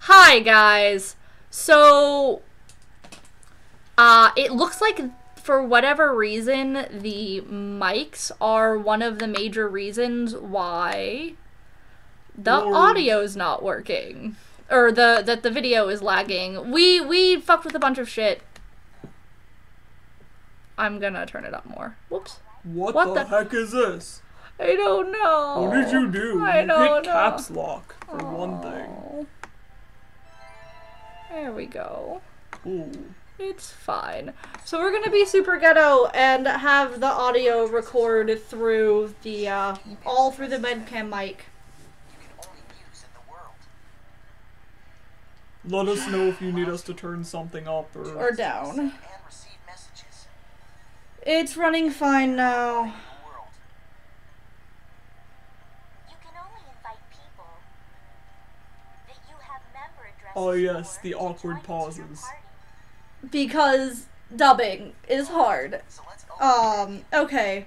Hi guys. So it looks like for whatever reason the mics are one of the major reasons why the audio's not working. Or that the video is lagging. We fucked with a bunch of shit. I'm gonna turn it up more. Whoops. What the heck is this? I don't know. What did you do? I don't know. Hit caps lock for one thing. There we go. Ooh. It's fine. So we're gonna be super ghetto and have the audio record through the all through the webcam mic. Let us know if you need us to turn something up or down. It's running fine now. Oh yes, the awkward pauses. Because dubbing is hard. Okay.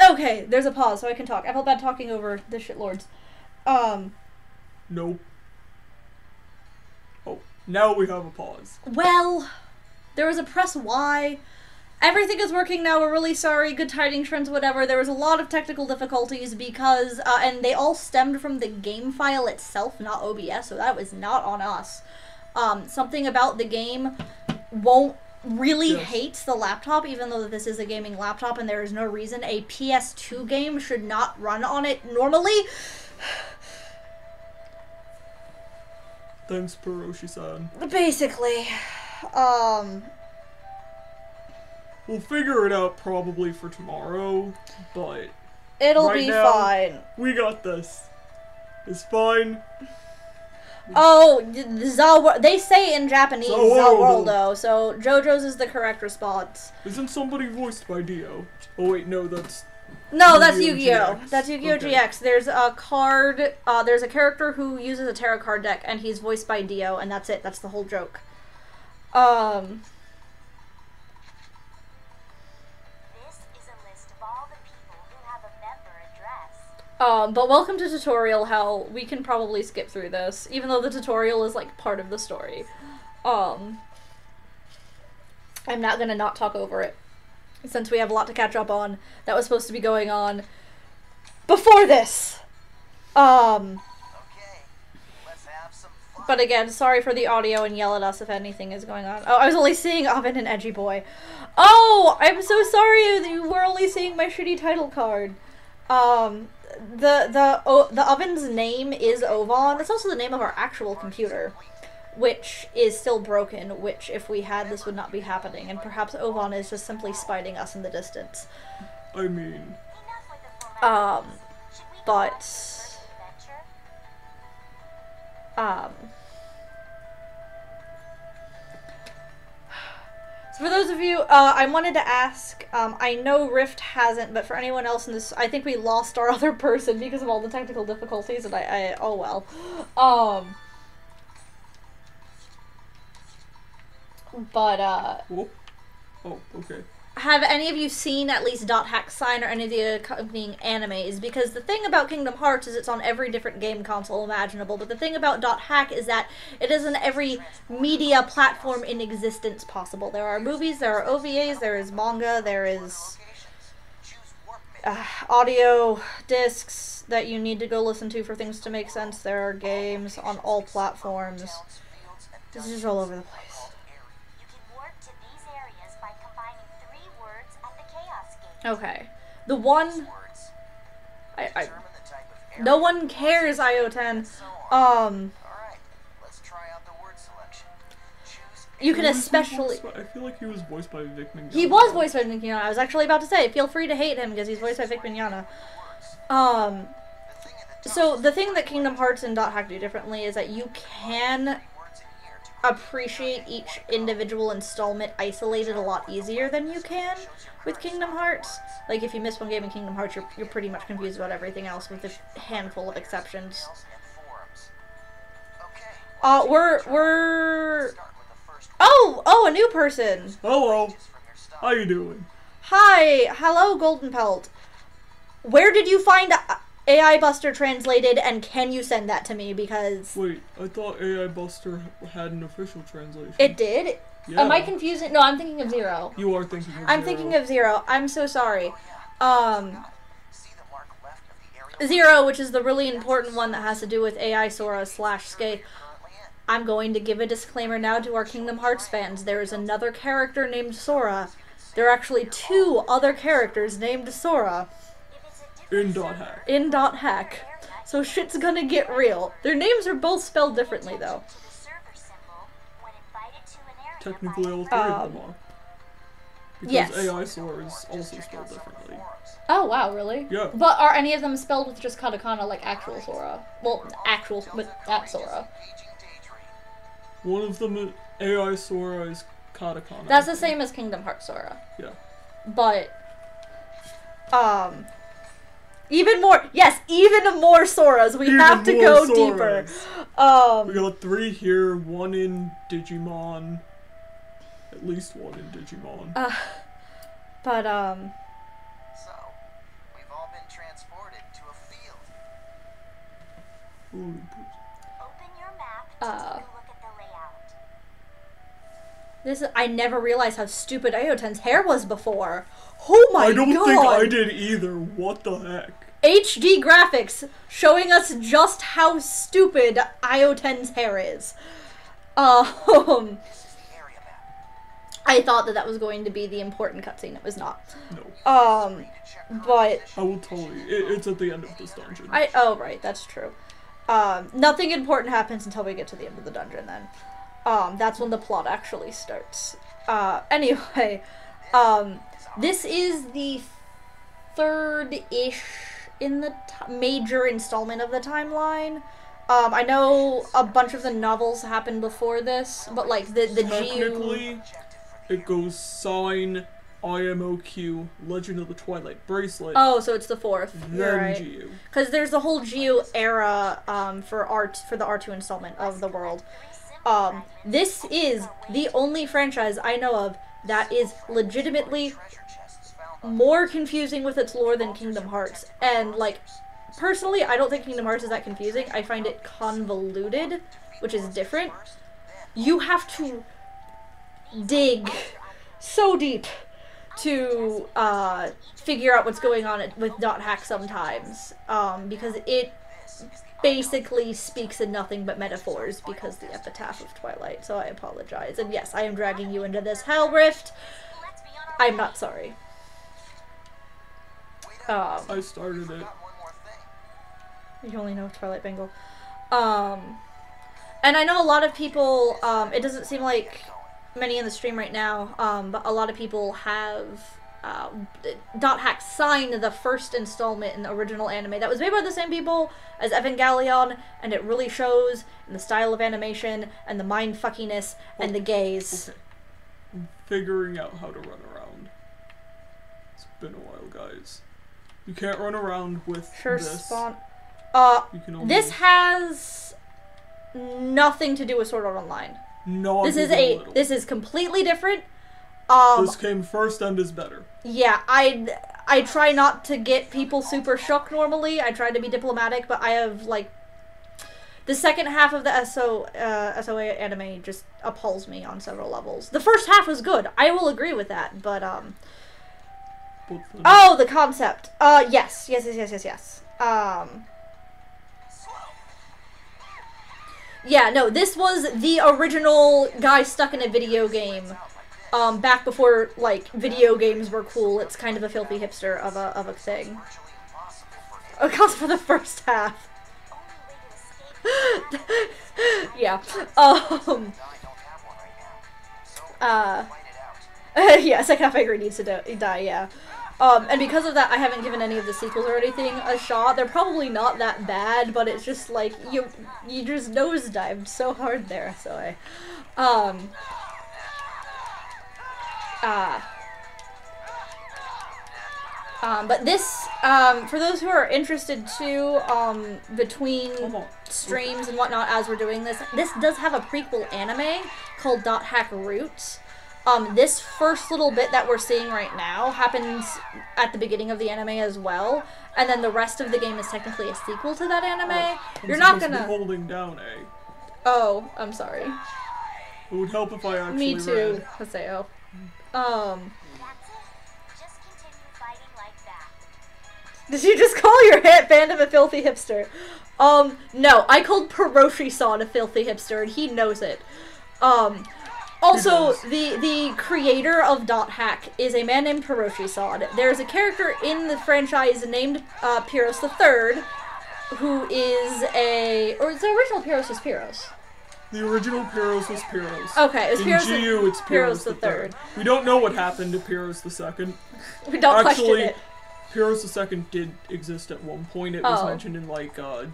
Okay, there's a pause so I can talk. I felt bad talking over the shitlords. Nope. Oh, now we have a pause. Well, there was a press Y. Everything is working now, we're really sorry, good tidings, friends, whatever. There was a lot of technical difficulties because, and they all stemmed from the game file itself, not OBS, so that was not on us. Something about the game won't really hates the laptop, even though this is a gaming laptop and there is no reason a PS2 game should not run on it normally. Thanks, Peroshi-san. Basically, we'll figure it out probably for tomorrow, but it'll right be now, fine. We got this. It's fine. Oh, they say in Japanese Zaworldo, so JoJo's is the correct response. Isn't somebody voiced by Dio? Oh wait, no, that's... No, that's Yu-Gi-Oh! That's Yu-Gi-Oh! Okay. GX. There's a card, there's a character who uses a tarot card deck, and he's voiced by Dio, and that's it. That's the whole joke. But welcome to tutorial hell. We can probably skip through this, even though the tutorial is, like, part of the story. I'm not gonna not talk over it, since we have a lot to catch up on that was supposed to be going on before this. Okay, let's have some fun. But again, sorry for the audio and yell at us if anything is going on. Oh, I was only seeing Oven and Edgy Boy. Oh, I'm so sorry that you were only seeing my shitty title card. The oven's name is Ovan. That's also the name of our actual computer, which is still broken, which if we had this would not be happening, and perhaps Ovan is just simply spiting us in the distance. I mean... but... So for those of you, I wanted to ask, I know Rift hasn't, but for anyone else in this, I think we lost our other person because of all the technical difficulties, and oh well. Oh, okay. Have any of you seen at least .hack sign or any of the accompanying animes? Because the thing about Kingdom Hearts is it's on every different game console imaginable, but the thing about .hack is that it is on every media platform in existence possible. There are movies, there are OVAs, there is manga, there is audio discs that you need to go listen to for things to make sense. There are games on all platforms. This is all over the place. Okay. The one... no one cares, IO10. You can especially... I feel like he was voiced by Vic Mignogna. He was voiced by Vic Mignogna. I was actually about to say, feel free to hate him because he's voiced by Vic Mignogna. So the thing that Kingdom Hearts and .hack do differently is that you can appreciate each individual installment isolated a lot easier than you can with Kingdom Hearts. Like, if you miss one game in Kingdom Hearts, you're pretty much confused about everything else, with a handful of exceptions. We're... Oh, a new person! Hello! How you doing? Hi! Hello, Golden Pelt. Where did you find... AI Buster translated, and can you send that to me? Because Wait, I thought AI Buster had an official translation. it did. Yeah. Am I confusing? No, I'm thinking of Zero. You are thinking of I'm Zero. thinking of Zero. I'm so sorry. Zero, which is the really important one that has to do with AI Sora / Skate. I'm going to give a disclaimer now to our Kingdom Hearts fans. There is another character named Sora. There are actually 2 other characters named Sora. In .hack. In .hack. So shit's gonna get real. Their names are both spelled differently, though. Technically, all 3 of them are. Because Yes. AI Sora is also spelled differently. Oh, wow, really? Yeah. But are any of them spelled with just katakana like actual Sora? Well, actual, but that Sora. One of them, AI Sora, is katakana. That's the same as Kingdom Hearts Sora. Yeah. But, even more, yes, even more Soras. We Even have to more go Soras. deeper. We got 3 here, 1 in Digimon. At least 1 in Digimon. But, So, we've all been transported to a field. Ooh. Open your map to take a look at the layout. I never realized how stupid Ioten's hair was before. Oh my god! I don't think I did either. What the heck? HD graphics showing us just how stupid Ioten's hair is. I thought that was going to be the important cutscene. It was not. No. But I will tell you. It's at the end of this dungeon. oh right, that's true. Nothing important happens until we get to the end of the dungeon. Then, that's when the plot actually starts. Anyway, this is the 3rd-ish in the major installment of the timeline. I know a bunch of the novels happened before this, but like the Technically, it goes Sign, IMOQ, Legend of the Twilight Bracelet. Oh, so it's the 4th. You're Then right. Geo. Because there's the whole Geo era for the R2 installment of the world. This is the only franchise I know of that is legitimately more confusing with its lore than Kingdom Hearts. And like, personally, I don't think Kingdom Hearts is that confusing. I find it convoluted, which is different. You have to dig so deep to figure out what's going on with .hack sometimes, because it basically speaks in nothing but metaphors because the epitaph of Twilight, so I apologize. And yes, I am dragging you into this hell rift. I'm not sorry. I started it. You only know Twilight Bangle. And I know a lot of people, it doesn't seem like many in the stream right now, but a lot of people have .hack signed the first installment in the original anime that was made by the same people as Evangelion, and it really shows in the style of animation and the mind fuckiness and the gaze. Okay. I'm figuring out how to run around. It's been a while, guys. You can't run around with Sure, this. spawn. You can only This has nothing to do with Sword Art Online. not This is even a little. this is completely different. This came first and is better. Yeah, I try not to get people super shook normally. I try to be diplomatic, but I have like the second half of the SOA anime just appalls me on several levels. The first half was good. I will agree with that, but oh, the concept. Yes. Yeah, no, this was the original guy stuck in a video game. Back before, like, video games were cool. It's kind of a filthy hipster of a thing. Accounts for the first half. Yeah. Yeah, second half I agree needs to die, yeah. And because of that, I haven't given any of the sequels or anything a shot. They're probably not that bad, but it's just like, you just nosedived so hard there, so but this, for those who are interested too, between streams and whatnot as we're doing this, this does have a prequel anime called .hack Roots. This first little bit that we're seeing right now happens at the beginning of the anime as well, and then the rest of the game is technically a sequel to that anime. You're not supposed to be gonna... holding down A. Oh, I'm sorry. It would help if I actually Me too, read. Haseo. That's it. Just continue fighting like that. Did you just call your fandom a filthy hipster? No, I called Peroshi-san a filthy hipster, and he knows it. Also, the creator of Dot Hack is a man named Peroshi-san. There's a character in the franchise named Pyros III, who is a... Or the original Pyros was Pyros. The original Pyros was Pyros. Okay, it's Pyros. In GU, it's Pyros the Third. We don't know what happened to Pyros the Second. We don't question it. Pyros the Second did exist at one point. It was mentioned in like GNU,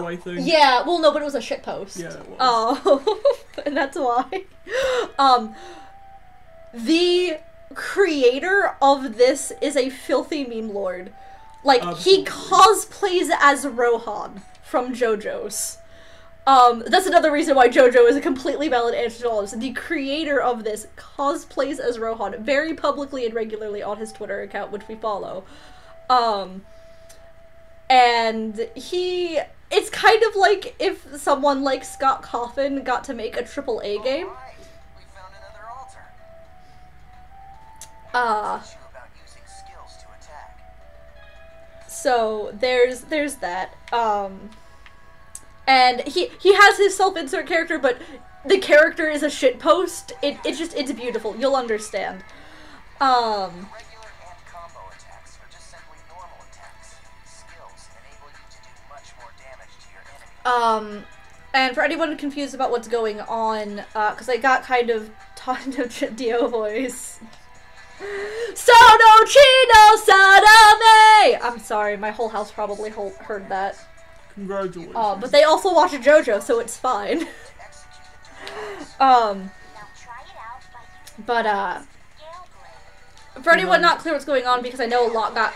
I think. Yeah. Well, no, but it was a shitpost. Yeah, it was. Oh, and that's why. The creator of this is a filthy meme lord. Like, he cosplays as Rohan from JoJo's. That's another reason why JoJo is a completely valid answer to all this. The creator of this cosplays as Rohan very publicly and regularly on his Twitter account, which we follow. And it's kind of like if someone like Scott Cawthon got to make a AAA game. Right. We found another altar. Teach you about using skills to attack. So there's that. And he has his self-insert character, but the character is a shitpost. It's beautiful. You'll understand. Regular and combo attacks are just simply normal attacks. Skills enable you to do much more damage to your enemy. And for anyone confused about what's going on, because I got kind of talking to Dio voice. Sono Chino Sadame! I'm sorry, my whole house probably heard that. Congratulations. But they also watch JoJo, so it's fine. Now try it out by using scale blade. For anyone not clear what's going on, because I know a lot got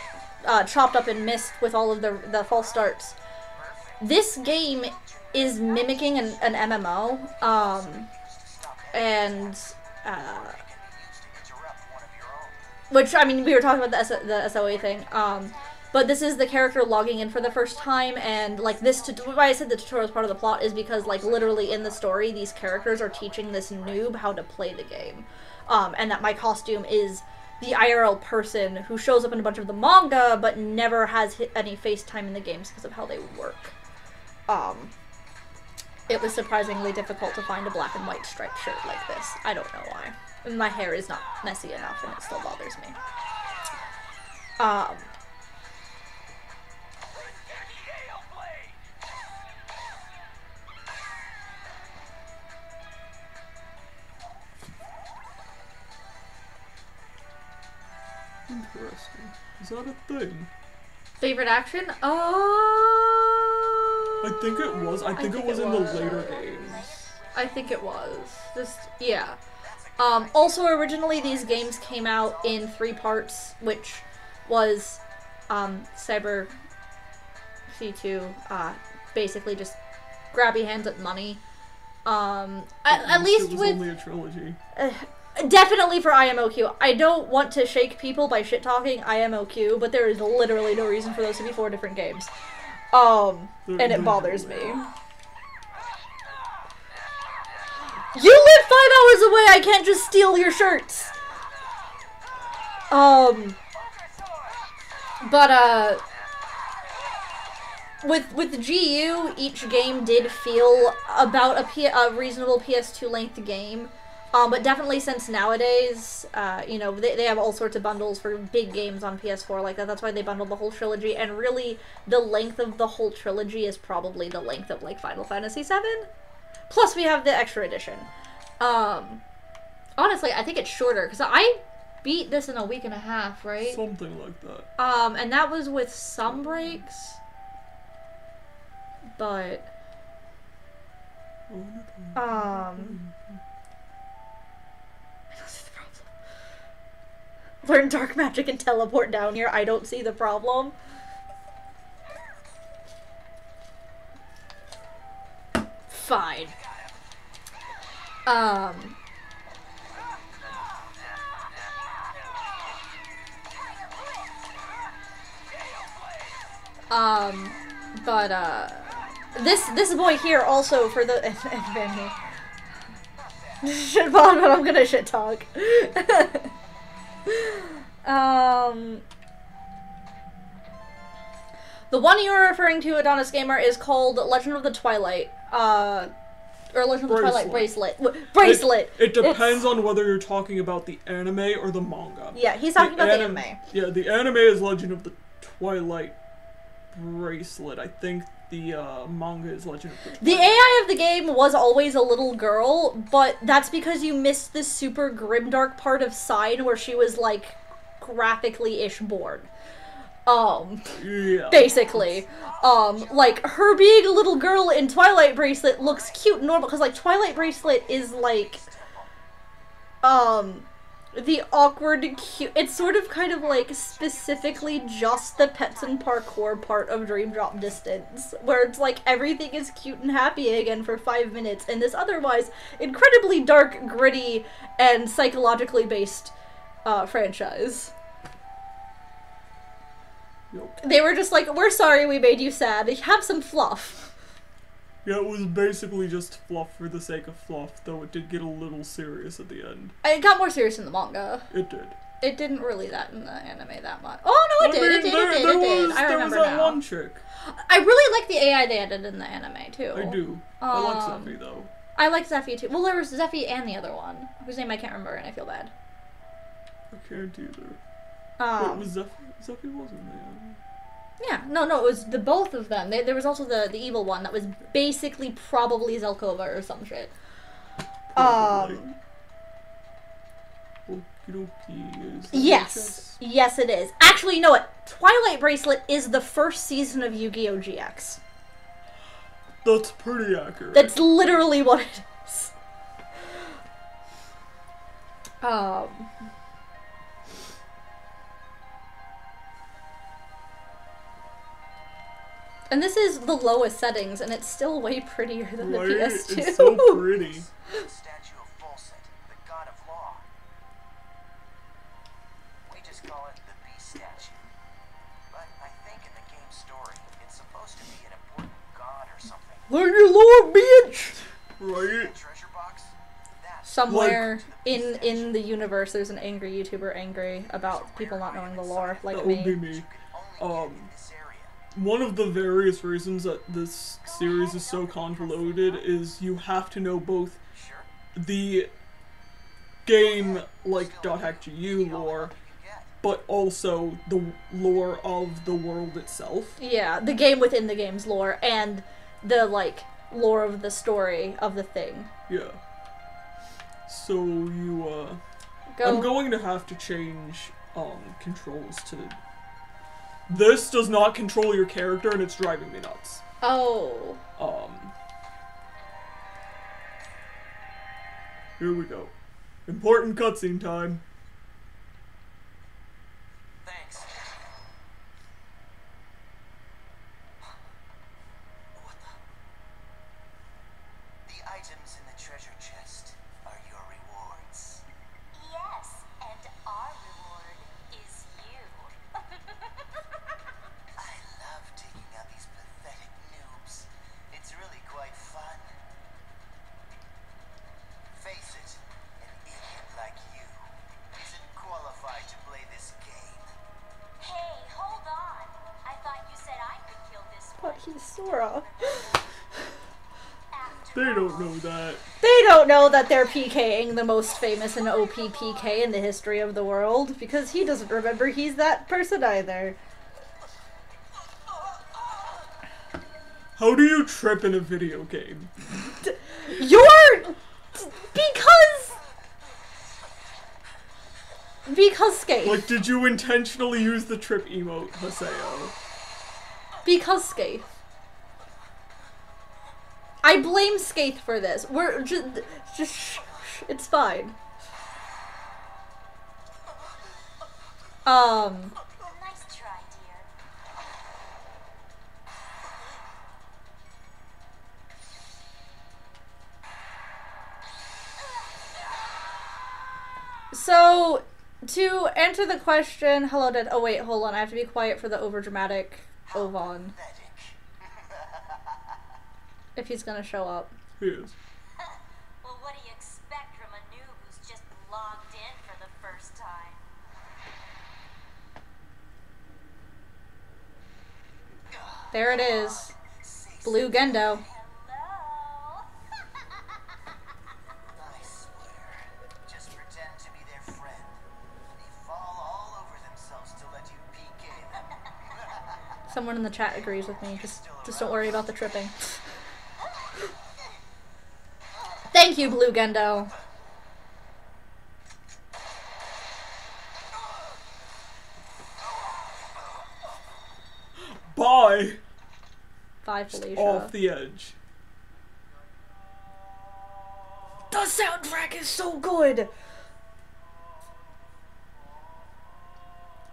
chopped up and missed with all of the false starts. This game is mimicking an MMO, and which, I mean, we were talking about the SOA thing, but this is the character logging in for the first time, and, like, why I said the tutorial is part of the plot is because, like, literally in the story, these characters are teaching this noob how to play the game. And that my costume is the IRL person who shows up in a bunch of the manga, but never has any face time in the games because of how they work. It was surprisingly difficult to find a black and white striped shirt like this. I don't know why. And my hair is not messy enough, and it still bothers me. Interesting. Is that a thing? Favorite action? I think it was. I think it was in the later games. I think it was. Yeah. Also, originally these games came out in 3 parts, which was Cyber C2, basically just grabby hands at money. At least it was with only a trilogy. Definitely for IMOQ. I don't want to shake people by shit-talking IMOQ, but there is literally no reason for those to be 4 different games. And it bothers me. You live 5 hours away! I can't just steal your shirts! With GU, each game did feel about a reasonable PS2 length game. But definitely since nowadays, you know, they have all sorts of bundles for big games on PS4 like that. That's why they bundled the whole trilogy. And really, the length of the whole trilogy is probably the length of, like, Final Fantasy VII. Plus, we have the extra edition. Honestly, I think it's shorter, because I beat this in a week and a half, right? Something like that. And that was with some breaks. But, I don't see the problem. Learn dark magic and teleport down here. I don't see the problem. Fine. But this boy here also for the shit pod, but I'm gonna shit talk. The one you're referring to, Adonis Gamer, is called Legend of the Twilight. Or Legend of the Twilight Bracelet. Bracelet! It depends on whether you're talking about the anime or the manga. Yeah, he's talking about the anime. Yeah, the anime is Legend of the Twilight Bracelet. I think the manga is Legend of the Twilight. The AI of the game was always a little girl, but that's because you missed the super grimdark part of Sign where she was, like, graphically-ish bored. Yeah. Basically. Like, her being a little girl in Twilight Bracelet looks cute and normal, because, like, Twilight Bracelet is, like, the awkward, cute, it's sort of kind of, like, specifically just the pets and parkour part of Dream Drop Distance, where it's, like, everything is cute and happy again for 5 minutes, in this otherwise incredibly dark, gritty, and psychologically based, franchise. Yep. They were just like, we're sorry we made you sad. Have some fluff. Yeah, it was basically just fluff for the sake of fluff, though it did get a little serious at the end. It got more serious in the manga. It did. It didn't really that in the anime that much. Oh, no, it did. It did. I remember there was that now. one chick. I really like the AI they added in the anime, too. I do. I like Zeffy, though. I like Zeffy, too. Well, there was Zeffy and the other one, whose name I can't remember, and I feel bad. I can't either. Wait, was Zeffy wasn't there? Yeah, no, it was the both of them. There was also the evil one that was basically probably Zelkova or some shit. Probably. Okie-dokie, Yes. Yes, it is. Actually, you know what? Twilight Bracelet is the first season of Yu-Gi-Oh! GX. That's pretty accurate. That's literally what it is. And this is the lowest settings, and it's still way prettier than the PS2. It's so pretty. Statue of Fulset, the god of law. We just call it the Beast statue. But I think in the game story, it's supposed to be an important god or something. Like your lord, bitch! Right? Treasure box? That's Somewhere in the universe, there's an angry YouTuber angry about people not knowing the lore, like that me. would be me. only in this area. One of the various reasons that this series is so convoluted is you have to know both Sure. the game, like, .hackgu lore, but also the lore of the world itself. Yeah, the game within the game's lore, and the, like, lore of the story of the thing. Yeah. So I'm going to have to change, controls to... This does not control your character, and it's driving me nuts. Oh. Here we go. Important cutscene time. Thanks. What the items in the treasure chest are your rewards. Yes, and our reward is you. I love taking out these pathetic noobs. It's really quite fun. Face it, an idiot like you isn't qualified to play this game. Hey, hold on. I thought you said I could kill this one. But he's Sora. They don't know that. They don't know that they're PKing the most famous and OP PK in the history of the world, because he doesn't remember he's that person either. How do you trip in a video game? Because Skate. Like, did you intentionally use the trip emote, Haseo? Because Skate. I blame Skaith for this. We're just shh, it's fine. Nice try, dear. So, to answer the question, hello, Dad. Oh, wait, hold on. I have to be quiet for the overdramatic Ovan. If he's gonna show up. He is. Well, what do you expect from a noob who's just logged in for the first time? There it is. Blue Gendo. Hello? I swear. Just pretend to be their friend. They fall all over themselves to let you PK them. Someone in the chat agrees with me. Just don't worry about the tripping. Thank you, Blue Gendo. Bye! Bye, Felicia. Off the edge. The soundtrack is so good!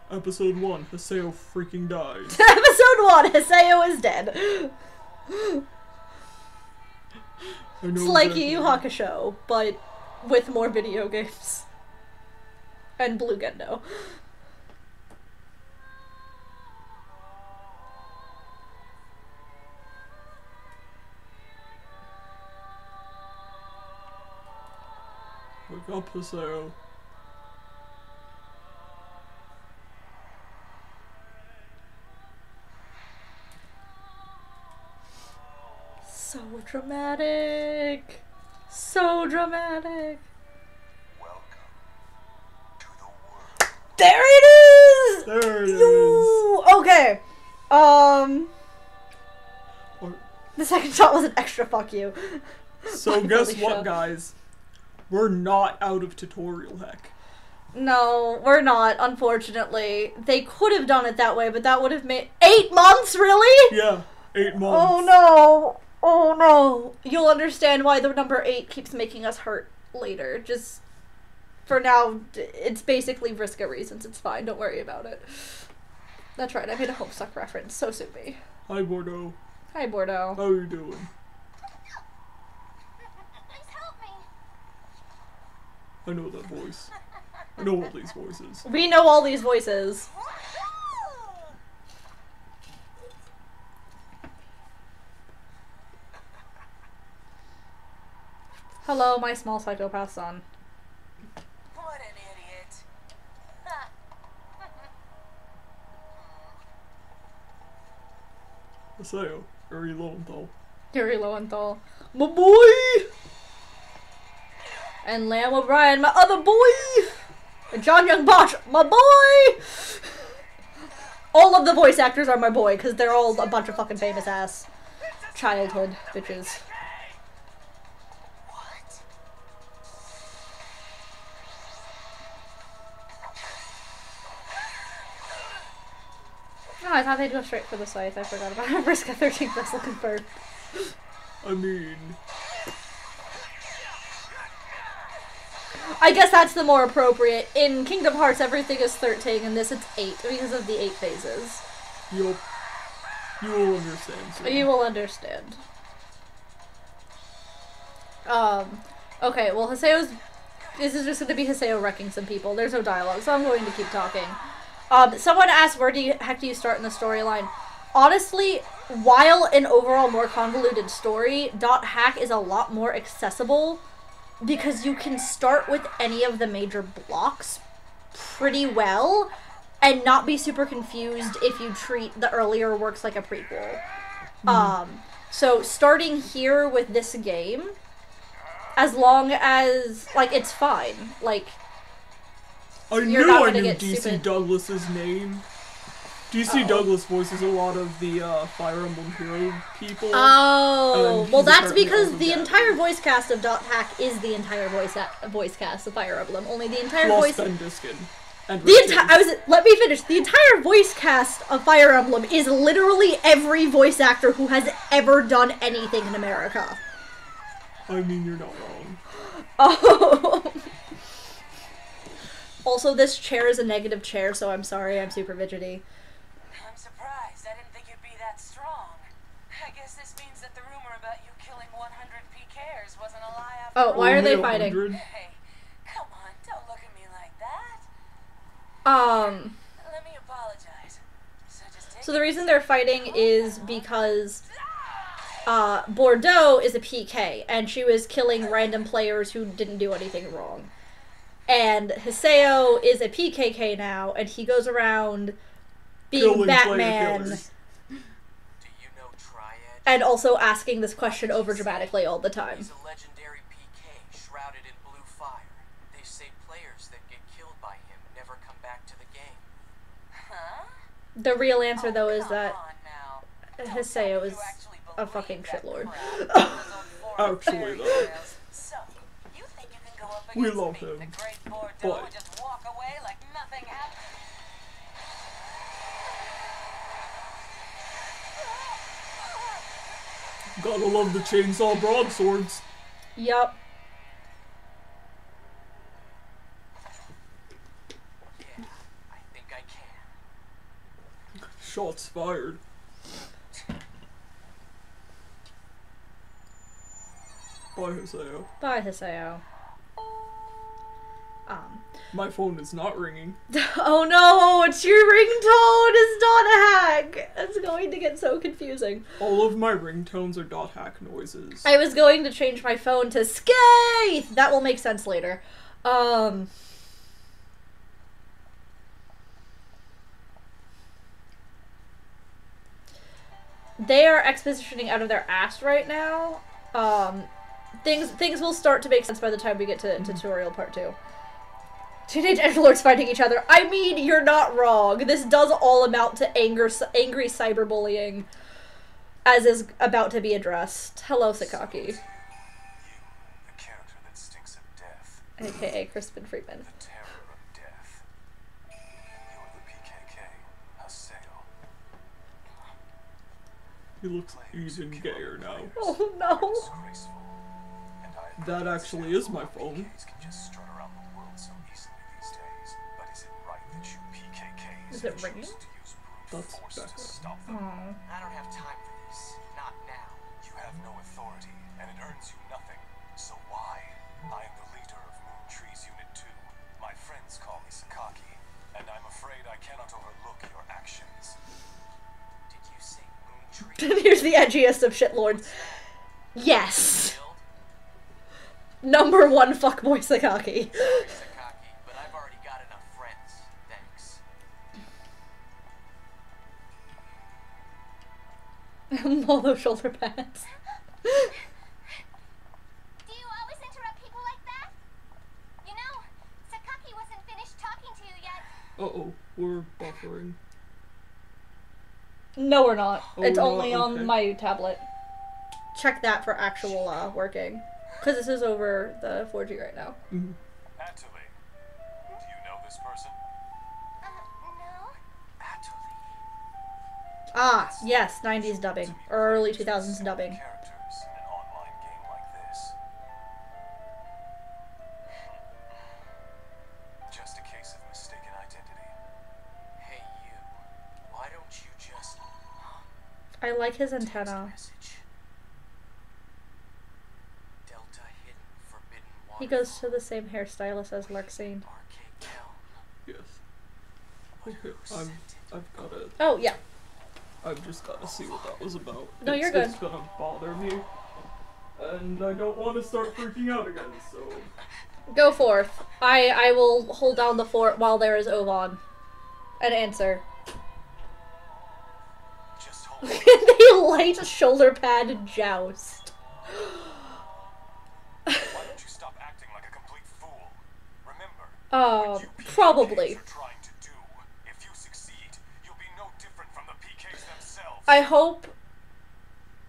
Episode 1, Haseo freaking dies. Episode 1, Haseo is dead. It's like Yu Yu Hakusho, but with more video games. And Blue Gendo. Wake up, Haseo. So dramatic. So dramatic. Welcome to the world. There it is! There it is. Yo! Okay. Or- The second shot was an extra fuck you. So By guess Felicia. what, guys? We're not out of tutorial heck. No, we're not, unfortunately. They could have done it that way, but that would have made 8 months, really? Yeah, 8 months. Oh no! Oh no! You'll understand why the number 8 keeps making us hurt later. Just, for now, it's basically Vriska reasons. It's fine, don't worry about it. That's right, I made a Homestuck reference. So sue me. Hi, Bordeaux. Hi, Bordeaux. How are you doing? Please help me. I know that voice. I know all these voices. We know all these voices. Hello, my small psychopath son. What an idiot. Haseo, Uri Lowenthal. Yuri Lowenthal. My boy! And Lamb O'Brien, my other boy! And John Young Bosch, my boy! All of the voice actors are my boy, because they're all a bunch of fucking famous ass childhood bitches. What? No, I thought they'd go straight for the scythe. I forgot about it. Vriska 13th vessel confirmed. I mean, I guess that's the more appropriate. In Kingdom Hearts, everything is 13, and this it's 8, because of the 8 phases. yup. You will understand soon. You will understand. Okay, well, Haseo's... This is just going to be Haseo wrecking some people. There's no dialogue, so I'm going to keep talking. Someone asked, where the heck do you start in the storyline? Honestly, while an overall more convoluted story, .hack is a lot more accessible because you can start with any of the major blocks pretty well and not be super confused if you treat the earlier works like a prequel. So starting here with this game, as long as, like, it's fine. Like, I You're knew not I gonna knew get DC stupid. Douglas's name. DC Douglas voices a lot of the Fire Emblem Hero people. oh, And well, he's that's apparently because also the dead. entire voice cast of .hack is the entire voice cast of Fire Emblem. Only the entire Plus voice... Ben Diskin. And The Richard. entire... Let me finish. The entire voice cast of Fire Emblem is literally every voice actor who has ever done anything in America. I mean, you're not wrong. Oh. Also, this chair is a negative chair, so I'm sorry, I'm super fidgety. I'm surprised. I didn't think you'd be that strong. I guess this means that the rumor about you killing 100 PKers wasn't a lie after Oh, why are they Only fighting? 100? Hey, come on, don't look at me like that. Let me apologize. So just take So the reason they're fighting is because Bordeaux is a PK, and she was killing random players who didn't do anything wrong. And Hiseo is a PKK now, and he goes around being Killing Batman, player killers. Do you know Triad? and also asking this question over dramatically all the time. He's a legendary PK shrouded in blue fire. They say players that get killed by him never come back to the game. Huh? The real answer, though, is Come that on now. Hiseo is You actually a believe fucking that shitlord. crap. Actually, though. So, you think you can go up We against love me, him, the great Bordeaux, but- and just walk away like nothing happened? Gotta love the chainsaw broadswords. Yup. Yeah, I think I can. Shots fired. Bye, Hiseo. Bye, Hiseo. My phone is not ringing. Oh no, it's your ringtone! It's not a hack! It's going to get so confusing. All of my ringtones are dot hack noises. I was going to change my phone to Skaith! That will make sense later. They are expositioning out of their ass right now. Things will start to make sense by the time we get to tutorial part 2. Teenage edgelords fighting each other. I mean, you're not wrong. This does all amount to angry cyberbullying, as is about to be addressed. Hello, Sakaki. You, the character that stinks of death, AKA Crispin Freeman. the terror of death. You're the PKK, Haseo. He looks even gayer now. Oh no. Disgraceful. And I That actually is my phone. PKs can just strut around the world so easily these days. But is it right that you PKKs Is it choose ringing? to use brute That's force better. to stop them? Aw. I don't have time for this. Not now. You have no authority, and it earns you nothing. So why? I am the leader of Moon Trees Unit 2. My friends call me Misaki, and I'm afraid I cannot overlook your actions. Did you say Moon Trees? Here's the edgiest of shitlords. Yes. Killed? Number 1 fuckboy Sakaki. Sorry, Misaki, but I've already got enough friends. Thanks. Molo shoulder pads. Do you always interrupt people like that? You know, Sakaki wasn't finished talking to you yet. Uh-oh, we're buffering. No, we're not. Oh, It's we're only not? on Okay. my tablet. Check that for actual working. Because this is over the 4G right now. Mhm. Atuli. Do you know this person? No. Atuli. Ah, yes, 90s dubbing. Or early 2000s dubbing. Characters in an online game like this. Just a case of mistaken identity. Hey you, why don't you just I like his text antenna. message? Delta hidden forbidden water. He goes to the same hairstylist as Larxene. Arcade Kelm. Yes. But Okay, who sent it? I've gotta... Oh, yeah. I've just gotta see what that was about. No, you're It's good. gonna bother me. And I don't want to start freaking out again, so... Go forth. I will hold down the fort while there is Ovan. An answer. Just hold on. They light shoulder pad joust. Why don't you stop acting like a complete fool? Remember, what you PKs Probably. are trying to do. If you succeed, you'll be no different from the PKs themselves. I hope.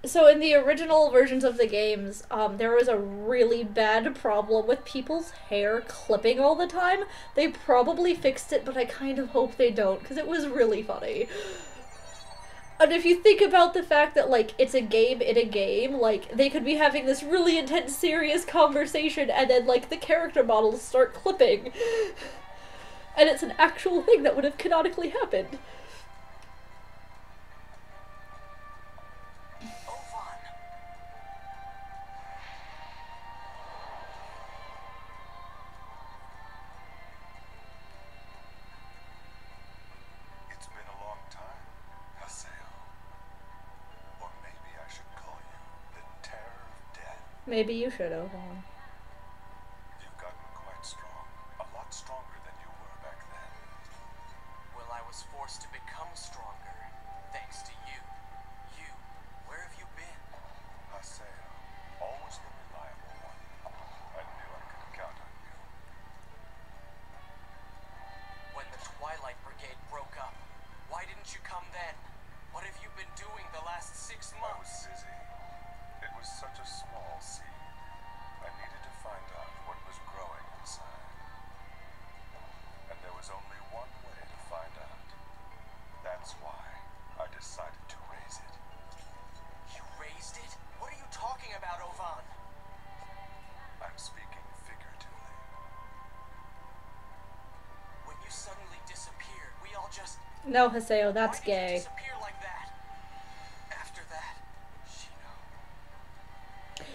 So in the original versions of the games, there was a really bad problem with people's hair clipping all the time. They probably fixed it, but I kind of hope they don't, because it was really funny. And if you think about the fact that, like, it's a game in a game, like, they could be having this really intense, serious conversation, and then, like, the character models start clipping. And it's an actual thing that would have canonically happened. Ovan. It's been a long time. Maybe you should, Ovan. You've gotten quite strong. A lot stronger than you were back then. Well, I was forced to become stronger, thanks to you. You, where have you been? Haseo, always the reliable one. I knew I could count on you. When the Twilight Brigade broke up, why didn't you come then? What have you been doing the last 6 I was months? busy. It was such a small seed. I needed to find out what was growing inside. And there was only one way to find out. That's why I decided to raise it. You raised it? What are you talking about, Ovan? I'm speaking figuratively. When you suddenly disappeared, we all just... No, Haseo, that's Why did you gay. disappear like that? After that, Shino...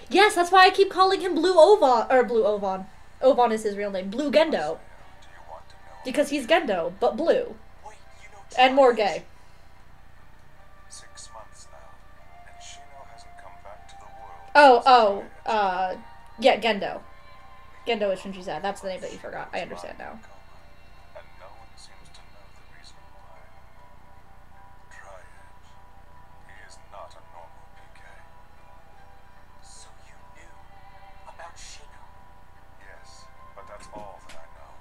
Yes, that's why I keep calling him Blue Ovan, or Blue Ovan. Ovan is his real name. Blue Gendo. Do you want to know? Because he's Gendo, but blue. Wait, you know... And more gay. 6 months now, and Shino hasn't come back to the world. Yeah, Gendo. Gendo is Shinji's. That's the name that you forgot. I understand now. And no one seems to know the reason why. Try it. He is not a normal PK. So you knew about Shino? Yes, but that's all that I know.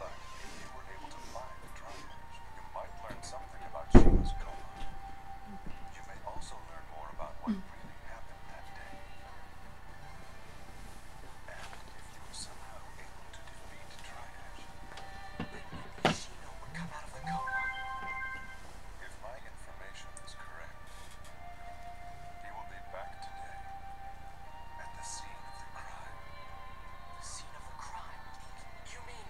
But if you were able to find the triage, you might learn something about Shino's coma. You may also learn more about what really happened that day. And if you were somehow able to defeat triage, Maybe Shino would come out of the coma. if my information is correct, he will be back today at the scene of the crime. The scene of the crime? You mean...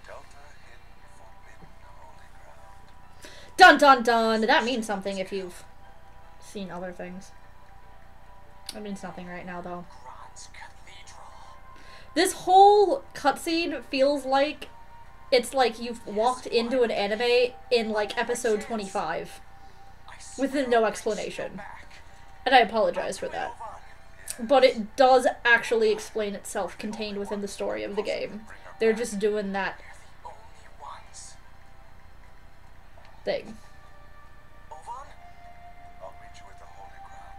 Delta hidden forbidden holy ground. Dun dun dun! That means something if you've seen other things. That means nothing right now, though. Grand's Cathedral? This whole cutscene feels like it's like you've walked into an anime in like episode 25 I with swear no I'll explanation. bring Shino back. And I apologize for Do it, that. Ovan. But it does actually explain itself contained within the story of the game. They're just doing that They're the only ones. thing. Ovan? I'll meet you at the holy ground.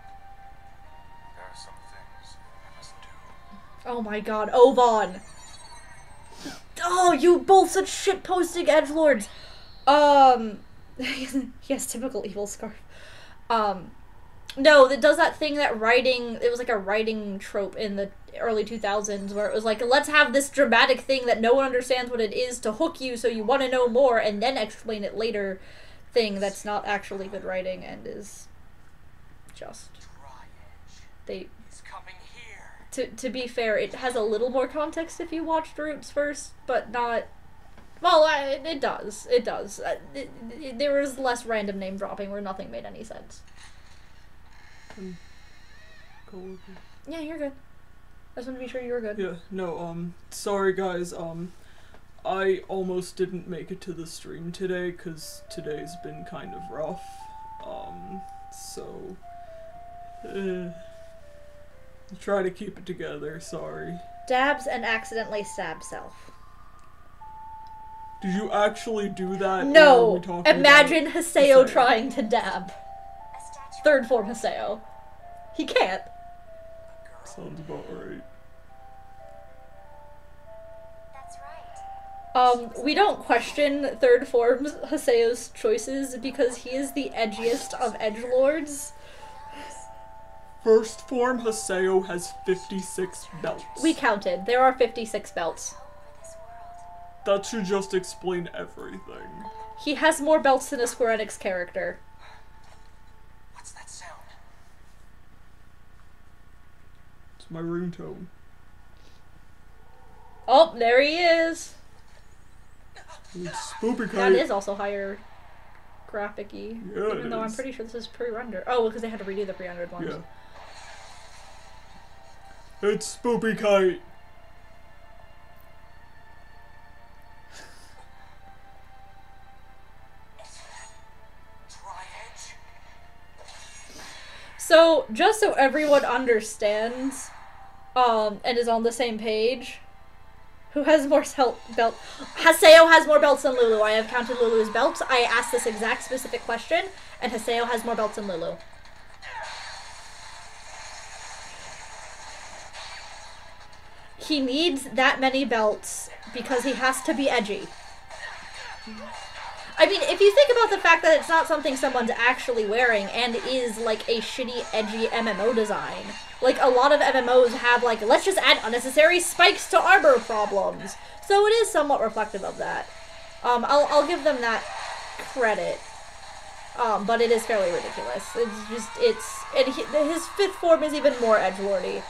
There are some things I must do. Oh my god, Ovan! Oh, you both such shit-posting edgelords! Yes, typical evil scarf. No, that does that thing that writing, it was like a writing trope in the early 2000s where it was like, let's have this dramatic thing that no one understands what it is to hook you so you want to know more and then explain it later thing that's not actually good writing and is just, Triage they, is coming here. to be fair, it has a little more context if you watched Roots first, but not, well, it does, there was less random name dropping where nothing made any sense. Cool. Yeah, you're good. I just wanted to be sure you were good. Yeah, no, sorry guys, I almost didn't make it to the stream today, cause today's been kind of rough, so, try to keep it together, sorry. Dabs and accidentally stab self. Did you actually do that? Or are No! we talking Imagine about Haseo trying to dab. A statue. Third form Haseo. He can't. Sounds about right. That's right. We don't question third form Haseo's choices because he is the edgiest of edgelords. First form Haseo has 56 belts. We counted. There are 56 belts. Hope for this world. That should just explain everything. He has more belts than a Square Enix character. What's that sound? It's my ringtone. Oh, there he is. It's Spoopy That Kite. is also higher graphic-y. Yeah, even it though I'm is. pretty sure this is pre-rendered. Oh, because they had to redo the pre-rendered ones. Yeah. It's Spoopy Kite. So, just so everyone understands, and is on the same page, who has more belt? Haseo has more belts than Lulu. I have counted Lulu's belts. I asked this exact specific question, and Haseo has more belts than Lulu. He needs that many belts because he has to be edgy. I mean, if you think about the fact that it's not something someone's actually wearing and is, like, a shitty, edgy MMO design. Like, a lot of MMOs have, like, let's just add unnecessary spikes to armor problems. So it is somewhat reflective of that. I'll give them that credit. But it is fairly ridiculous. It's just, and his fifth form is even more edgelordy.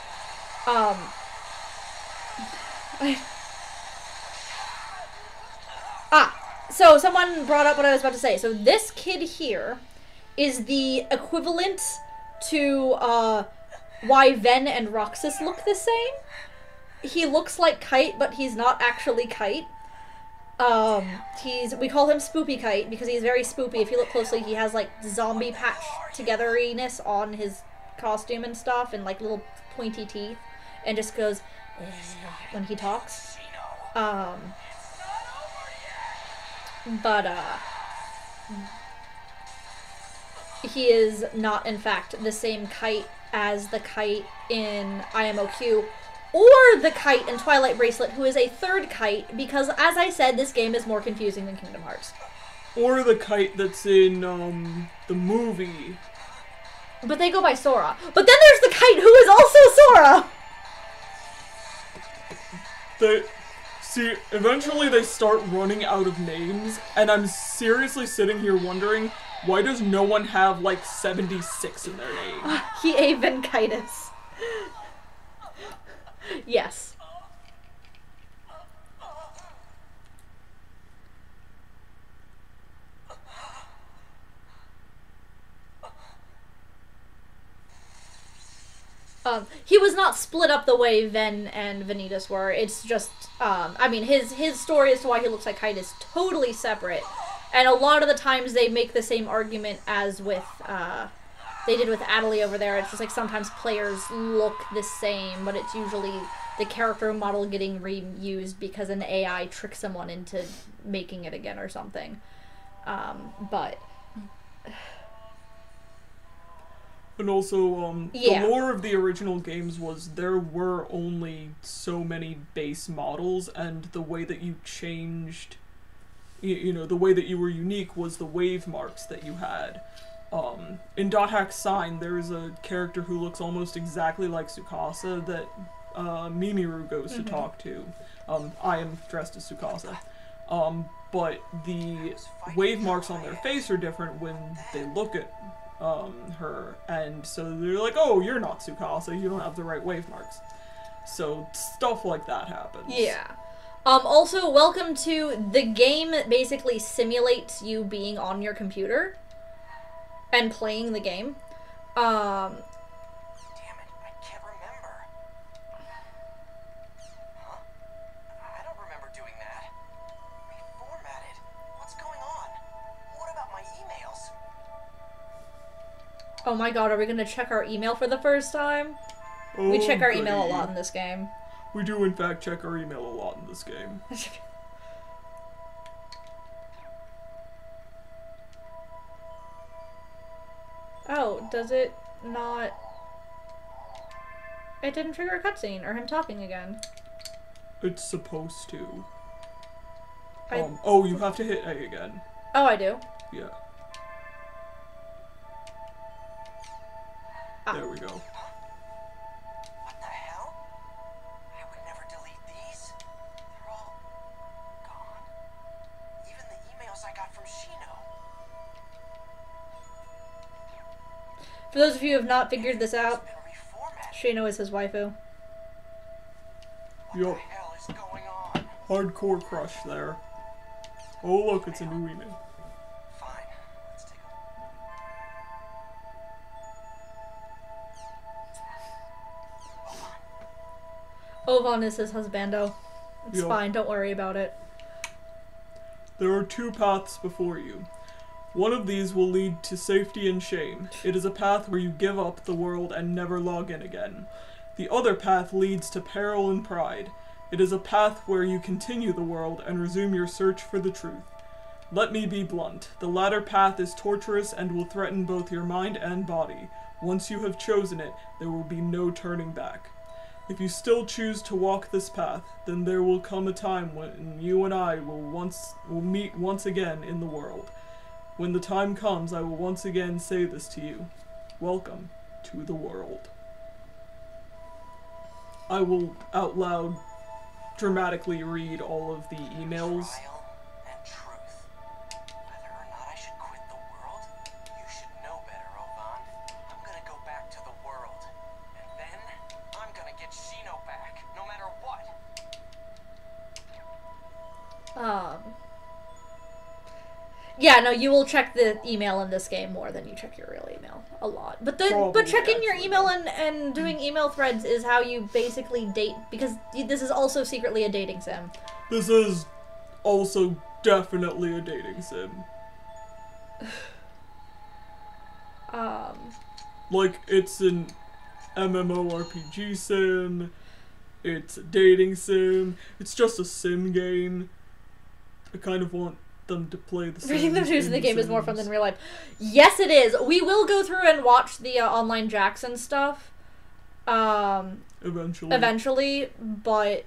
So someone brought up what I was about to say. So this kid here is the equivalent to why Ven and Roxas look the same. He looks like Kite, but he's not actually Kite. We call him Spoopy Kite because he's very spoopy. If you look closely, he has like zombie patch togetheriness on his costume and stuff, and like little pointy teeth, and just goes when he talks. He is not, in fact, the same Kite as the Kite in IMOQ, or the Kite in Twilight Bracelet, who is a third Kite, because, as I said, this game is more confusing than Kingdom Hearts. Or the Kite that's in, the movie. But they go by Sora. But then there's the Kite who is also Sora! See, eventually they start running out of names, and I'm seriously sitting here wondering, why does no one have, like, 76 in their name? He Avenkitis. Yes. He was not split up the way Ven and Vanitas were. It's just, I mean, his story as to why he looks like Kite is totally separate. And a lot of the times they make the same argument as with, they did with Adelie over there. It's just like sometimes players look the same, but it's usually the character model getting reused because an AI tricks someone into making it again or something. But... And also, yeah. The lore of the original games was there were only so many base models, and the way that you changed, you know, the way that you were unique was the wave marks that you had. In Dot Hack Sign, there's a character who looks almost exactly like Tsukasa that Mimiru goes to talk to. I am dressed as Tsukasa. But the wave marks on their face are different when they look at her, and so they're like, oh, you're not Tsukasa, you don't have the right wave marks. So stuff like that happens. Yeah. Also, welcome to the game that basically simulates you being on your computer and playing the game. Damn it, I can't remember. Huh? I don't remember doing that. Reformatted. What's going on? What about my emails? Oh my god, are we gonna check our email for the first time? Oh, We check our email a goody. lot in this game. We do, in fact, check our email a lot in this game. Oh, does it not... It didn't trigger a cutscene, or him talking again. It's supposed to. I... Oh, you have to hit A again. Oh, I do? Yeah. Ah. There we go. What the hell? I would never delete these. They're all gone. Even the emails I got from Shino. For those of you who have not figured this out, Been reformatted. Shino is his waifu. What Yup. the hell is going on? Hardcore crush there. Oh look, it's a new email. Fine. Let's take a Ovan is his husbando. It's Yup. fine, don't worry about it. There are two paths before you. One of these will lead to safety and shame. It is a path where you give up the world and never log in again. The other path leads to peril and pride. It is a path where you continue the world and resume your search for the truth. Let me be blunt. The latter path is torturous and will threaten both your mind and body. Once you have chosen it, there will be no turning back. If you still choose to walk this path, then there will come a time when you and I will meet once again in the world. When the time comes, I will once again say this to you. Welcome to the world. I will out loud dramatically read all of the emails. Trial and truth. Whether or not I should quit the world, you should know better, Ovan. I'm gonna go back to the world. And then, I'm gonna get Shino back, no matter what. Yeah, no, you will check the email in this game more than you check your real email. A lot. But checking your email and doing email threads is how you basically date, because this is also secretly a dating sim. This is also definitely a dating sim. Like, it's an MMORPG sim, it's a dating sim, it's just a sim game. I kind of want them to play the Sims. Reading the news in the game is more fun than real life. Yes, it is. We will go through and watch the online Jackson stuff. Eventually, but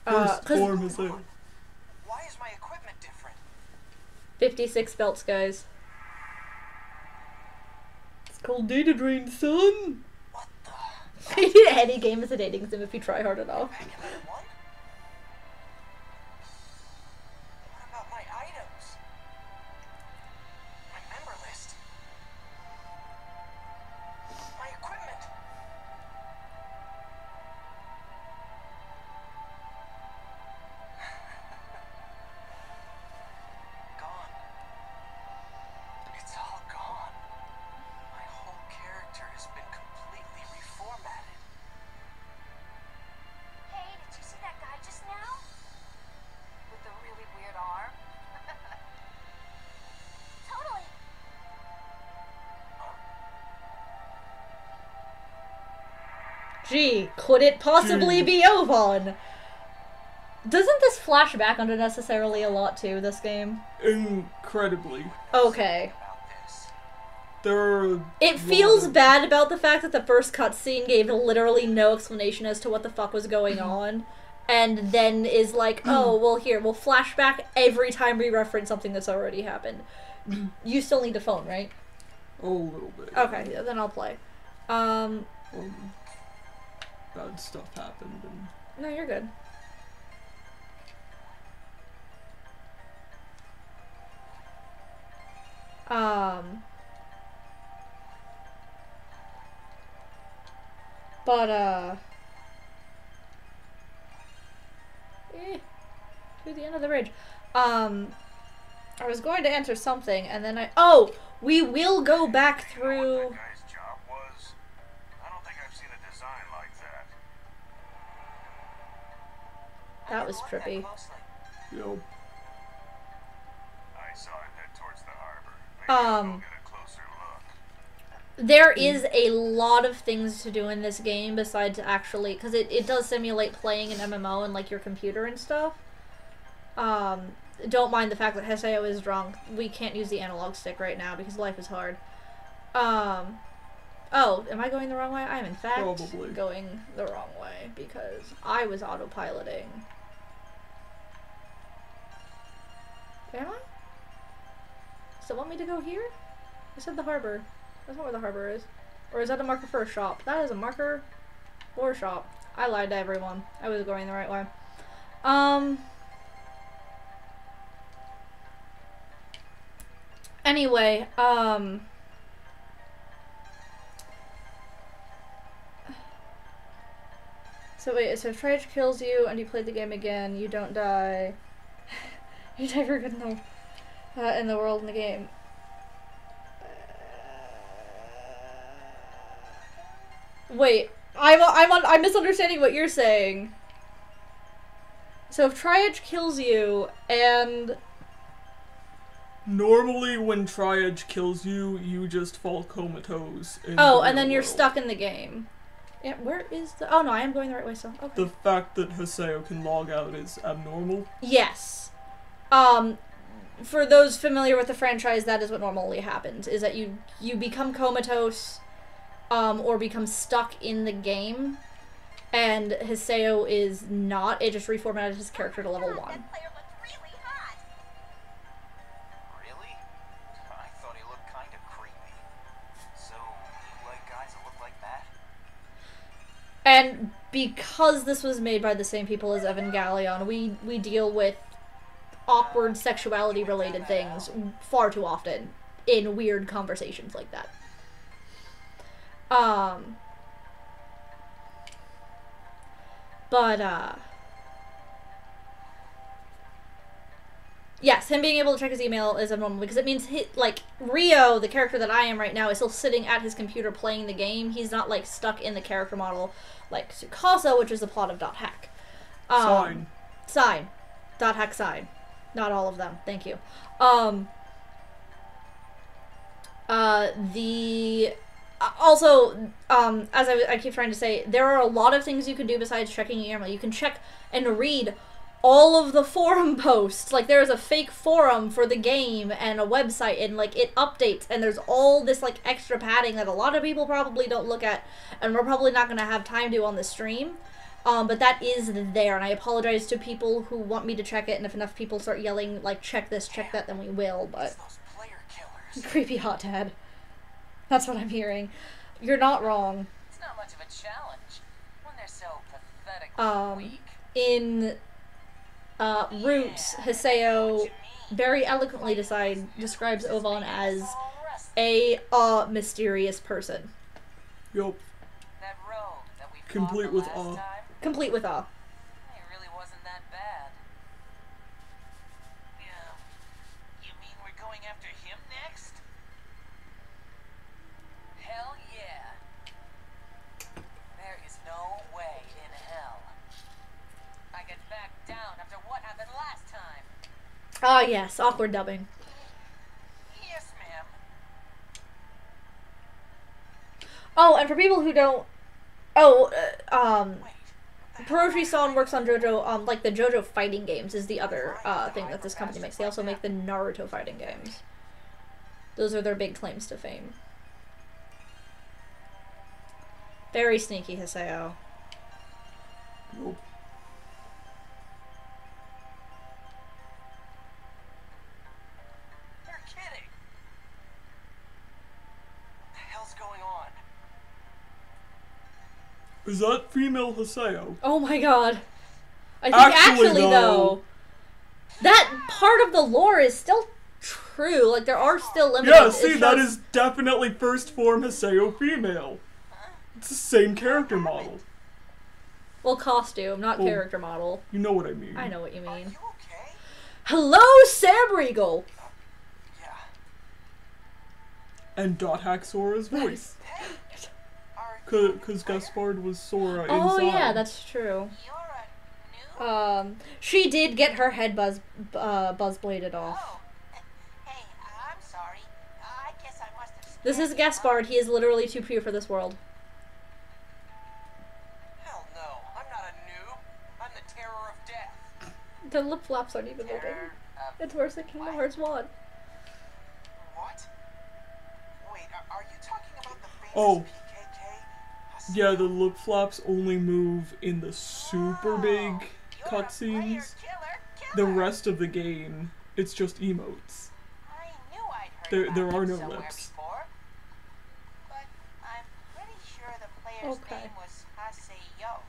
first form is there. Why is my equipment different? 56 belts, guys. It's called data drain, son. What the? Any game is a dating sim if you try hard enough. Back in that one? What about my items? My member list? My equipment? Gone. It's all gone. My whole character has been completely reformatted. Hey, did you see that guy just now? With the really weird arm? Totally. Gee, could it possibly be Ovan? Doesn't this flash back unnecessarily a lot too, this game? Incredibly. Okay. About this. There are It feels bad about the fact that the first cutscene gave literally no explanation as to what the fuck was going on, and then is like, oh, well here, we'll flash back every time we reference something that's already happened. You still need a phone, right? a little bit. Okay, yeah, then I'll play. Bad stuff happened and No, you're good. To the end of the ridge. I was going to answer something, and then we will go back through. That guy's job was. I don't think I've seen a design like that. That was I didn't trippy. look that closely. you know, I saw him head towards the harbor. Maybe I'll go get a closer look. There is a lot of things to do in this game besides actually, because it does simulate playing an MMO and like your computer and stuff. Don't mind the fact that Heseo is drunk. We can't use the analog stick right now because life is hard. Oh, am I going the wrong way? I am in fact Probably. going the wrong way because I was autopiloting. Am I? Does it want me to go here? I said the harbor. That's not where the harbor is. Or is that a marker for a shop? That is a marker for a shop. I lied to everyone. I was going the right way. Anyway, so wait, so if Trage kills you and you play the game again, you don't die. You die for good in the world in the game. Wait, I'm misunderstanding what you're saying. So if Triage kills you and Normally, when Tri-Edge kills you, you just fall comatose. Oh, and then you're stuck in the game. Yeah, where is the... Oh, no, I am going the right way, so... Okay. The fact that Haseo can log out is abnormal. Yes. For those familiar with the franchise, that is what normally happens, is that you become comatose, or become stuck in the game, and Haseo is not. It just reformatted his character to level 1. That player looked really hot. Really? I thought he looked kind of creepy. So, you like guys that look like that? And because this was made by the same people as Evangelion, we deal with awkward sexuality-related things far too often in weird conversations like that. Yes, him being able to check his email is abnormal because it means, like, Ryou, the character that I am right now, is still sitting at his computer playing the game. He's not, like, stuck in the character model like Tsukasa, which is the plot of .hack. Sign. .hack sign. Not all of them. Thank you. Also, as I keep trying to say, there are a lot of things you can do besides checking your email. You can check and read all of the forum posts. Like, there's a fake forum for the game and a website, and, like, it updates, and there's all this, like, extra padding that a lot of people probably don't look at, and we're probably not going to have time to on the stream. But that is there, and I apologize to people who want me to check it, and if enough people start yelling, like, check this, check that, then we will, but... Those player killers. Creepy hot dad. That's what I'm hearing. You're not wrong. It's not much of a challenge when they're so pathetically weak. In Roots, Haseo very eloquently describes Ovan as a mysterious person. Yup. That road that we Complete with awe. Complete with awe. It really wasn't that bad. Yeah. You mean we're going after him next? Hell yeah. There is no way in hell I get back down after what happened last time. Ah, yes, awkward dubbing. Yes, ma'am. Oh, and for people who don't... Oh, Peroshi-san works on JoJo, like the JoJo fighting games is the other thing that this company makes. They also make the Naruto fighting games. Those are their big claims to fame. Very sneaky, Haseo. Nope. You're kidding. What the hell's going on? Is that female Haseo? Oh my god. I think actually though, that part of the lore is still true. Like, there are still limits. Yeah, see, that is definitely first form Haseo female. It's the same character model. Well, costume, not character model. You know what I mean. I know what you mean. Are you okay? Hello, Sam Riegel! Yeah. And .hack Sora's voice. Hey. Because Gaspard was Sora inside. Oh yeah, that's true. You're a new... She did get her head buzz bladed off. Oh. Hey, I'm sorry. I guess I must have... This is Gaspard. He is literally too pure for this world. Hell no. I'm not a noob. I'm the terror of death. The lip flaps aren't even moving. Terror of... It's worse than Kingdom Hearts 1. What? Wait, are you talking about the famous Oh. PKK? Yeah, the lip flaps only move in the super big You're a cutscenes. player killer. The rest of the game, it's just emotes. I knew I'd heard There about are him no somewhere lips. before. But I'm pretty sure the player's Okay. name was Haseo.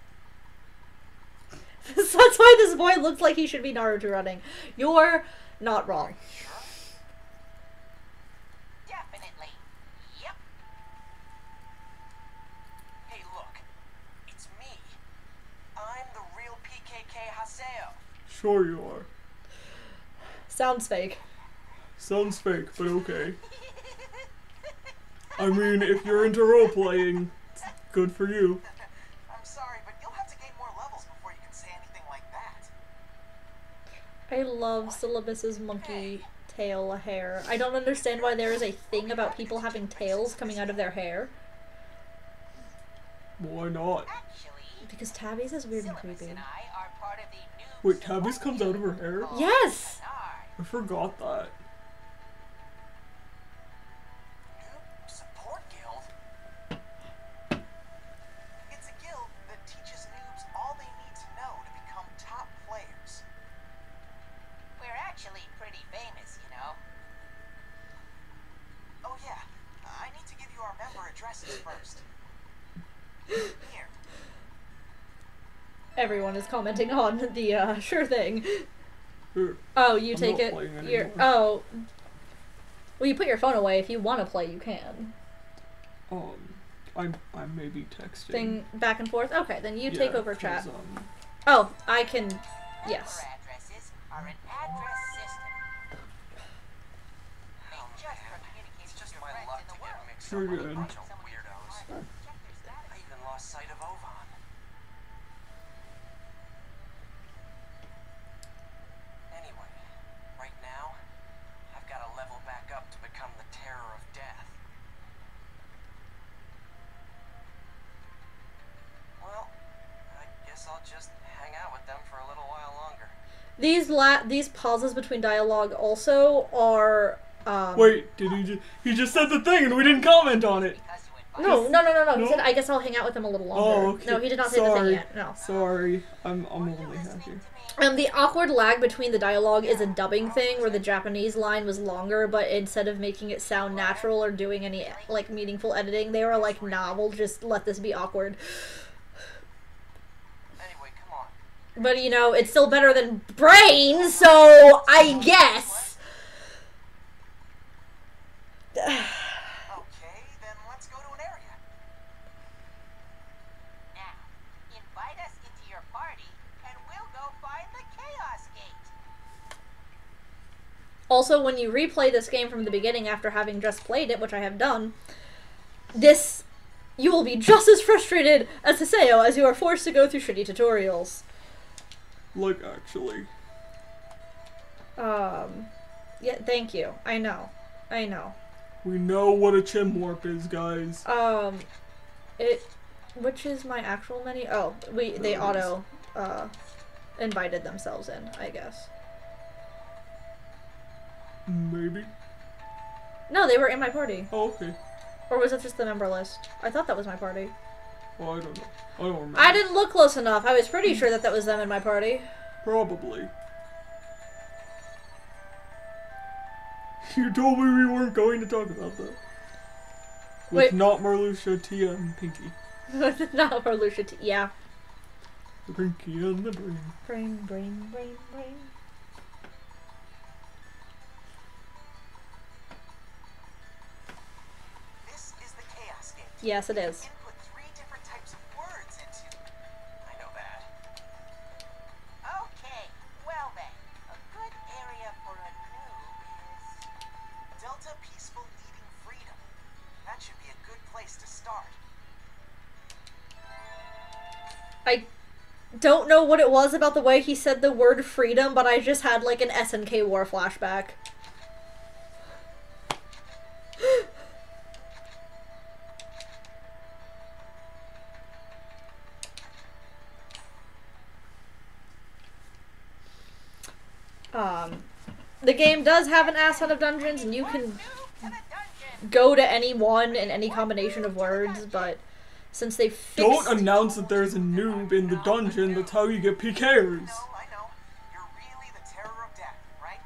That's why this boy looks like he should be Naruto running. You're not wrong. Definitely. Yep. Hey, look. It's me. I'm the real PKK Haseo. Sure you are. Sounds fake. Sounds fake, but okay. I mean, if you're into role-playing, good for you. I'm sorry, but you'll have to gain more levels before you can say anything like that. I love Syllabus's monkey tail, a hair. I don't understand why there is a thing about people having tails coming out of their hair. Why not? Because Tabby's is weird and creepy. Wait, Tabby's comes out of her hair? Yes! I forgot that. Noob Support Guild? It's a guild that teaches noobs all they need to know to become top players. We're actually pretty famous, you know. Oh yeah, I need to give you our member addresses first. Here. Everyone is commenting on the, sure thing. Here. Oh, you I'm take not it. playing You're, anymore. oh. Well, you put your phone away. If you want to play, you can. I may be texting. Thing back and forth? Okay, then you take over 'cause, chat. Oh, I can... Yes. Member addresses are an address system. They just for communicating with your friends in the world. You're good. Bunch of weirdos. I even lost sight of Ovan. Anyway, right now, I've got to level back up to become the terror of death. Well, I guess I'll just hang out with them for a little while longer. These pauses between dialogue also are, Wait, did he just said the thing and we didn't comment on it? No. He No? said, I guess I'll hang out with him a little longer. Oh, okay. No, he did not say the thing Sorry. yet. No. Sorry. I'm only happy. The awkward lag between the dialogue is a dubbing thing, where the Japanese line was longer, but instead of making it sound natural or doing any, like, meaningful editing, they were like, nah, we'll just let this be awkward. Anyway, come on. But, you know, it's still better than Brain, so I guess. Okay, then let's go to an area. Now, invite us into your party, and we'll go find the Chaos Gate. Also, when you replay this game from the beginning after having just played it, which I have done, you will be just as frustrated as Hiseo as you are forced to go through shitty tutorials. Like, actually. Yeah, thank you. I know. We know what a chim warp is, guys. Which is my actual menu? Oh, they auto, invited themselves in, I guess. Maybe. No, they were in my party. Oh, okay. Or was it just the member list? I thought that was my party. Well, I don't know. I don't remember. I didn't look close enough. I was pretty sure that was them in my party. Probably. You told me we weren't going to talk about that. With Wait. not Marluxia, Tia, and Pinky. Not for Lucia. Yeah. The Pinky and the Brain. Brain. This is the Chaos Gate. Yes, it is. Input 3 different types of words into. I know that. Okay, well then, a good area for a noob is Delta Peaceful Leading Freedom. That should be a good place to start. I don't know what it was about the way he said the word freedom, but I just had like an SNK War flashback. The game does have an ass ton of dungeons, and you can go to any one in any combination of words, but since they fixed... Don't announce that there's a noob in the dungeon, that's how you get PKers. I know. You're really the terror of death, right?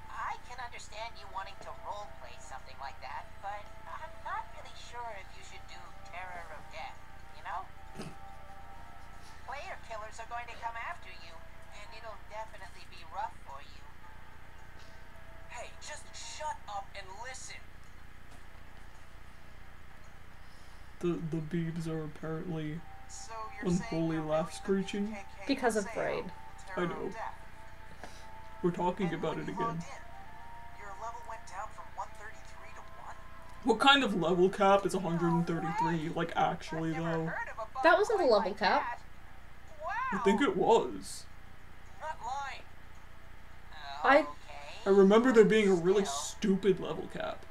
I can understand you wanting to roleplay something like that, but I'm not really sure if you should do terror of death, you know? Player killers are going to come after you, and it'll definitely be rough for you. Hey, just shut up and listen. The beebs are apparently So you're saying unholy you're laugh really the screeching. BKK Because of Seo, Braid. I terror know. of death. We're talking And about when it you again. logged in, your level went down from 133 to 1? What kind of level cap is 133? Like, actually, I've never though. heard of a bug That wasn't the quite level like cap. that. I Wow. think it was. Not lying. I- Okay. I remember there being a really stupid level cap.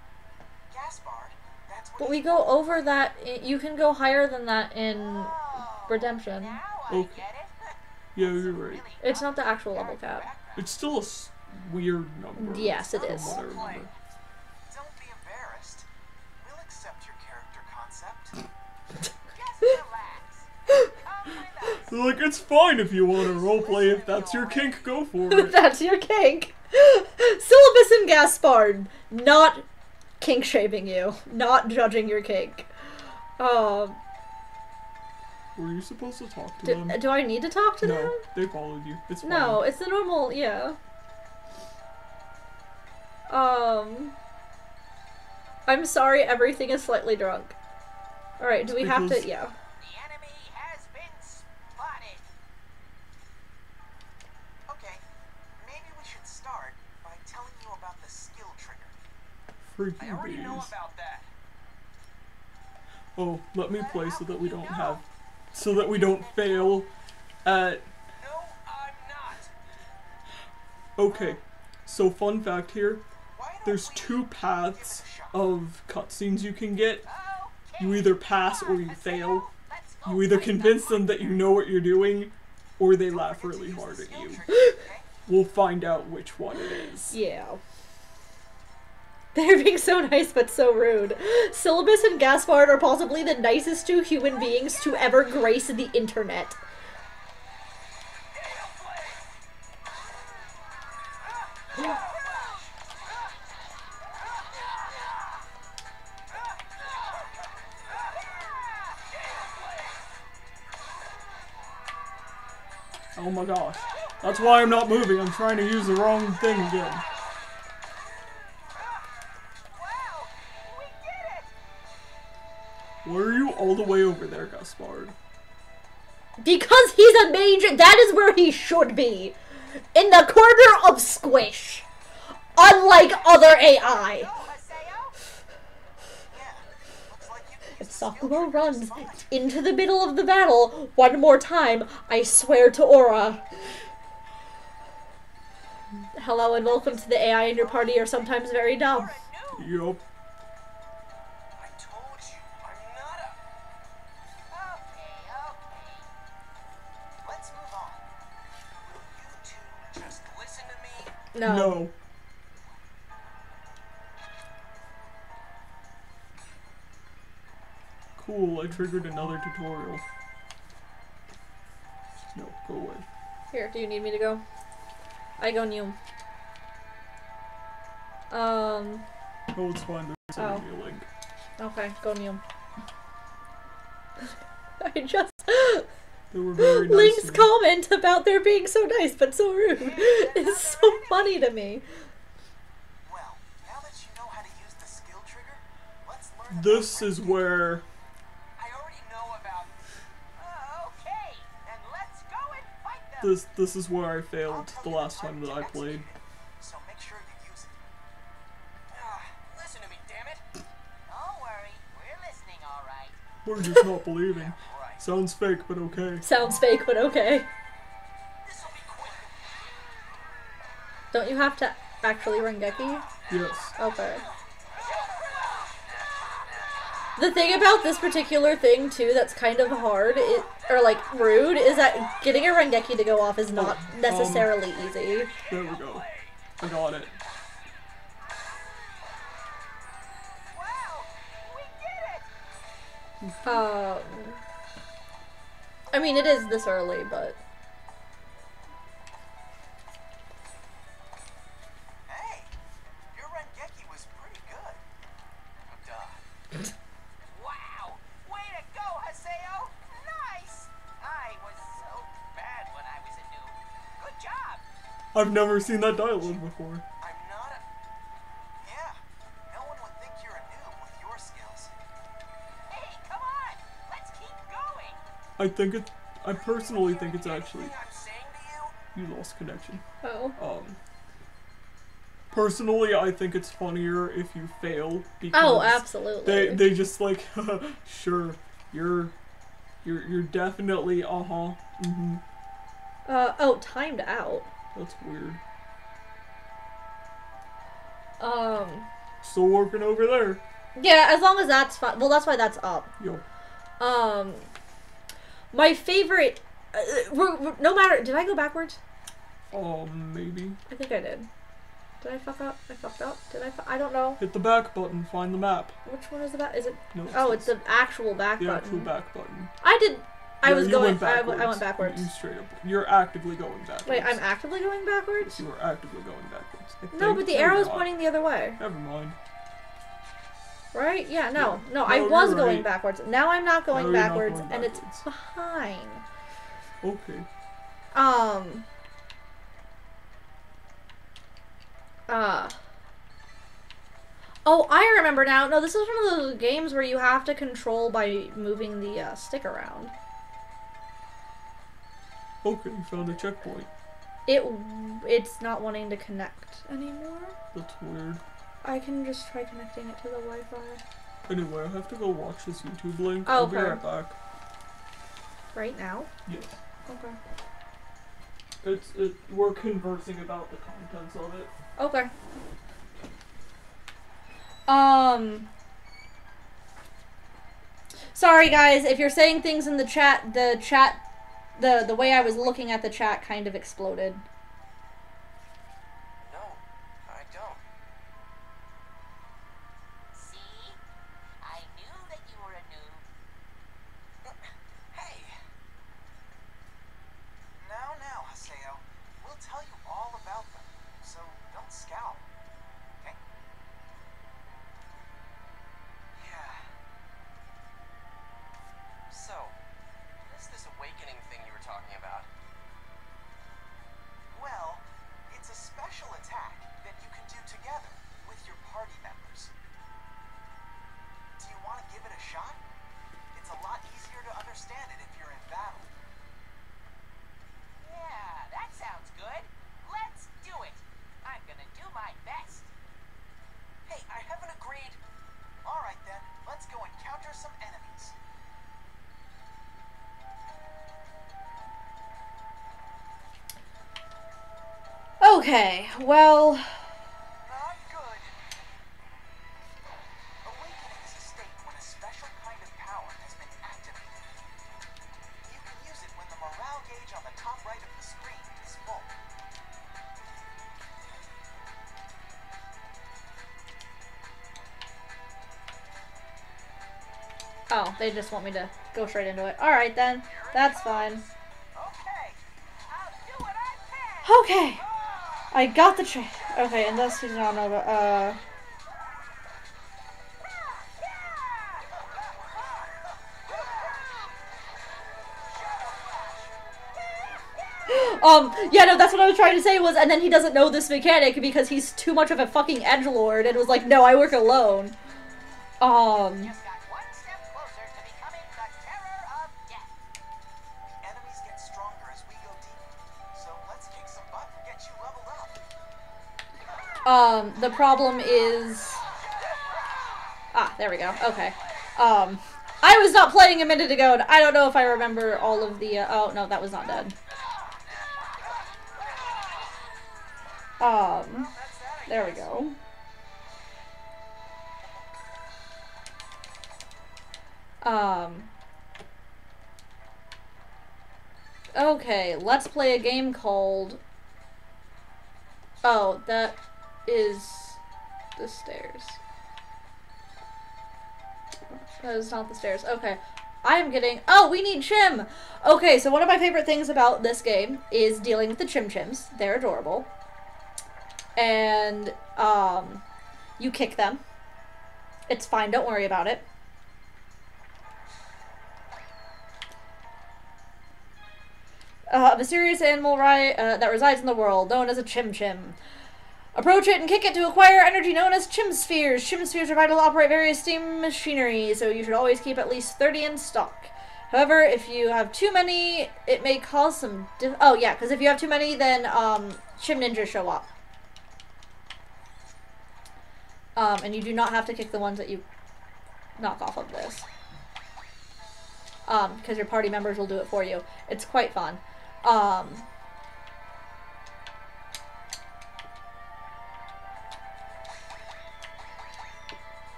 Gaspard, that's what But we go over that. You can go higher than that in Redemption. now I Okay. get it. Yeah, you're right. It's not the actual level cap. It's still a weird number. Yes, it from is. what I remember. Don't be embarrassed. We'll accept your character concept. Just relax. Come with us. They're like, it's fine if you want to roleplay. If that's your kink, go for it. That's your kink. Syllabus and Gaspard, not kink shaming you, not judging your kink. Were you supposed to talk to them? Do I need to talk to them? No, they followed you. It's fine. No, it's the normal, yeah. I'm sorry, everything is slightly drunk. Alright, do we have to, because- yeah. The enemy has been spotted. Okay, maybe we should start by telling you about the skill trigger. I Freaking already know bees. about that. Oh, let me play so that we don't fail at. No, I'm not. Okay, so fun fact here. Why don't There's we two paths give it a shot? of cutscenes you can get. Okay, You either pass or you let's fail. go. Let's go You either fight convince that them that you know what you're doing, or they laugh really hard at you. We'll find out which one it is. Yeah. They're being so nice but so rude. Syllabus and Gaspard are possibly the nicest two human beings to ever grace the internet. Oh my gosh. That's why I'm not moving. I'm trying to use the wrong thing again. Wow, we did it! Why are you all the way over there, Gaspard? Because he's a mage, that is where he should be. In the corner of Squish. Unlike other AI. Go, Haseo. Yeah, looks like you can If use the skill Sakumo trigger runs just fine. into the middle of the battle one more time, I swear to Aura. Hello and welcome to the AI in your party are sometimes very dumb. You're a noob. Yup. I told you, I'm not a... Okay. Let's move on. Will you two just listen to me? No. No. Cool, I triggered another tutorial. No, go away. Here, do you need me to go? I go new. Oh, it's fine, they're sending me a link. Okay, go new. I just... They were very nice Link's to me. comment about their being so nice but so rude is so funny to me. Well, now that you know how to use the skill trigger, let's learn This about is where... I already know about... okay, then let's go and fight them. This is where I failed the last time that I played. So make sure you use it. Listen to me, damn it. Don't worry, we're listening all right. We're just not believing. Right. Sounds fake, but okay. Sounds fake, but okay. This'll be quick. Don't you have to actually Rengeki? Yes. Okay. The thing about this particular thing, too, that's kind of hard, or like rude, is that getting a Rengeki to go off is not necessarily easy. There we go. I got it. Wow, we did it. I mean, it is this early, but... Hey, your Rengeki was pretty good. Duh. Wow, way to go, Haseo. Nice. I was so bad when I was a noob. Good job. I've never seen that dialogue before. I'm not a... Yeah, no one would think you're a noob with your skills. Hey, come on. Let's keep going. I personally think it's actually... Anything I'm saying to you? You lost connection. Oh. Personally, I think it's funnier if you fail because Oh, absolutely. they just like, sure, you're definitely mm-hmm. Oh, timed out. That's weird. Still working over there. Yeah, as long as that's fine. Well, that's why that's up. Yo. My favorite. No matter. Did I go backwards? Maybe. I think I did. Did I fuck up? I fucked up. Did I? I don't know. Hit the back button. Find the map. Which one is the back? Is it? No. It's the actual back button. The actual back button. I did. I was going. I went backwards. You straight up. You're actively going backwards. Wait, I'm actively going backwards? Yes, you are actively going backwards. No, but the arrow's pointing the other way. Never mind. Right? Yeah, no. Yeah. No, I was you're going right. backwards. Now I'm not going No, you're not backwards, going and it's backwards. behind. Okay. Oh, I remember now. No, this is one of those games where you have to control by moving the stick around. Okay, you found a checkpoint. It's not wanting to connect anymore. That's weird. I can just try connecting it to the Wi-Fi. Anyway, I have to go watch this YouTube link. Oh, I'll be okay. right back. Right now? Yes. Okay. We're conversing about the contents of it. Okay. Sorry guys, if you're saying things in the chat, the way I was looking at the chat kind of exploded. No, I don't. See? I knew that you were a noob. Hey! Now, Haseo. We'll tell you all about them, so don't scowl. Okay? Yeah. So, what is this awakening thing you were talking about? Well, it's a special attack that you can do together with your party members. Do you want to give it a shot? It's a lot easier to understand it if you're in battle. Yeah, that sounds good. Let's do it. I'm gonna do my best. Hey, I haven't agreed. All right then, let's go encounter some enemies. Okay, well... Not good. Awakening is a state when a special kind of power has been activated. You can use it when the morale gauge on the top right of the screen is full. Oh, they just want me to go straight into it. Alright then, that's fine. Okay, I'll do what I can. Okay! I got the okay, and that's not over. Yeah, no, that's what I was trying to say was, and then he doesn't know this mechanic because he's too much of a fucking edgelord and was like, no, I work alone. Just got one step closer to becoming the terror of death. The enemies get stronger as we go deeper. So let's kick some butt and get you leveled up. The problem is... Ah, there we go, okay. I was not playing a minute ago, and I don't know if I remember all of the, oh, no, that was not dead. There we go. Okay, let's play a game called... Oh, that is the stairs. That is not the stairs. Okay. I am getting... Oh, we need Chim! Okay, so one of my favorite things about this game is dealing with the Chim Chims. They're adorable. And, you kick them. It's fine, don't worry about it. A mysterious animal that resides in the world, known as a Chim Chim. Approach it and kick it to acquire energy known as Chim Spheres. Chim Spheres are vital to operate various steam machinery, so you should always keep at least 30 in stock. However, if you have too many, it may cause some... Oh, yeah, because if you have too many, then Chim Ninjas show up. And you do not have to kick the ones that you knock off of this. Because your party members will do it for you. It's quite fun.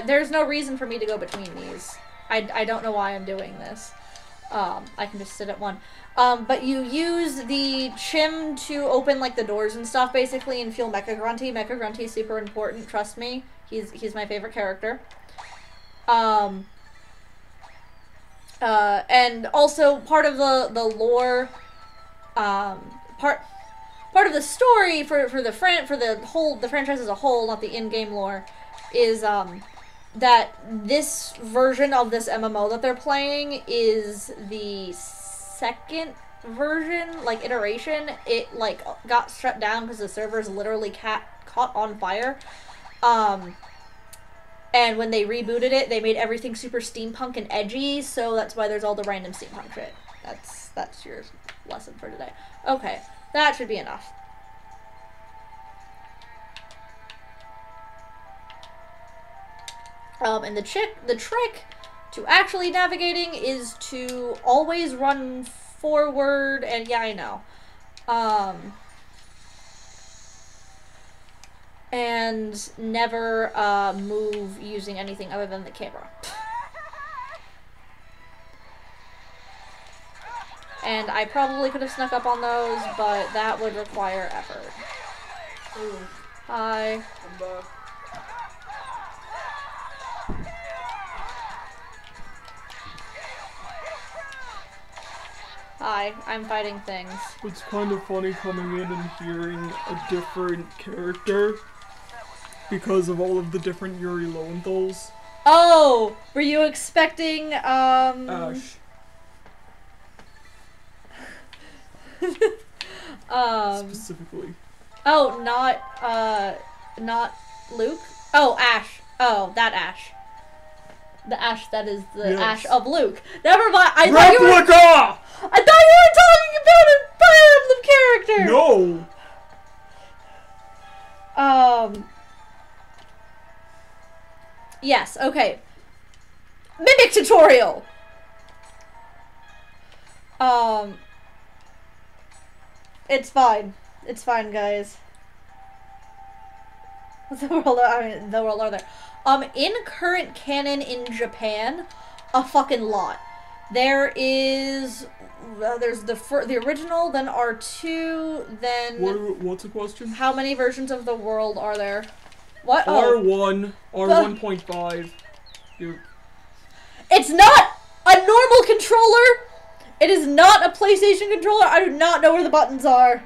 there's no reason for me to go between these. I don't know why I'm doing this. I can just sit at one. But you use the chim to open, like, the doors and stuff, basically, and feel Mecha Grunty. Mecha Grunty is super important, trust me. He's my favorite character. And also part of the lore, part of the story for the franchise as a whole, not the in-game lore, is that this version of this MMO that they're playing is the second version, like, iteration. It, like, got shut down because the servers literally caught on fire. And when they rebooted it, they made everything super steampunk and edgy, so that's why there's all the random steampunk shit. That's your lesson for today. Okay, that should be enough. And the trick to actually navigating is to always run forward, and yeah, I know. And never move using anything other than the camera. And I probably could have snuck up on those, but that would require effort. Ooh. Hi. I'm back. Hi, I'm fighting things. It's kind of funny coming in and hearing a different character because of all of the different Yuri Lowenthals. Oh! Were you expecting, Ash. Specifically. Oh, not Luke? Oh, Ash. Oh, that Ash. The Ash that is the Yes. Ash of Luke. Never mind. I Replica! thought you were talking about a Fire Emblem character! No! Yes, okay. Mimic tutorial! It's fine. It's fine, guys. The world are there. In current canon in Japan, a fucking lot. There is, there's the original, then R2, then... What's the question? How many versions of the world are there? What? R1, R1.5. It's not a normal controller! It is not a PlayStation controller! I do not know where the buttons are!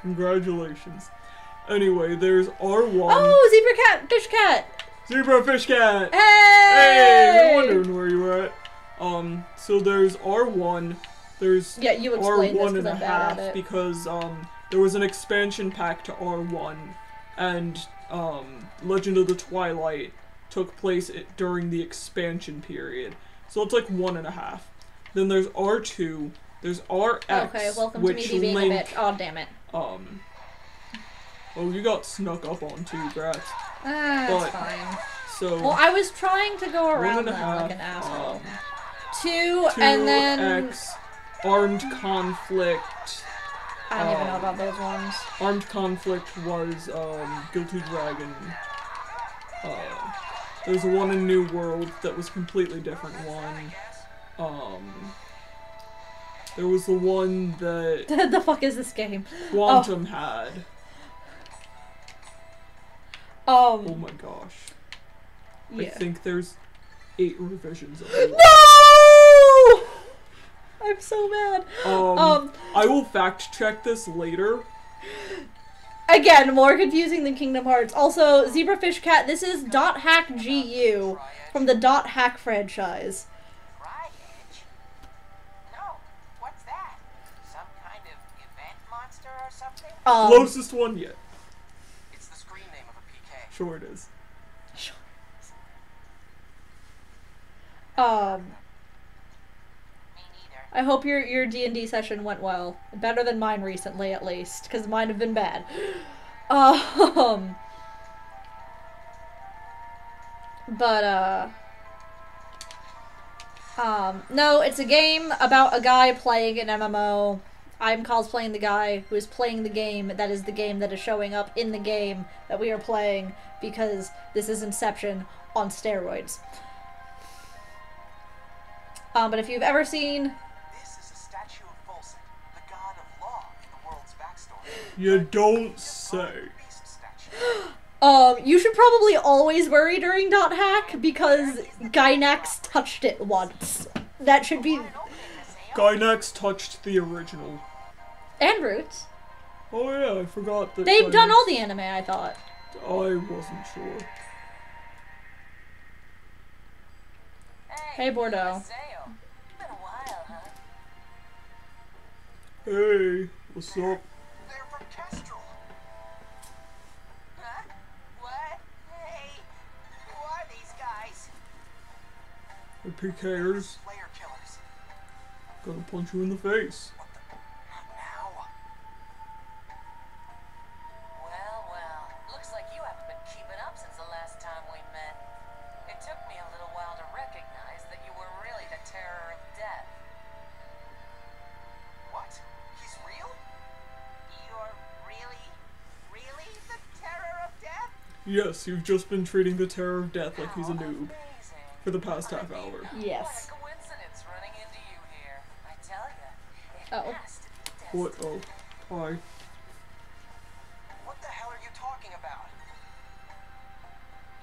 Congratulations. Anyway, there's R1. Oh, Zebra Cat! Fish Cat! Zebra Fish Cat! Hey! Hey! I'm wondering where you were at. So there's R1, there's yeah, you explained R1 this and a I'm bad half at it. because, there was an expansion pack to R1, and, Legend of the Twilight took place during the expansion period. So it's like 1.5. Then there's R2, there's RX, Okay, welcome to me being a bitch. Oh, damn it. Oh, you got snuck up on too, brats. That's fine. So, Well, I was trying to go around 1.5, them like an asshole. 2, and then... X, Armed Conflict. I don't even know about those ones. Armed Conflict was, Guilty Dragon. There's one in New World that was completely different one. There was the one that... The fuck is this game? Quantum had. Oh my gosh. Yeah. I think there's 8 revisions of it. No! I'm so mad. I will fact check this later. Again, more confusing than Kingdom Hearts. Also, Zebrafish Cat, this is .hack GU from the .hack franchise. Ryou? No, what's that? Some kind of event monster or something? Closest one yet. It's the screen name of a PK. Sure it is. Me neither. I hope your D&D session went well. Better than mine recently, at least, because mine have been bad. No, it's a game about a guy playing an MMO. I'm cosplaying the guy who is playing the game that is the game that is showing up in the game that we are playing, because this is Inception on steroids. But if you've ever seen... This is a statue of Volsec, the god of law in the world's backstory. You don't say. Beast statue. You should probably always worry during .hack because Gynax touched it once. That should be... Gynax touched the original. And Roots. Oh yeah, I forgot that. They've done Gynax- all the anime, I thought. I wasn't sure. Hey, Bordeaux. Been a while, huh? Hey, what's up? They're from Kestrel. Huh? What? Hey, who are these guys? The PKers Slayer killers. gonna punch you in the face. Not now. Well, looks like you haven't been keeping up since the last time we met. It took me a little while to recognize that you were really the terror of death. What? He's real? You're really the terror of death? Yes, you've just been treating the terror of death like he's a noob Amazing. for the past half hour. Yes. What a coincidence running into you here. I tell you, it Oh. has to be destiny. What? Oh, hi. What the hell are you talking about?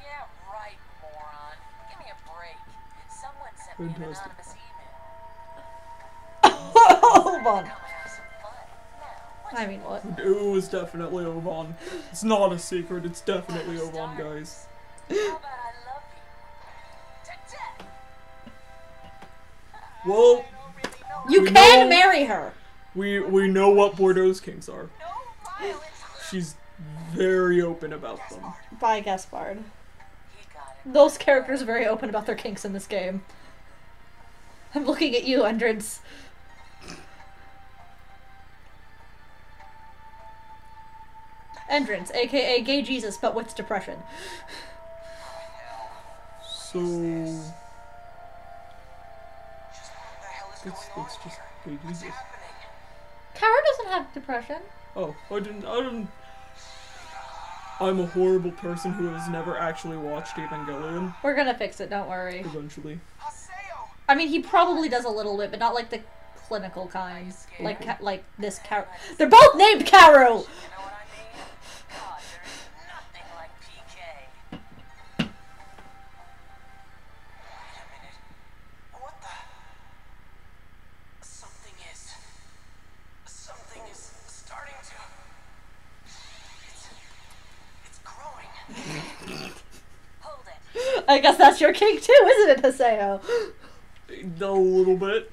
Yeah, right, moron. Give me a break. Someone sent me an Fantastic. anonymous email. Hold on. Come have some fun. Now, what's I mean, what? It was definitely Ovan. It's not a secret, it's definitely Ovan, guys. How about I love you? To death. Well, I don't really know. You We can know- marry her. we know what Bordeaux's kinks are. No violence. She's very open about them. By Gaspard. He got it. Those characters are very open about their kinks in this game. I'm looking at you, Endrance. Endrance, aka Gay Jesus, but with depression. So, Just what the hell is it's going on just here? Hey, What's Jesus. happening? Kara doesn't have depression. Oh, I didn't. I'm a horrible person who has never actually watched Evangelion. We're gonna fix it, don't worry. Eventually. Haseo! I mean, he probably does a little bit, but not like the clinical kind. Like this Kara. They're both named Karu! You know what I mean? God, there's nothing like PK. Wait a minute. What the? Something is starting to. It's growing. Hold it. I guess that's your kink too, isn't it, Haseo? A little bit.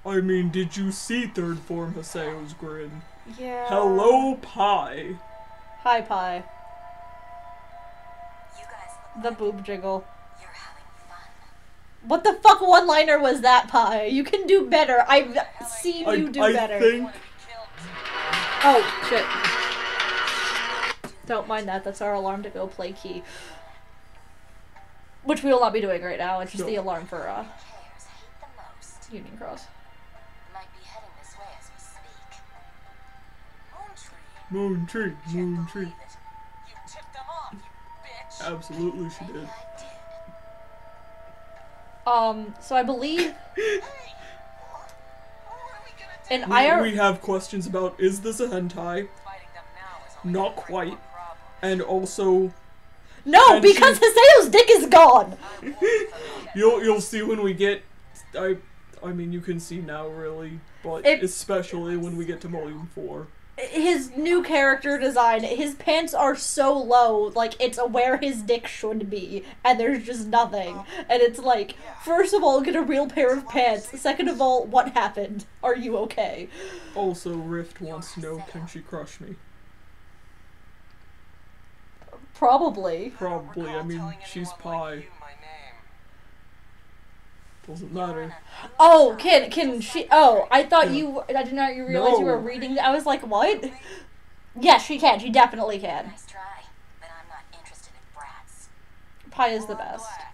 I mean, did you see third form Haseo's grin? Yeah. Hello, Pie. Hi, Pie. You guys look The like boob jiggle. you're having fun. What the fuck one-liner was that, Pie? You can do better. I've seen you do I better. think Want to be killed? Oh, shit. Don't mind that. That's our alarm to go play Key. Which we will not be doing right now. It's just No. the alarm for Cares hate the most. Union Cross. Might be heading this way as we speak. Moon tree. Moon tree, Can't moon tree. believe it. You tipped them off, you bitch. Absolutely, she Maybe did. I did. So I believe Hey, what are we gonna do? in We have questions about, is this a hentai? Fighting them now is only Not gonna bring quite. more problems. And also, No, And because she- Haseo's dick is gone! I won't forget. you'll see when we get. I mean, you can see now, really, but It- especially when we get to Volume 4. His new character design, his pants are so low, like, it's where his dick should be, and there's just nothing. And it's like, first of all, get a real pair of pants. Second of all, what happened? Are you okay? Also, Rift wants to know, can she crush me? Probably. Probably. I Recall mean, telling she's anyone Pie. like you my name. Doesn't matter. Oh, can she? Oh, I thought you. I did not realize you were No. reading. I was like, what? Yes, she can. She definitely can. Nice try, but I'm not interested in brats. Pie is the Well, I'm best, glad,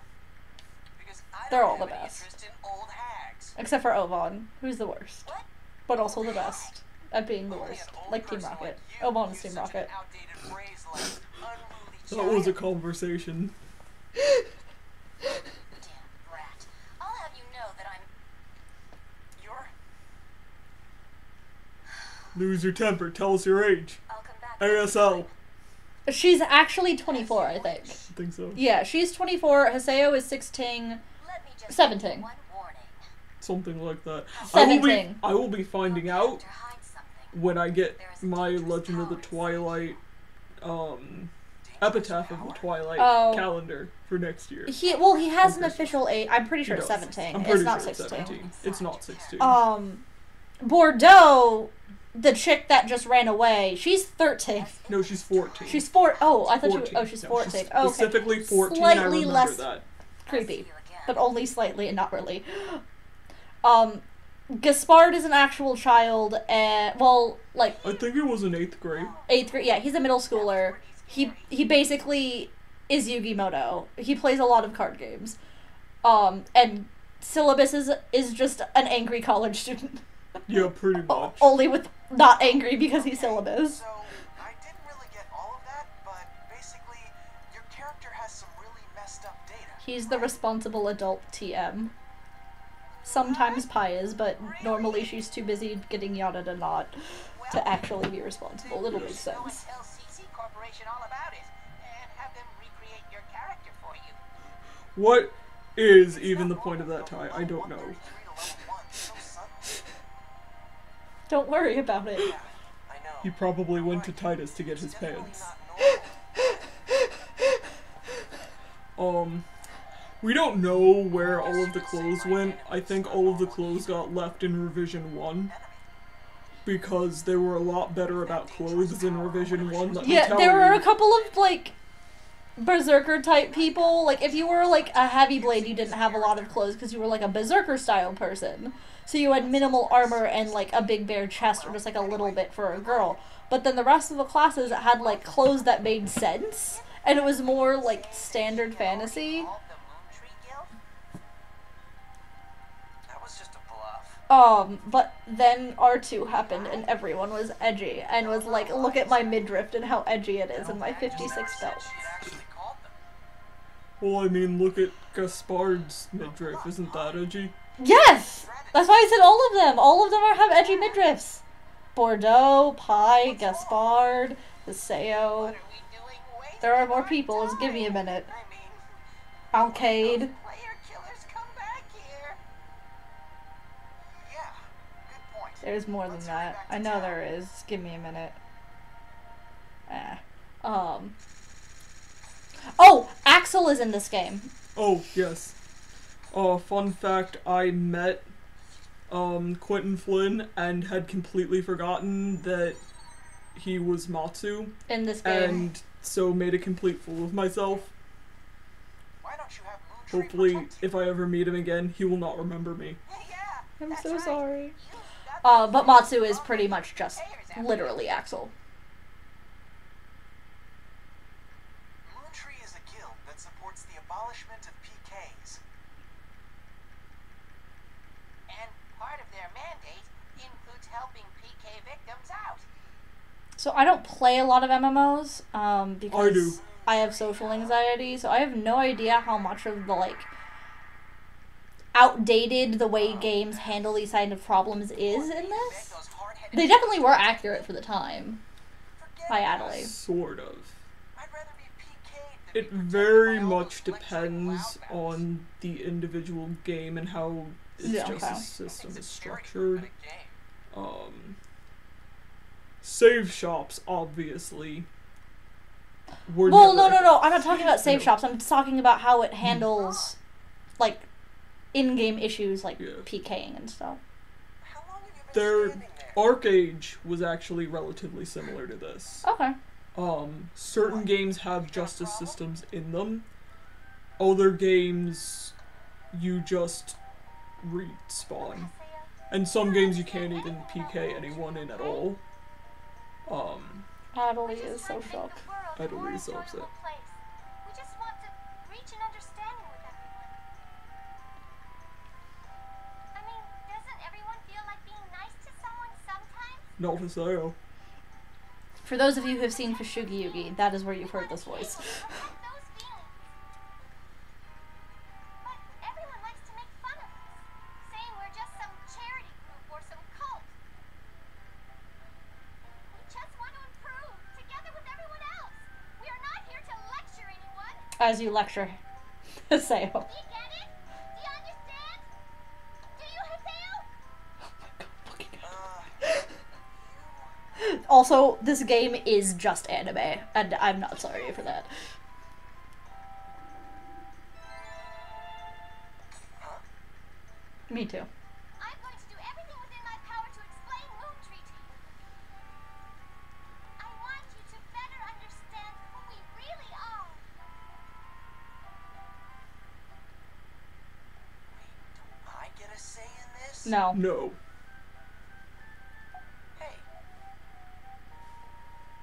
because I They're don't all have the any best. interest in old hags. except for Ovan, who's the worst, What? but also the best at being the Only worst. an old Like Team person Rocket. like you Ovan would is use Team such an Rocket. outdated phrase like unruly That was a conversation. Damn brat. I'll have you know that I'm... You're... Lose your temper. Tell us your age. I'll come back. ASL. She's actually 24, I think. I think so. Yeah, she's 24. Haseo is 16. Let me just 17. give you one warning. Something like that. 17. I will be finding out To hide something. when I get my Legend of the Twilight, Epitaph of the Twilight calendar for next year. He has an official age. I'm pretty sure He it's does. 17. I'm pretty It's not sure it's 16. 17. It's not 16. Bordeaux, the chick that just ran away, she's 13. No, she's 14. She's 4. Oh, I thought 14. she. Oh, she's No, 14. she's Oh, okay. specifically 14. Slightly I remember less that. creepy, but only slightly and not really. Gaspard is an actual child, and I think it was in 8th grade. 8th grade. Yeah, he's a middle schooler. He basically is Yugimoto. He plays a lot of card games. And Syllabus is just an angry college student. Yeah, pretty much. Only with not angry because he's Syllabus. So, I didn't really get all of that, but basically, your character has some really messed up data. He's the responsible adult TM. Sometimes Pi is, but normally she's too busy getting yada to not to actually be responsible. It'll make sense. Tell CC Corporation all about it, and have them recreate your character for you. What is even the point of that tie? I don't know. Don't worry about it. I know. He probably went to Titus to get his pants. We don't know where all of the clothes went. I think all of the clothes got left in Revision 1. Because they were a lot better about clothes in Revision 1, let me Yeah, tell there were you. a couple of, berserker type people. Like, if you were, a heavy blade, you didn't have a lot of clothes because you were, a berserker style person. So you had minimal armor and, a big bare chest or just, a little bit for a girl. But then the rest of the classes had, clothes that made sense. And it was more, standard fantasy. That was just a bluff. But then R2 happened and everyone was edgy and was like, look at my midriff and how edgy it is in my 56 belt. Well, I mean, look at Gaspard's midriff. Isn't that edgy? Yes! That's why I said all of them. All of them have edgy midriffs. Bordeaux, Pi, Gaspard, Haseo. There are more people. Just give me a minute. Alcade. Player killers come back here. Yeah, good point. There's more than that. I know there is. Just give me a minute. Oh! Axel is in this game. Oh, yes. Fun fact, I met Quentin Flynn and had completely forgotten that he was Matsu. In this game. And so made a complete fool of myself. Why don't you have Moontree Hopefully, protect you? if I ever meet him again, he will not remember me. Yeah, I'm that's so right. sorry. That's But Matsu is pretty much just literally Axel. Moontree is a guild that supports the abolishment of PKs. And part of their mandate includes helping PK victims out. So I don't play a lot of MMOs, because I do. I have social anxiety, so I have no idea how much of the, outdated the way games handle these kind of problems is in this. They definitely were accurate for the time. Hi, Adelaide. Sort of. I'd rather be PK'd than It be protected very by all much those lecturing depends loudmouths. on the individual game and how its Yeah, justice okay. system Makes is it scary for structured. a game. Save shops, obviously. Were Well, never- no. I'm not talking about save No. shops. I'm talking about how it handles, in-game issues like Yeah. PKing and stuff. How long have you been Their standing there? Arcade was actually relatively similar to this. Okay. Certain games have justice systems in them. Other games, you just respawn. And some games you can't even PK anyone in at all. Adelaide is so shocked. Adelaide is so upset. We just want to reach an understanding with everyone. I mean, doesn't everyone feel like being nice to someone sometimes? Not Haseo. For those of you who have seen Fushigi Yugi, that is where you've heard this voice. Those feelings. But everyone likes to make fun of us, saying we're just some charity group or some cult. We just want to improve, together with everyone else. We are not here to lecture anyone. As you lecture Seo. Do you get it? Do you understand? Do you, Haseo? Also, this game is just anime, and I'm not sorry for that. Me too. I'm going to do everything within my power to explain Moon Tree to you. I want you to better understand who we really are. Wait, don't I get a say in this? No. No. Hey,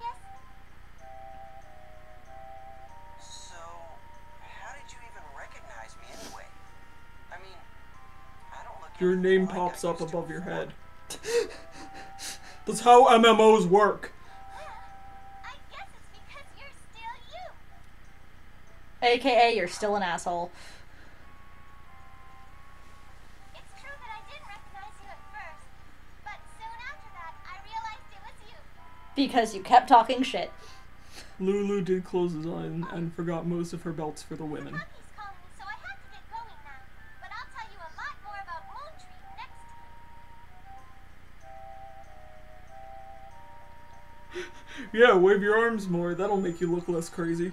Yes, so how did you even recognize me anyway? I mean, I don't look Your anything name like pops I up used to above your before. head. That's how MMOs work. I guess it's because you're still you. AKA, you're still an asshole. It's true that I didn't recognize you at first, but soon after that, I realized it was you. Because you kept talking shit. Lulu did close his eye and forgot most of her belts for the women. Sakaki's calling me, so I have to get going now. But I'll tell you a lot more about Moon Tree next time. Yeah, wave your arms more. That'll make you look less crazy.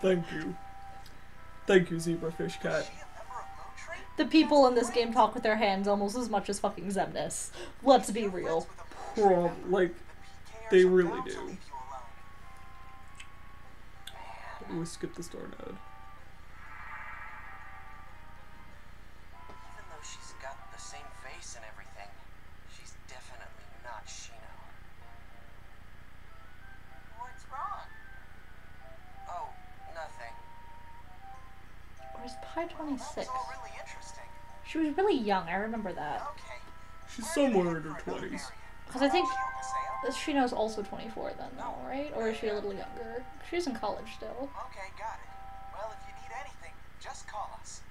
Thank you. Thank you, Zebra Fish Is Cat. she a member of Moon Tree? The people in this game talk with their hands almost as much as fucking Xemnas. Let's be real. Like, PKers they are really bound to do. leave you alone. We skip the star node. Even though she's got the same face and everything, she's definitely not Shino. What's wrong? Oh, nothing. Where's Pi That 26? was all really interesting. She was really young, I remember that. Okay. She's We're somewhere in headed her for another 20s. area. Because I think Haseo? Shino's also 24 then, though, right? Or is she a little younger? She's in college still. Okay, got it. Well, if you need anything, just call us.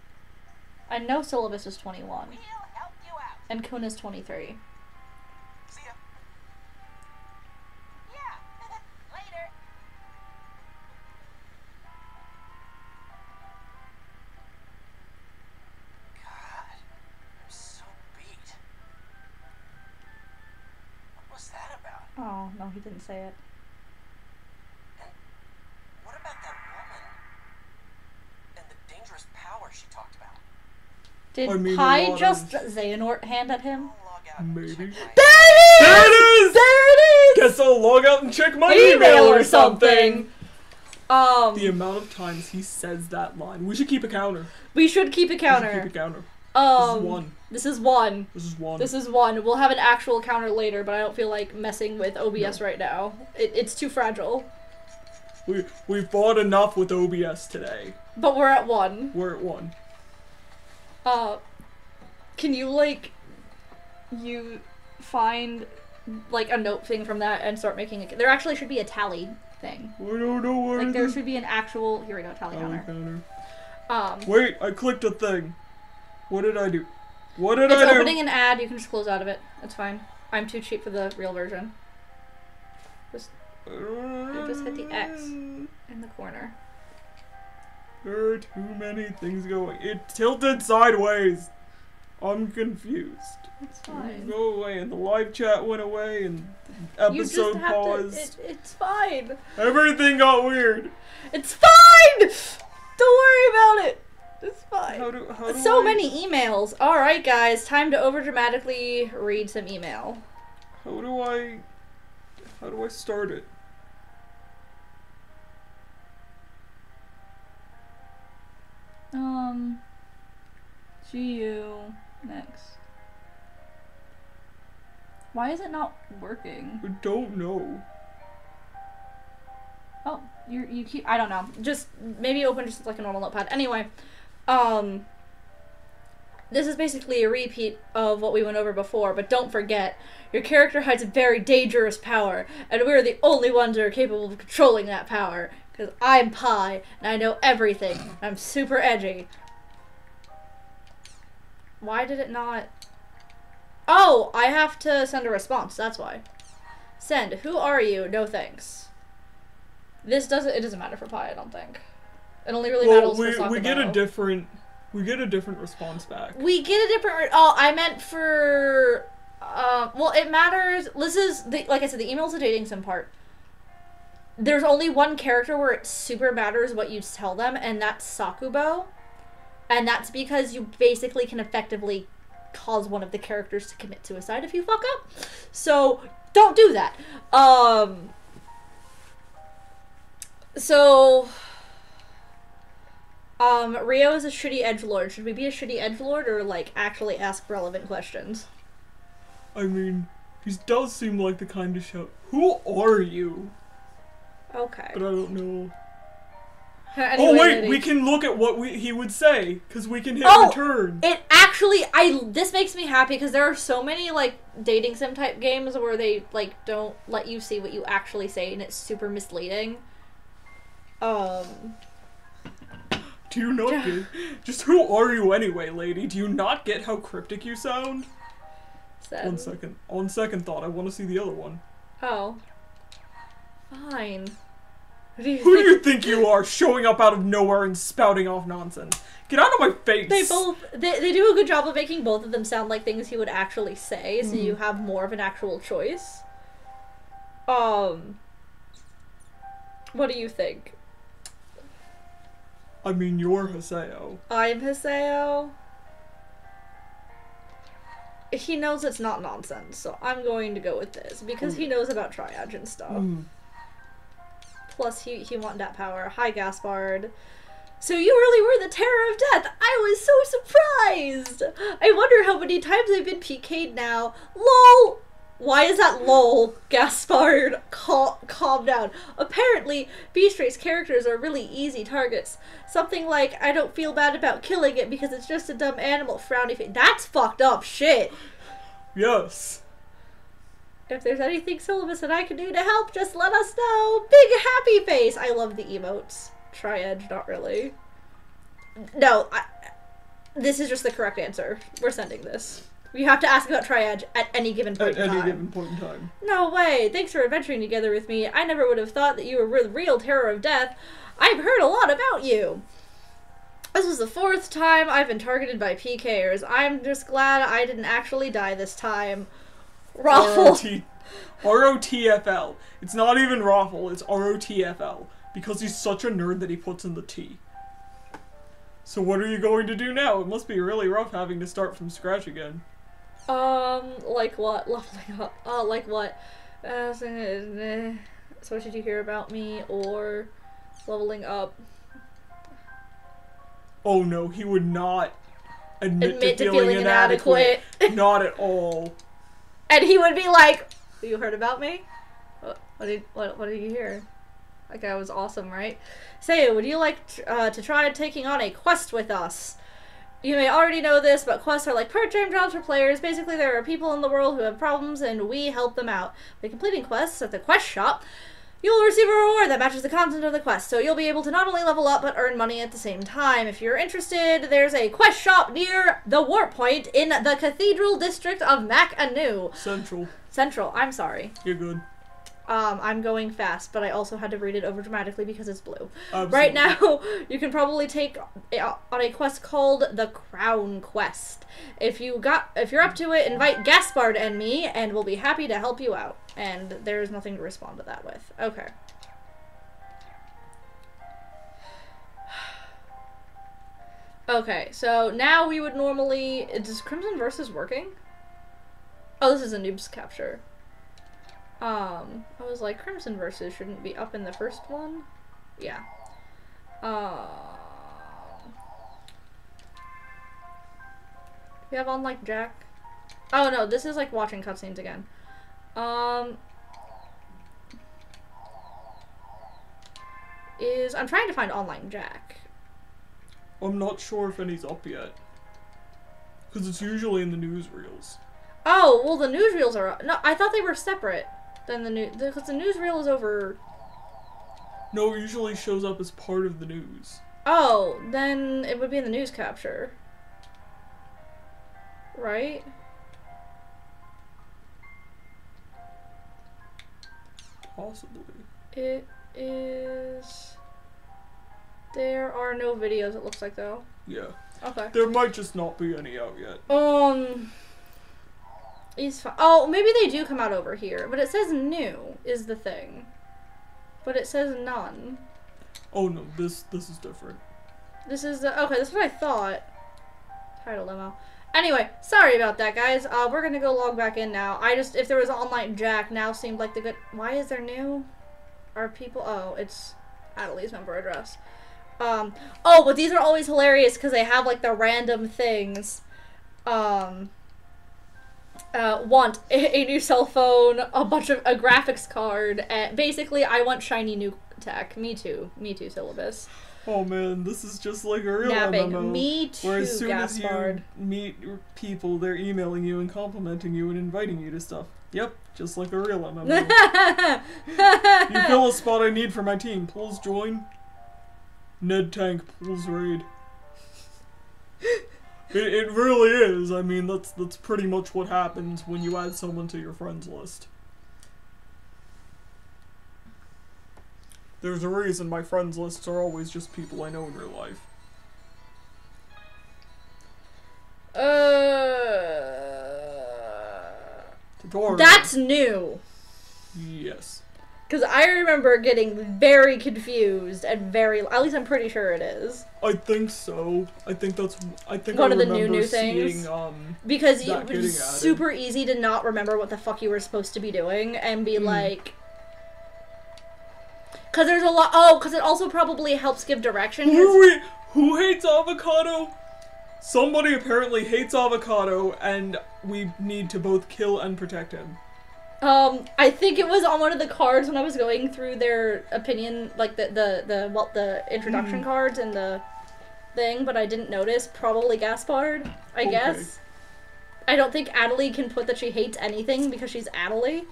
I know Syllabus is 21, We'll help you out. and Kun is 23. See ya. Yeah. Later. God, I'm so beat. What was that about? Oh, no, he didn't say it. And what about that woman? And the dangerous power she talked about? Did I mean, a Pi lot just of- Xehanort hand at him? I'll log out and Maybe. check my- There it is! There it is! There it is! Guess I'll log out and check my Email or something. The amount of times he says that line. We should keep a counter. We should keep a We should counter. keep a counter. This This is one. is This is one. We'll have an actual counter later, but I don't feel like messing with OBS right now. It's too fragile. We fought enough with OBS today. But we're at one. We're at 1. Can you, like, you find, like, a note thing from that and start making it? There actually should be a tally thing. I don't know where Like, there the should be an actual, here we go, tally tally counter. counter. Wait, I clicked a thing. What did I do? What did It's I do? opening an ad, you can just close out of it. It's fine. I'm too cheap for the real version. Just hit the X in the corner. There are too many things going. It tilted sideways. I'm confused. It's fine. Go away, and the live chat went away, and the You just episode have paused. to. It's fine. Everything got weird. It's fine. Don't worry about it. It's fine. How do So I- many emails. All right, guys, time to overdramatically read some email. How do I start it? See you next. Why is it not working? I don't know. Oh, you keep. I don't know. Just maybe open just like a normal notepad. Anyway, This is basically a repeat of what we went over before, but don't forget, your character hides a very dangerous power, and we're the only ones who are capable of controlling that power. Because I'm Pi, and I know everything. And I'm super edgy. Why did it not... Oh, I have to send a response, that's why. Send. Who are you? No thanks. It doesn't matter for Pi, I don't think. It only really matters for Sakubo. We get a different response back. We get a different... Oh, I meant for... well, it matters... This is... like I said, the email's a dating sim part. There's only one character where it super matters what you tell them, and that's Sakubo. And that's because you basically can effectively cause one of the characters to commit suicide if you fuck up. So, don't do that. Ryou is a shitty edgelord. Should we be a shitty edgelord or, like, actually ask relevant questions? I mean, he does seem like the kind to shout, "Who are you?" Okay. But I don't know. Anyway, oh wait, we can look at what he would say, because we can hit return. It actually, this makes me happy, because there are so many, like, dating sim type games where they, like, don't let you see what you actually say, and it's super misleading. Do you not get... Just who are you anyway, lady? Do you not get how cryptic you sound? One second. On second thought, I want to see the other one. Oh. Fine. Who do you think you are, showing up out of nowhere and spouting off nonsense? Get out of my face! They do a good job of making both of them sound like things he would actually say, so you have more of an actual choice. What do you think? I mean, you're Haseo. I'm Haseo. He knows it's not nonsense, so I'm going to go with this, because he knows about triage and stuff. Plus, he want that power. Hi, Gaspard. So you really were the terror of death. I was so surprised. I wonder how many times I've been PK'd now. LOL. Why is that LOL? Gaspard, calm down. Apparently, Beastrate's characters are really easy targets. Something like, I don't feel bad about killing it because it's just a dumb animal, frowny face. That's fucked up shit. Yes. If there's anything Syllabus that I can do to help, just let us know. Big happy face. I love the emotes. Tri-edge, not really. No, this is just the correct answer. We're sending this. You have to ask about Tri-edge at any given point in time. At any given point in time. No way. Thanks for adventuring together with me. I never would have thought that you were the real terror of death. I've heard a lot about you. This was the 4th time I've been targeted by PKers. I'm just glad I didn't actually die this time. Raffle. ROTFL. It's not even Raffle, it's ROTFL. Because he's such a nerd that he puts in the T. So what are you going to do now? It must be really rough having to start from scratch again. Like what? Leveling up. Like what? So what did you hear about me? Or leveling up? Oh no, he would not admit to feeling inadequate. Not at all. And he would be like, you heard about me? What did you hear? Like, I was awesome, right? Say, would you like to try taking on a quest with us? You may already know this, but quests are like part-time jobs for players. Basically, there are people in the world who have problems, and we help them out. By completing quests at the quest shop, you'll receive a reward that matches the content of the quest, so you'll be able to not only level up, but earn money at the same time. If you're interested, there's a quest shop near the Warp Point in the Cathedral District of Mac-Anu. Central, I'm sorry. You're good. I'm going fast, but I also had to read it over dramatically because it's blue. Absolutely. Right now, you can probably take on a quest called the Crown Quest. If you're up to it, invite Gaspard and me, and we'll be happy to help you out. And there's nothing to respond to that with. Okay. Okay, so now we would normally... Is Crimson Versus working? Oh, this is a noob's capture. I was like, Crimson Versus shouldn't be up in the first one? Yeah. We have on, like, Jack? Oh, no, this is, like, watching cutscenes again. I'm trying to find online Jack. I'm not sure if any's up yet. Because it's usually in the newsreels. Oh, well, the newsreels are... No, I thought they were separate than the news... Because the newsreel is over... No, it usually shows up as part of the news. Oh, then it would be in the news capture. Right? Possibly. It is... There are no videos, it looks like, though. Yeah. Okay. There might just not be any out yet. He's fine. Oh, maybe they do come out over here, but it says new is the thing. But it says none. Oh no, this is different. This is the... Okay, this is what I thought. Title demo. Anyway, sorry about that, guys. We're gonna go log back in now. If there was online Jack, now seemed like the good... Why is there new? Are people... Oh, it's Adelie's member address. Oh, but these are always hilarious because they have, like, the random things. Want a new cell phone, a graphics card, and basically, I want shiny new tech. Me too, syllabus. Oh man, this is just like a real Napping. MMO. Me too, where as soon Gaspard. as you meet people, they're emailing you and complimenting you and inviting you to stuff. Yep, just like a real MMO. You fill a spot I need for my team. Pulls join. Ned Tank pulls raid. It really is. I mean, that's pretty much what happens when you add someone to your friends list. There's a reason my friends lists are always just people I know in real life. Tutorial. That's new. Yes. Because I remember getting very confused and at least I'm pretty sure it is. I think so. I think One of the new things. seeing, because it was super easy to not remember what the fuck you were supposed to be doing and be like... Because there's a lot... Oh, because it also probably helps give direction. Who hates avocado? Somebody apparently hates avocado, and we need to both kill and protect him. I think it was on one of the cards when I was going through their opinion, like the introduction cards and the thing, but I didn't notice. Probably Gaspard, I guess. I don't think Adelie can put that she hates anything because she's Adelie.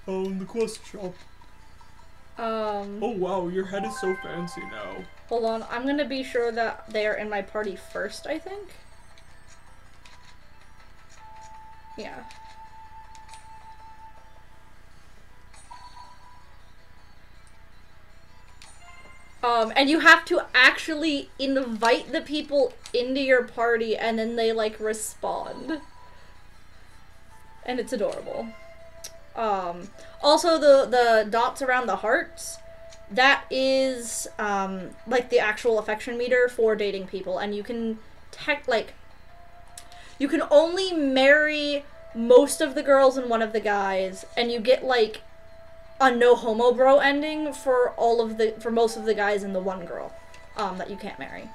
Oh, in the quest shop. Oh wow, your head is so fancy now. Hold on, I'm gonna be sure that they are in my party first, I think. Yeah. And you have to actually invite the people into your party and then they, like, respond. And it's adorable. Also the dots around the hearts, that is, like, the actual affection meter for dating people, and you can you can only marry most of the girls and one of the guys, and you get, like, a no homo bro ending for most of the guys and the one girl, that you can't marry.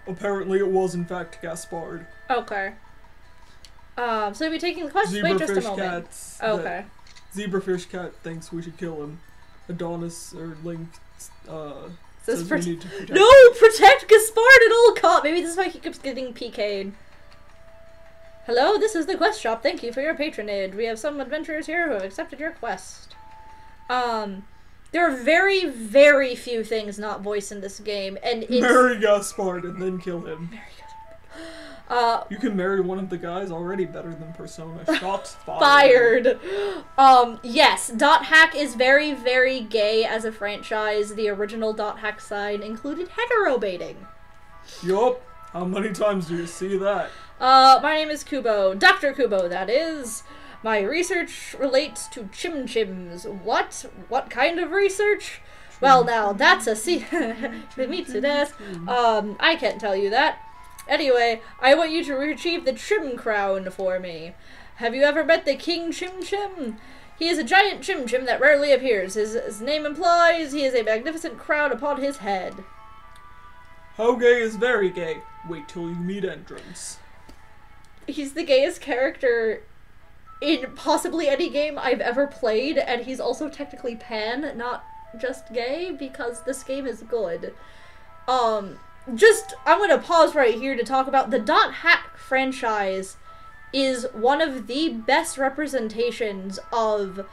Apparently it was in fact Gaspard. Okay. So you'll be taking the questions. Wait just a moment. Okay. Zebrafish Cat thinks we should kill him. Adonis or Link says we need to protect him. No! Protect Gaspard at all costs! Maybe this is why he keeps getting PK'd. Hello, this is the quest shop. Thank you for your patronage. We have some adventurers here who have accepted your quest. There are very, very few things not voiced in this game, and it's... Marry Gaspard and then kill him. You can marry one of the guys already better than Persona. Shots fired. Yes, Dot Hack is very, very gay as a franchise. The original Dot Hack sign included hetero baiting. Yup. How many times do you see that? My name is Kubo. Dr. Kubo, that is. My research relates to chim-chims. What? What kind of research? Well, now, that's a I can't tell you that. Anyway, I want you to retrieve the Chim Crown for me. Have you ever met the King Chim Chim? He is a giant chim-chim that rarely appears. His name implies he is a magnificent crown upon his head. How gay is very gay? Wait till you meet Entrance. He's the gayest character in possibly any game I've ever played, and he's also technically pan, not just gay, because this game is good. I'm gonna pause right here to talk about the .hack franchise is one of the best representations of,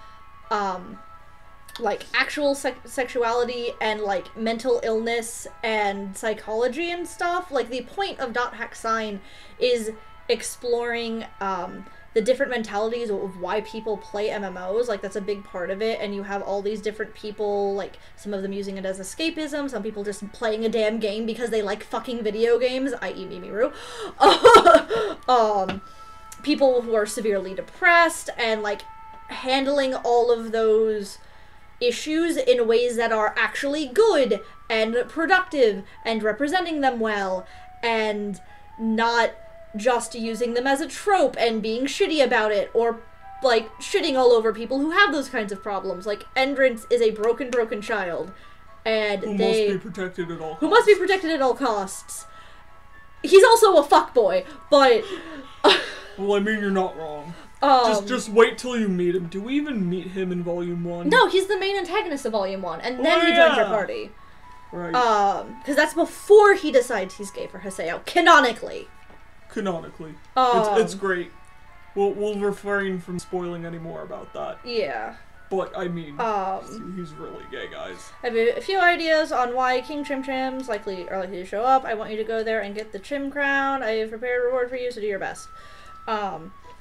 like, actual sexuality and, like, mental illness and psychology and stuff. Like, the point of .hack sign is exploring, the different mentalities of why people play MMOs. Like, that's a big part of it, and you have all these different people, like, some of them using it as escapism, some people just playing a damn game because they like fucking video games, i.e. Mimiru. People who are severely depressed, and, like, handling all of those issues in ways that are actually good and productive and representing them well, and not just using them as a trope and being shitty about it, or, like, shitting all over people who have those kinds of problems. Like, Entrance is a broken child, and who must be protected at all costs. Who must be protected at all costs. He's also a fuckboy, but... Well, I mean, you're not wrong. Just wait till you meet him. Do we even meet him in Volume 1? No, he's the main antagonist of Volume 1, and then he joins your party. Right. Because that's before he decides he's gay for Haseo, canonically. Canonically. It's great. We'll refrain from spoiling any more about that. Yeah. But, I mean, he's really gay, guys. I have a few ideas on why King Chim Chims are likely to show up. I want you to go there and get the Chim Crown. I have prepared a reward for you, so do your best.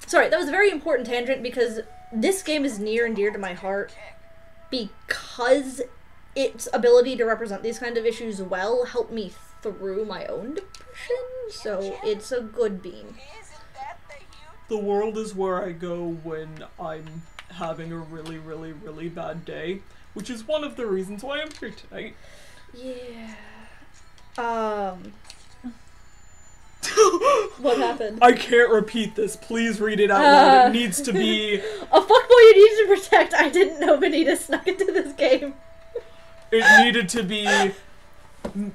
Sorry, that was a very important tangent because this game is near and dear to my heart because its ability to represent these kind of issues well helped me through my own depression, so it's a good bean. The world is where I go when I'm having a really, really, really bad day, which is one of the reasons why I'm here tonight. Yeah. What happened? I can't repeat this. Please read it out loud. It needs to be... A fuckboy you need to protect. I didn't know Benita snuck into this game. It needed to be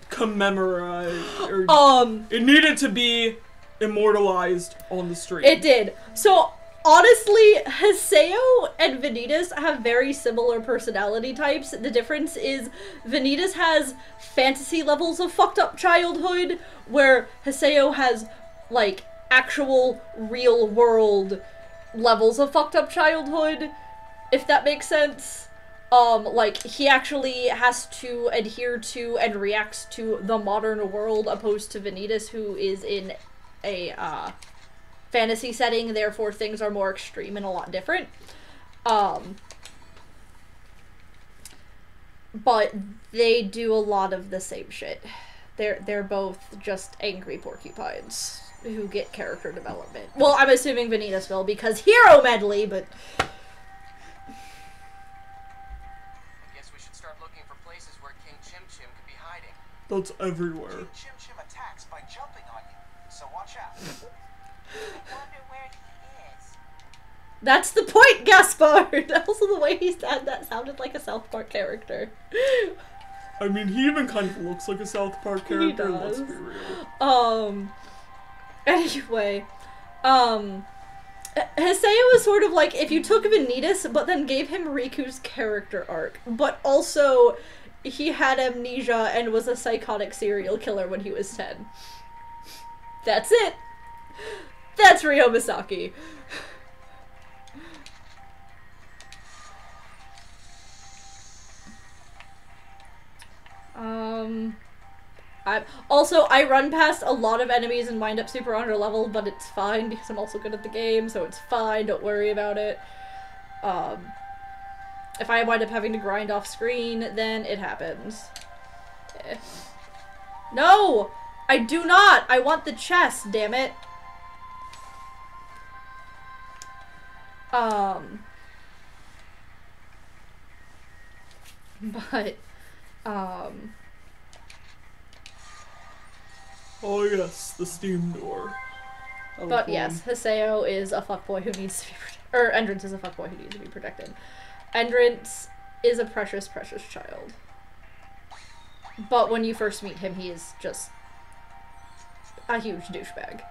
commemorized. It needed to be immortalized on the stream. It did. So, honestly, Haseo and Vanitas have very similar personality types. The difference is Vanitas has fantasy levels of fucked up childhood, where Haseo has, like, actual real world levels of fucked up childhood, if that makes sense. Like, he actually has to adhere to and reacts to the modern world, opposed to Vanitas, who is in a, fantasy setting, therefore things are more extreme and a lot different. But they do a lot of the same shit. They're both just angry porcupines who get character development. Well, I'm assuming Vanitas will, because hero medley, but... I guess we should start looking for places where King Chim Chim could be hiding. That's everywhere. King Chim Chim attacks by jumping on you, so watch out. I wonder where he is. That's the point, Gaspard! Also, the way he said that sounded like a South Park character. I mean, he even kind of looks like a South Park character, let's be real. Anyway, Haseo is sort of like if you took Vanitas, but then gave him Riku's character arc, but also he had amnesia and was a psychotic serial killer when he was 10. That's it! That's Ryou Misaki. I run past a lot of enemies and wind up super under leveled, but it's fine because I'm also good at the game, so it's fine, don't worry about it. If I wind up having to grind off screen, then it happens. No! I do not! I want the chest, damn it. But, Oh yes, the steam door. Oh, But cool. yes, Hiseo is a fuckboy who needs to be or Entrance is a fuckboy who needs to be protected. Entrance is a precious, precious child. But when you first meet him, he is just a huge douchebag.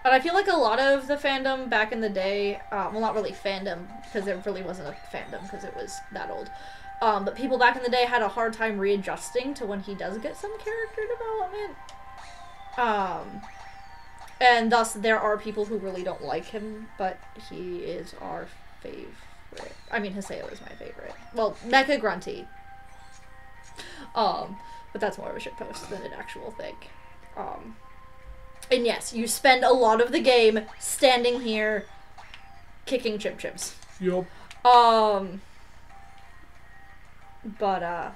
And I feel like a lot of the fandom back in the day, well, not really fandom, because it really wasn't a fandom, because it was that old. But people back in the day had a hard time readjusting to when he does get some character development. And thus there are people who really don't like him, but he is our favorite. I mean, Hiseo is my favorite. Well, Mecha Grunty. But that's more of a shitpost than an actual thing. And yes, you spend a lot of the game standing here kicking chim-chims. Yup. But, oh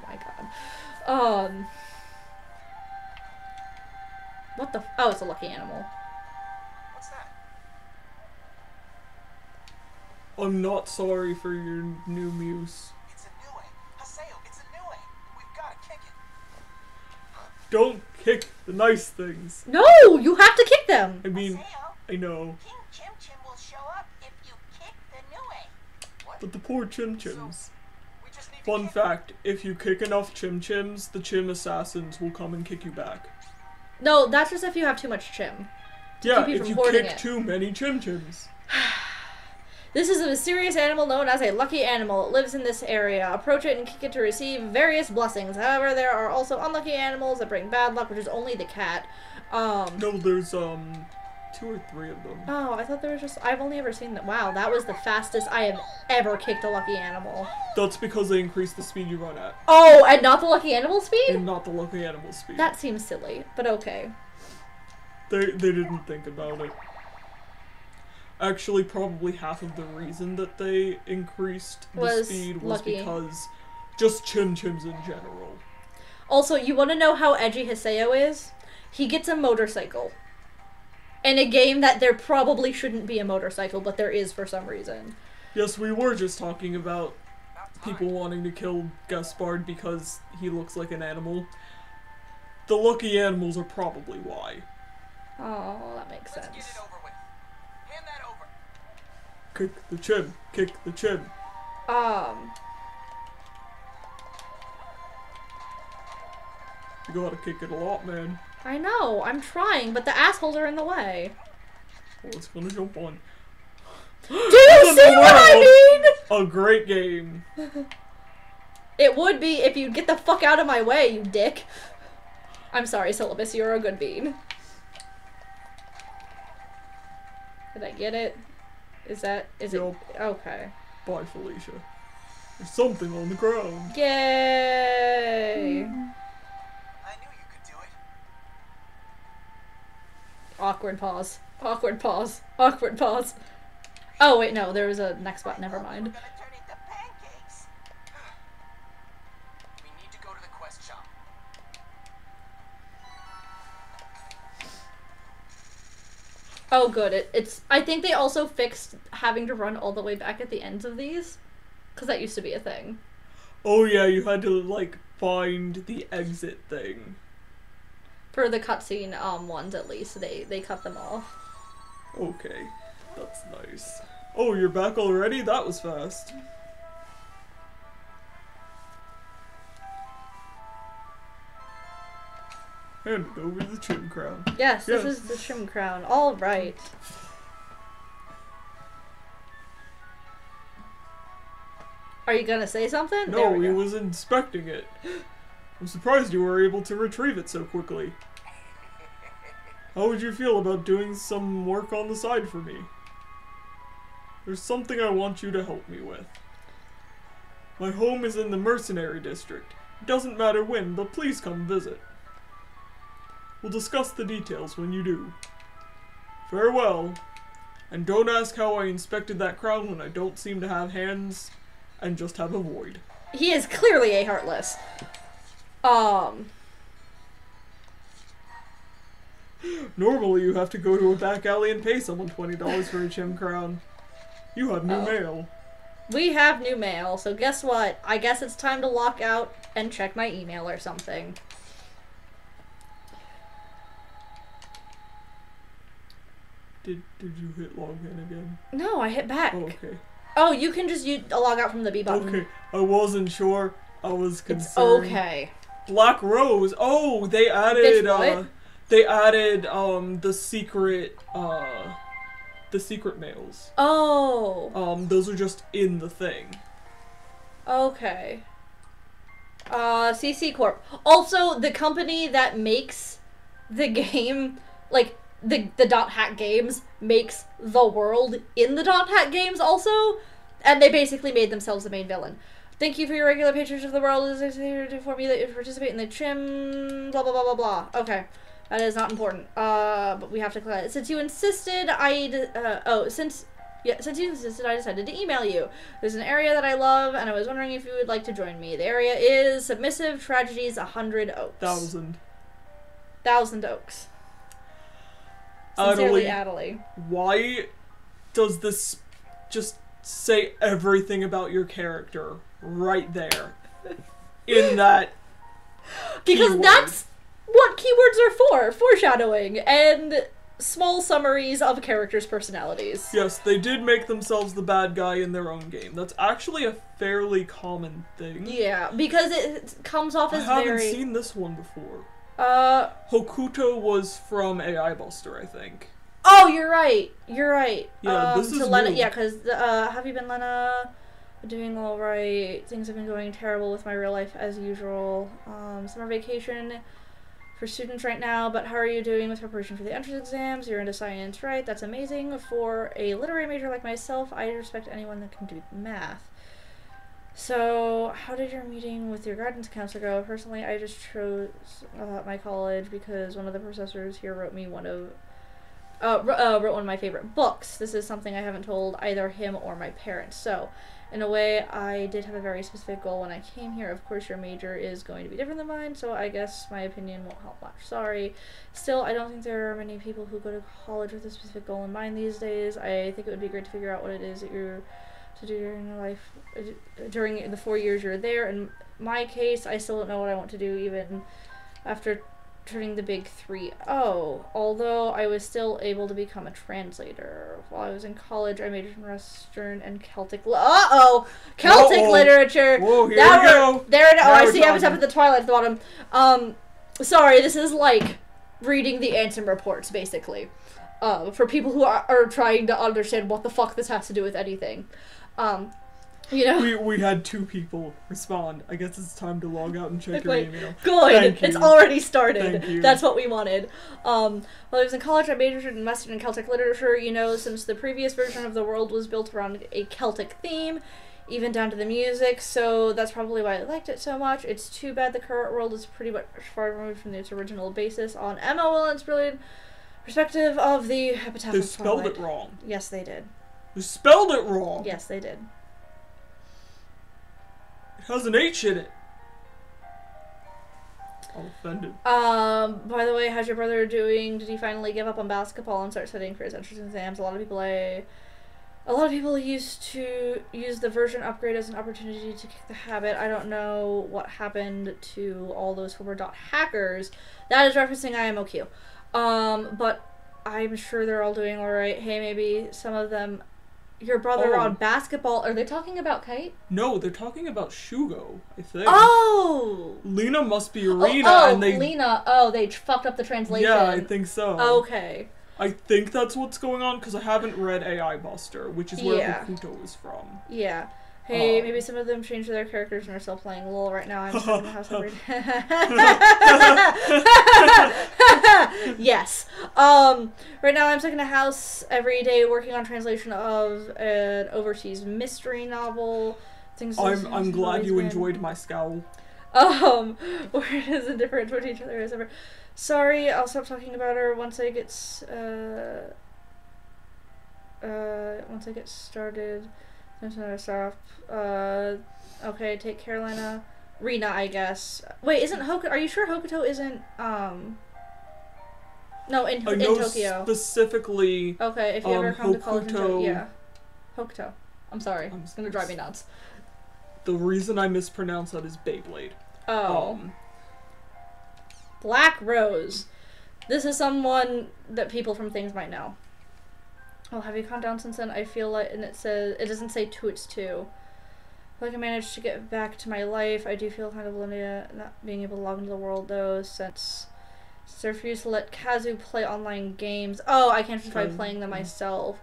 my god. What the oh, it's a lucky animal. What's that? I'm not sorry for your new muse. It's a new way. Haseo, it's a new way. We've got to kick it. Don't kick the nice things. No! You have to kick them! I mean, Haseo, I know. King Chim Chim will show up if you kick the Nue. What? But the poor chim-chims. We just need to Fun kick fact, if you kick enough chim-chims, the chim assassins will come and kick you back. No, that's just if you have too much chim. Yeah, keep you if from you hoarding kick it. too many chim-chims. This is a mysterious animal known as a lucky animal. It lives in this area. Approach it and kick it to receive various blessings. However, there are also unlucky animals that bring bad luck, which is only the cat. No, there's, 2 or 3 of them. Oh, I thought there was just... I've only ever seen that. Wow, that was the fastest I have ever kicked a lucky animal. That's because they increase the speed you run at, Oh, and not the lucky animal speed? and not the lucky animal speed. That seems silly, but okay. They didn't think about it. Actually, probably half of the reason that they increased the Was speed was lucky. because just chim-chims in general. Also, you want to know how edgy Hiseo is? He gets a motorcycle. In a game that there probably shouldn't be a motorcycle, but there is for some reason. Yes, we were just talking about people wanting to kill Gaspard because he looks like an animal. The lucky animals are probably why. Oh, that makes Let's sense. get it over with. Hand that over. Kick the chim, kick the chim. You gotta kick it a lot, man. I know, I'm trying, but the assholes are in the way. Oh, it's gonna jump on. Do you see what I mean? A great game. It would be if you'd get the fuck out of my way, you dick. I'm sorry, Syllabus, you're a good bean. Did I get it? Is it? Yup. Okay. Bye, Felicia. There's something on the ground. Yay! I knew you could do it. Awkward pause. Awkward pause. Awkward pause. Oh, wait, no, there was a next button, never mind. We're gonna turn into pancakes. We need to go to the quest shop. Oh, good. It's. I think they also fixed having to run all the way back at the ends of these. Because that used to be a thing. Oh yeah, you had to, like, find the exit thing. For the cutscene ones, at least, they cut them off. Okay, that's nice. Oh, you're back already? That was fast. Hand it over the Chim Crown. Yes, this Yes. is the Shim Crown. All right. Are you gonna say something? There No, we he go. was inspecting it. I'm surprised you were able to retrieve it so quickly. How would you feel about doing some work on the side for me? There's something I want you to help me with. My home is in the mercenary district. It doesn't matter when, but please come visit. We'll discuss the details when you do. Farewell. And don't ask how I inspected that crown when I don't seem to have hands and just have a void. He is clearly a heartless. Normally you have to go to a back alley and pay someone $20 for a Chim Crown. You have new Oh. mail. We have new mail, so guess what? I guess it's time to log out and check my email or something. Did you hit log in again? No, I hit back. Oh, okay. Oh, you can just log out from the B button. Okay, I wasn't sure. I was concerned. It's okay. Black Rose. Oh, they added the secret mails. Oh. Those are just in the thing. Okay. CC Corp. Also, the company that makes the game, like, the Dot Hack games, makes the world in the Dot Hack games also, and they basically made themselves the main villain. Thank you for your regular patronage of the world. It is here to inform you that you participate in the trim, blah, blah, blah, blah, blah. Okay. That is not important. But we have to collect. Since you insisted, since you insisted, I decided to email you. There's an area that I love, and I was wondering if you would like to join me. The area is Submissive Tragedies 100 Oaks. 1,000 Oaks. Sincerely, Adelie. Why does this just say everything about your character right there? In that Because keyword? That's what keywords are for. Foreshadowing and small summaries of characters' personalities. Yes, they did make themselves the bad guy in their own game. That's actually a fairly common thing. Yeah, because it comes off as I haven't very... seen this one before. Hokuto was from AI Buster, I think. Oh, you're right. You're right. Yeah, this is Lena, new. yeah, because have you been, Lena? Doing all right. Things have been going terrible with my real life as usual. Summer vacation for students right now, but how are you doing with preparation for the entrance exams? You're into science, right? That's amazing. For a literary major like myself, I respect anyone that can do math. So, how did your meeting with your guidance counselor go? Personally, I just chose my college because one of the professors here wrote me one of my favorite books. This is something I haven't told either him or my parents. So, in a way, I did have a very specific goal when I came here. Of course, your major is going to be different than mine, so I guess my opinion won't help much. Sorry. Still, I don't think there are many people who go to college with a specific goal in mind these days. I think it would be great to figure out what it is that you're to do during your life, during the 4 years you're there. In my case, I still don't know what I want to do even after turning the big 3-0, although I was still able to become a translator. While I was in college, I majored in Western and Celtic Celtic literature. Whoa, here we go. There it is. Oh, I see. talking. I was up at the Twilight at the bottom. Sorry, this is like reading the Ansem reports, basically. For people who are trying to understand what the fuck this has to do with anything. You know? We had 2 people respond. I guess it's time to log out and check your email. Good. It's already started. Thank you. That's what we wanted. While I was in college, I majored in Western and Celtic literature. You know, since the previous version of the world was built around a Celtic theme, even down to the music, so that's probably why I liked it so much. It's too bad the current world is pretty much far removed from its original basis on Emma Willen's brilliant perspective of the epitaph They of spelled Twilight. it wrong. Yes, they did. They spelled it wrong. Yes, they did. It has an H in it. I'm offended. By the way, how's your brother doing? Did he finally give up on basketball and start studying for his entrance exams? A lot of people used to use the version upgrade as an opportunity to kick the habit. I don't know what happened to all those former hackers. That is referencing IMOQ. But I'm sure they're all doing alright. Hey, maybe some of them... Your brother on basketball... Are they talking about Kite? No, they're talking about Shugo, I think. Oh! Lena must be Rena, and they... Lena. Oh, they fucked up the translation. Yeah, I think so. Okay. I think that's what's going on, because I haven't read AI Buster, which is where Hokuto is from. Yeah. Hey, maybe some of them changed their characters and are still playing LOL right now. I'm stuck in the house every day. Yes. Right now I'm stuck in a house every day working on translation of an overseas mystery novel. I'm glad you enjoyed my scowl. Where it is indifferent toward each other as ever. Sorry, I'll stop talking about her once I get started. There's another stop. Okay, take care, Lena. Rena, I guess. Wait, isn't Hokuto... Are you sure Hokuto isn't, No, in Tokyo. Specifically, Okay, if you ever come to college in Tokyo... Hokuto... Yeah. Hokuto. I'm sorry. It's gonna drive me nuts. The reason I mispronounce that is Beyblade. Oh. Black Rose. This is someone that people from things might know. Oh, have you calmed down since then? I feel like, and it says, it doesn't say two, it's two. Like I managed to get back to my life. I do feel kind of lonely not being able to log into the world though, since I refuse to let Kazu play online games. Oh, I can't try playing them myself.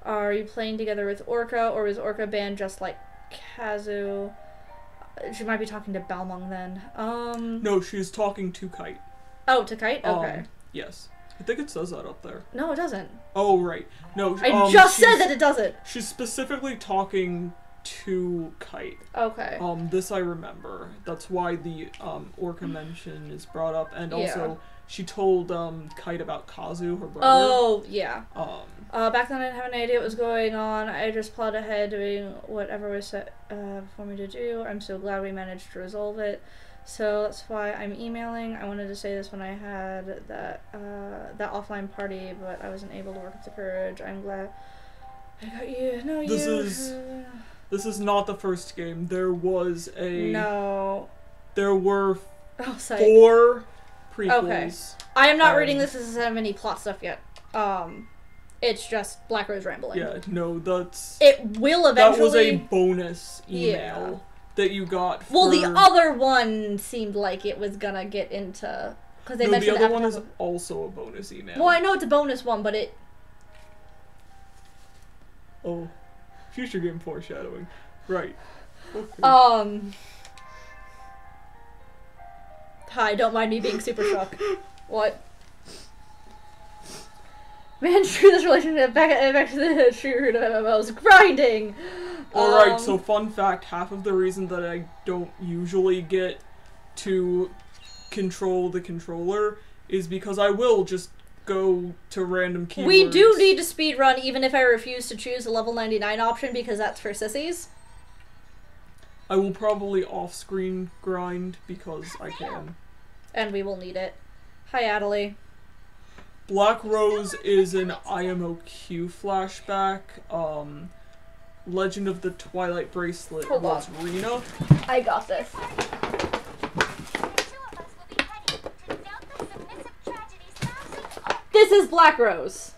Are you playing together with Orca, or is Orca banned just like Kazu? She might be talking to Balmung then. No, she's talking to Kite. Oh, to Kite? Okay. Yes. I think it says that up there. No, it doesn't. Oh, right. No, I just said that it doesn't. She's specifically talking to Kite. Okay. This I remember. That's why the Orca mention is brought up, and also she told Kite about Kazu, her brother. Oh, yeah. Back then I didn't have any idea what was going on. I just plowed ahead doing whatever was set for me to do. I'm so glad we managed to resolve it. So that's why I'm emailing. I wanted to say this when I had that offline party, but I wasn't able to work up the courage. I'm glad I got you. No, This is not the first game. There was a... No. There were 4 prequels. Okay. I am not reading this as any plot stuff yet. It's just Black Rose rambling. Yeah, no, that's... It will eventually... That was a bonus email that you got for... Well, the other one seemed like it was gonna get into... Because they mentioned the other one is also a bonus email. Well, I know it's a bonus one, but it... Oh. Future game foreshadowing. Right. Okay. Hi, don't mind me being super shook. What? Man, screw this relationship. Back to the true root of MMOs. Grinding! Alright, so fun fact, half of the reason that I don't usually get to control the controller is because I will just go to random keywords. We do need to speedrun even if I refuse to choose the level 99 option because that's for sissies. I will probably off-screen grind because I can. And we will need it. Hi, Adelie. Black Rose is an IMOQ flashback. Legend of the Twilight Bracelet was Rena. I got this. This is Black Rose.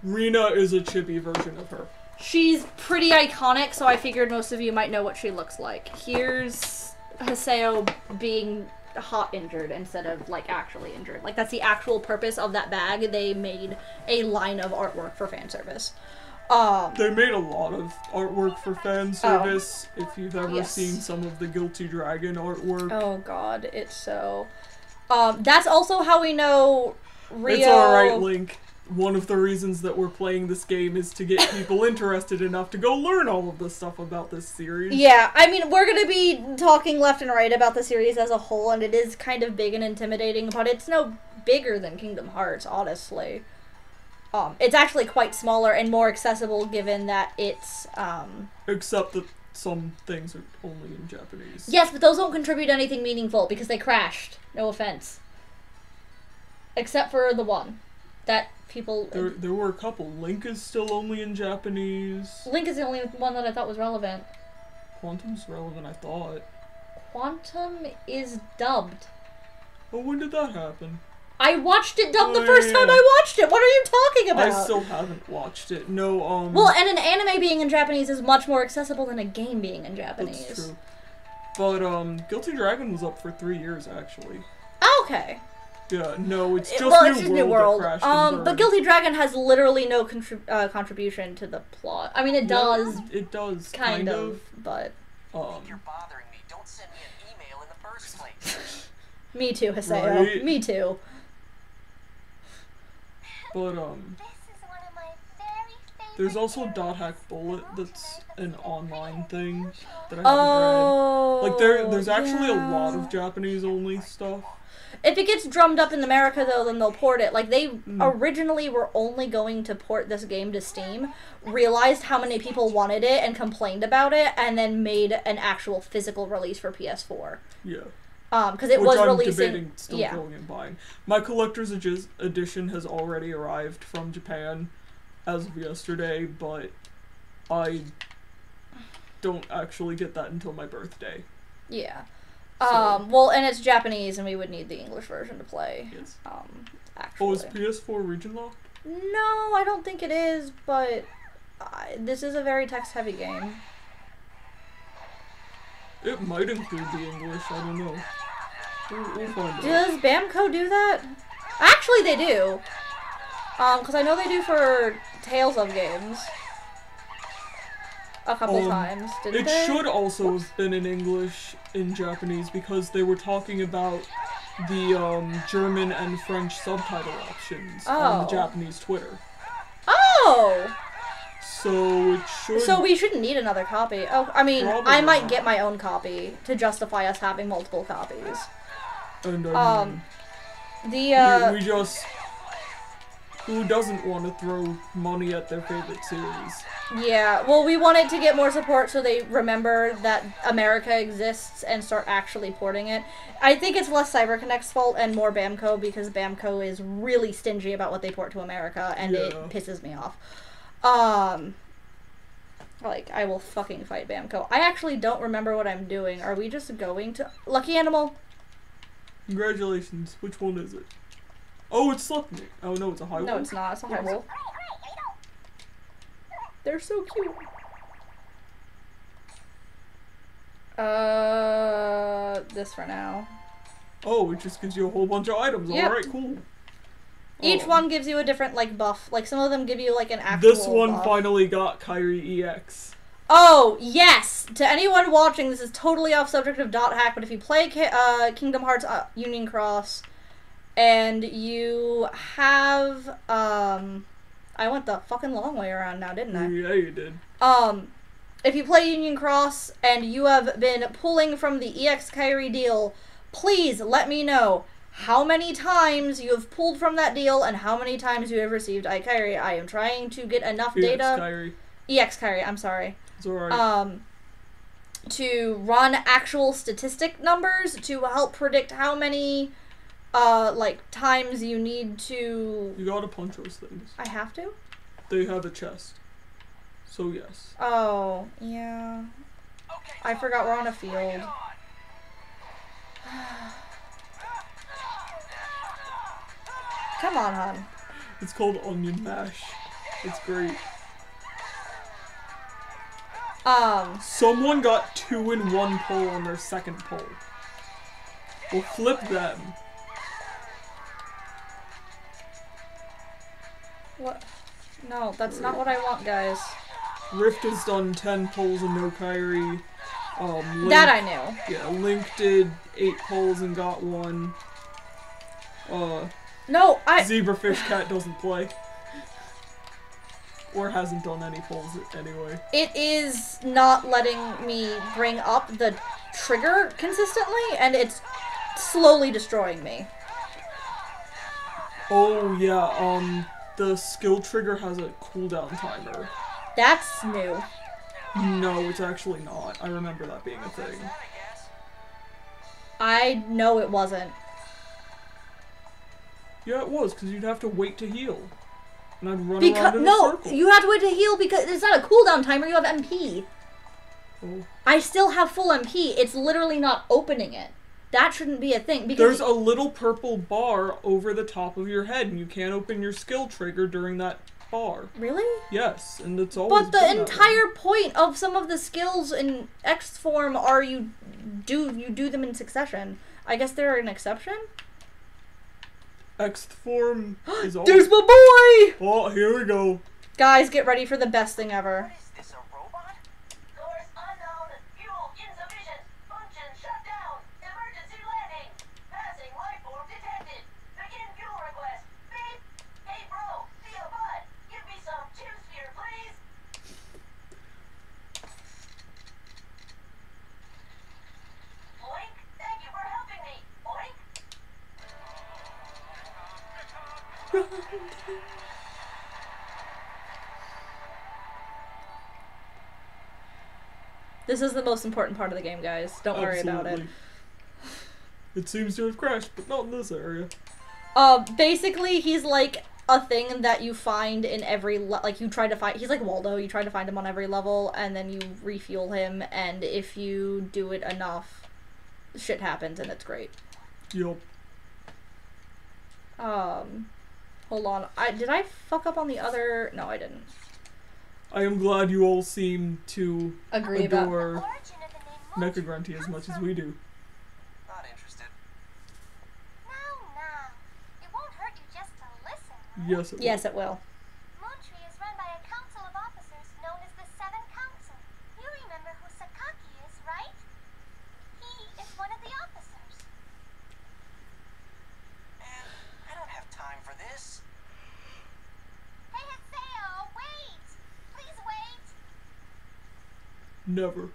Rena is a chibi version of her. She's pretty iconic, so I figured most of you might know what she looks like. Here's Haseo being hot injured instead of, like, actually injured. Like, that's the actual purpose of that bag. They made a line of artwork for fan service. They made a lot of artwork for fan service. If you've ever seen some of the Guilty Dragon artwork. Oh god, it's so... that's also how we know Ryou... It's alright, Link. One of the reasons that we're playing this game is to get people interested enough to go learn all of the stuff about this series. Yeah, I mean, we're gonna be talking left and right about the series as a whole, and it is kind of big and intimidating, but it's no bigger than Kingdom Hearts, honestly. It's actually quite smaller and more accessible given that it's, Except that some things are only in Japanese. Yes, but those don't contribute to anything meaningful because they crashed. No offense. Except for the one. That people... There were a couple. Link is still only in Japanese. Link is the only one that I thought was relevant. Quantum's relevant, I thought. Quantum is dubbed. Oh, when did that happen? I watched it dubbed the first time I watched it! What are you talking about? I still haven't watched it. No, Well, and an anime being in Japanese is much more accessible than a game being in Japanese. That's true. But, Guilty Dragon was up for 3 years, actually. Okay. Yeah, no, it's just New World. That crashed and burned. But Guilty Dragon has literally no contribution to the plot. I mean, it does. It does, kind of, but... If you're bothering me, don't send me an email in the first place. Me too, Haseo. Right? Me too. But, This is one of my very favorite there's also characters. .hack Bullet that's an online thing that I haven't Oh, read. Like, there's actually a lot of Japanese-only stuff. If it gets drummed up in America, though, then they'll port it. Like, they originally were only going to port this game to Steam, realized how many people wanted it and complained about it, and then made an actual physical release for PS4. Yeah. Because it was releasing... Debating still going and buying. My collector's edition has already arrived from Japan as of yesterday, but I don't actually get that until my birthday. Yeah. So- Well, and it's Japanese, and we would need the English version to play. Yes. Actually. Oh, is PS4 region locked? No, I don't think it is, but this is a very text-heavy game. It might include the English, I don't know. We'll find out. Does Bamco do that? Actually, they do. Because I know they do for Tales of games. A couple times, didn't they? It should also have been in English in Japanese because they were talking about the German and French subtitle options on the Oh. Japanese Twitter. Oh! So it should. So we shouldn't need another copy. Oh, I mean, Probably I might not. get my own copy to justify us having multiple copies. And The, we just. Who doesn't want to throw money at their favorite series? Yeah, well, we wanted to get more support so they remember that America exists and start actually porting it. I think it's less CyberConnect's fault and more Bamco because Bamco is really stingy about what they port to America and it pisses me off. Like, I will fucking fight Bamco. I actually don't remember what I'm doing. Are we just going to... Lucky Animal? Congratulations. Which one is it? Oh, it's Slipknot. Oh no, it's a high No, one. it's not. It's a high roll. They're so cute. This for now. Oh, it just gives you a whole bunch of items. Yep. Alright, cool. Each Oh. one gives you a different, like, buff. Like, some of them give you, like, an actual This one buff. finally got Kyrie EX. Oh, yes! To anyone watching, this is totally off subject of Dot Hack, but if you play Kingdom Hearts Union Cross, and you have, I went the fucking long way around now, didn't I? Yeah, you did. If you play Union Cross, and you have been pulling from the EX Kyrie deal, please let me know how many times you have pulled from that deal, and how many times you have received iKyrie. I am trying to get enough data... Kyrie. EX Kyrie, I'm sorry. It's alright. To run actual statistic numbers to help predict how many, like, times you need to... You gotta punch those things. I have to? They have a chest. So yes. Oh, yeah. I forgot we're on a field. Come on, hon. It's called onion mash. It's great. Someone got 2-in-1 pull on their second pull. We'll flip them. What? No, that's not what I want, guys. Rift has done 10 pulls and no Kyrie. Link, That I knew. Yeah, Link did 8 pulls and got 1. No, Zebrafish Cat doesn't play. Or hasn't done any pulls anyway. It is not letting me bring up the trigger consistently, and it's slowly destroying me. Oh yeah, the skill trigger has a cooldown timer. That's new. No, it's actually not. I remember that being a thing. I know it wasn't. Yeah, it was, because you'd have to wait to heal. And I'd run around in a No, circle. you have to wait to heal because it's not a cooldown timer, you have MP. Oh. I still have full MP, it's literally not opening it. That shouldn't be a thing because There's a little purple bar over the top of your head, and you can't open your skill trigger during that bar. Really? Yes, and it's always But the been that way. entire point of some of the skills in X form are you do them in succession. I guess they're an exception? X form is always... There's my boy! Oh, here we go. Guys, get ready for the best thing ever. Is this a robot? Course unknown. Fuel insufficient. Function shut down. Emergency landing. Passing life form detected. Begin fuel request. Beep. Hey bro, be a bud. Give me some chew sphere, please. Oink. Thank you for helping me. Oink. This is the most important part of the game, guys. Don't worry about it. Absolutely. It seems to have crashed, but not in this area. Basically, he's like a thing that you find in every like you try to find. He's like Waldo. You try to find him on every level, and then you refuel him. And if you do it enough, shit happens, and it's great. Yup. Hold on. Did I fuck up on the other? No, I didn't. I am glad you all seem to Agree adore about Mecha Grunty as much as we do. Not interested. No. It won't hurt you just to listen. Yes, it will. Yes, it will. Moontree is run by a council of officers known as the Seven Council. You remember who Sakaki is, right? He is one of the officers. Man, I don't have time for this. Hey, Haseo, wait! Please wait! Never.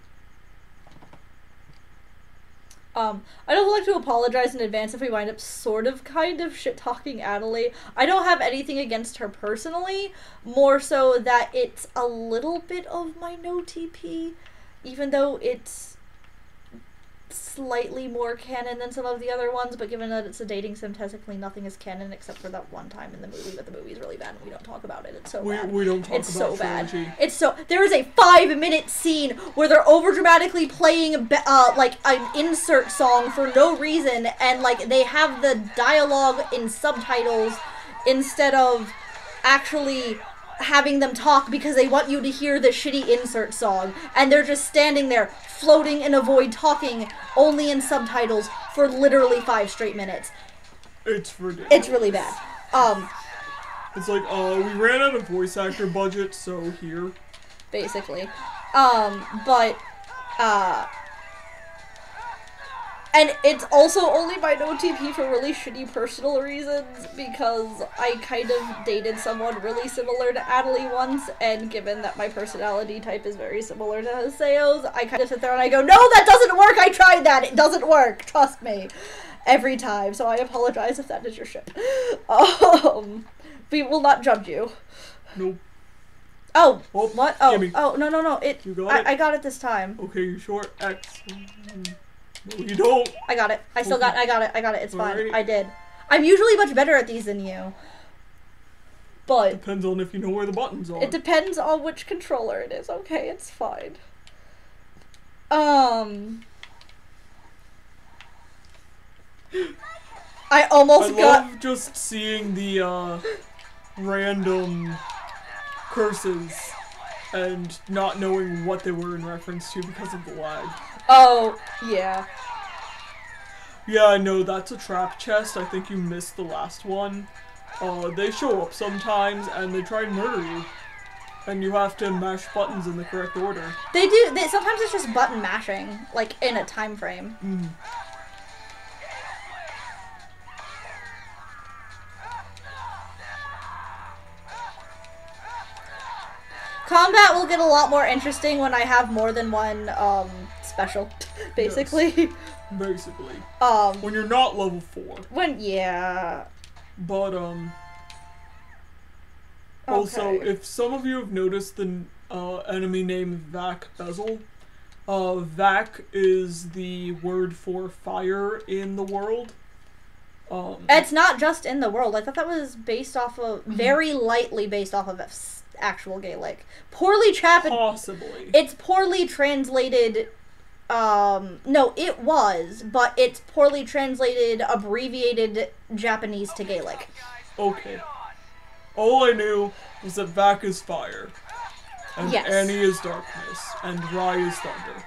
I'd also like to apologize in advance if we wind up sort of kind of shit-talking Adelie. I don't have anything against her personally, more so that it's a little bit of my no TP, even though it's slightly more canon than some of the other ones, but given that it's a dating sim, technically nothing is canon except for that one time in the movie, but the movie's really bad and we don't talk about it. It's so bad. We don't talk it's about so bad. trilogy. It's so there is a 5-minute scene where they're over dramatically playing like an insert song for no reason, and like they have the dialogue in subtitles instead of actually having them talk because they want you to hear the shitty insert song, and they're just standing there floating in a void talking only in subtitles for literally 5 straight minutes. It's ridiculous. It's really bad. It's like, we ran out of voice actor budget, so here. Basically. And it's also only my no TP for really shitty personal reasons, because I kind of dated someone really similar to Adelie once, and given that my personality type is very similar to Haseo's, I kind of sit there and I go, no, that doesn't work, I tried that, it doesn't work, trust me. Every time, so I apologize if that is your shit. We will not judge you. Nope. Oh, Oh, what? Oh, gimme. oh, no, You got it? I got it this time. Okay, you short X. No, you don't. I got it. I got it. It's fine. Alright. I did. I'm usually much better at these than you. But Depends on if you know where the buttons are. it depends on which controller it is. Okay, it's fine. I almost got... love just seeing the, random curses and not knowing what they were in reference to because of the lag. Oh, yeah. Yeah, no, that's a trap chest. I think you missed the last one. They show up sometimes and they try and murder you. And you have to mash buttons in the correct order. They do. Sometimes it's just button mashing, like, in a time frame. Combat will get a lot more interesting when I have more than one, special, basically. Yes. Basically. When you're not level 4. Yeah. But, also, Okay. if some of you have noticed the, enemy named Vac Bezel, Vac is the word for fire in the world. It's not just in the world. I thought that was based off of, very lightly based off of actual Gaelic. Poorly Possibly. It's poorly translated, no, it was, but it's poorly translated, abbreviated Japanese to Gaelic. Okay. All I knew was that Vac is fire, and Yes. Annie is darkness, and Rai is thunder.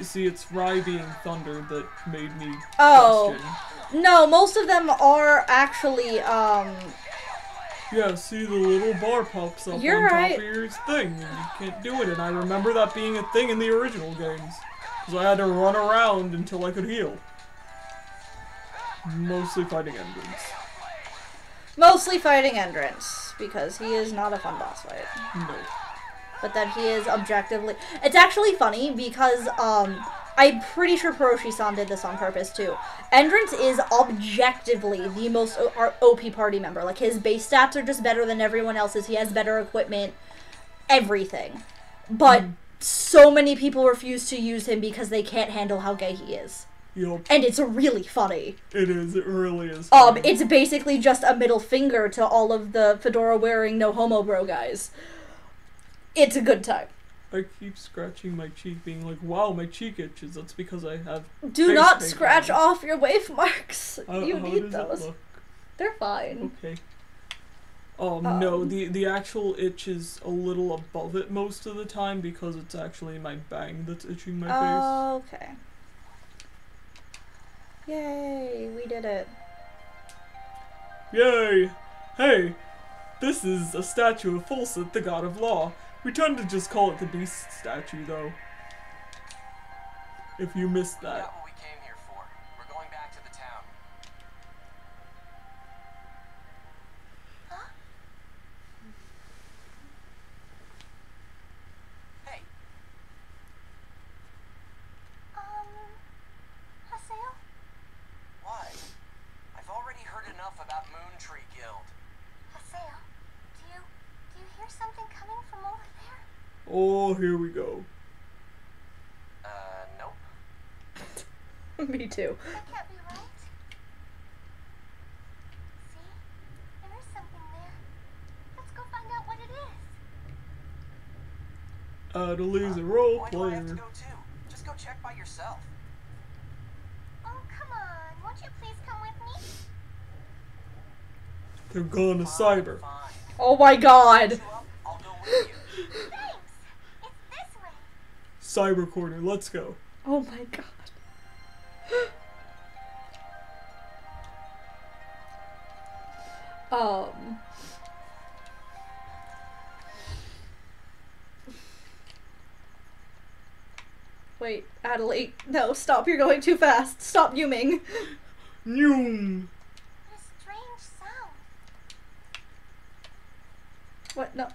See, it's Rai being thunder that made me question. No, most of them are actually, Yeah, see the little bar pops up You're on right. top of your thing, and you can't do it, and I remember that being a thing in the original games. Because I had to run around until I could heal. Mostly fighting Endrins. mostly fighting Endrins, because he is not a fun boss fight. No. But that he is objectively... It's actually funny, because, I'm pretty sure Puroshi-san did this on purpose, too. Endrins is objectively the most OP party member. Like, his base stats are just better than everyone else's. He has better equipment. Everything. But so many people refuse to use him because they can't handle how gay he is. Yup. And it's really funny. It is. It really is. Funny. It's basically just a middle finger to all of the fedora-wearing no homo bro guys. It's a good time. I keep scratching my cheek, being like, wow, my cheek itches. That's because I have Do not scratch off your wave marks. You how need does it those. look? They're fine. Okay. No, the actual itch is a little above it most of the time because it's actually my bang that's itching my face. Okay. Yay, we did it. Yay! Hey, this is a statue of Fulsit, the god of law. We tend to just call it the beast statue, though. If you missed We that. got what we came here for. We're going back to the town. Hey, Haseo? why? I've already heard enough about Moon Tree Guild. Haseo, do you hear something coming from over there? Oh, here we go. Nope. Me too. That can't be right. See? There is something there. Let's go find out what it is. Adelaide's a role Why do I have to player. go too? Just go check by yourself. Oh, come on. Won't you please come with me? They're going to cyber. Fine. Oh my god. You up, I'll go with you. Thanks. It's this way. Cyber corner, let's go. Oh my god. Wait, Adelaide. No, stop. You're going too fast. Stop Yuming. Noom. What a strange sound. What? No.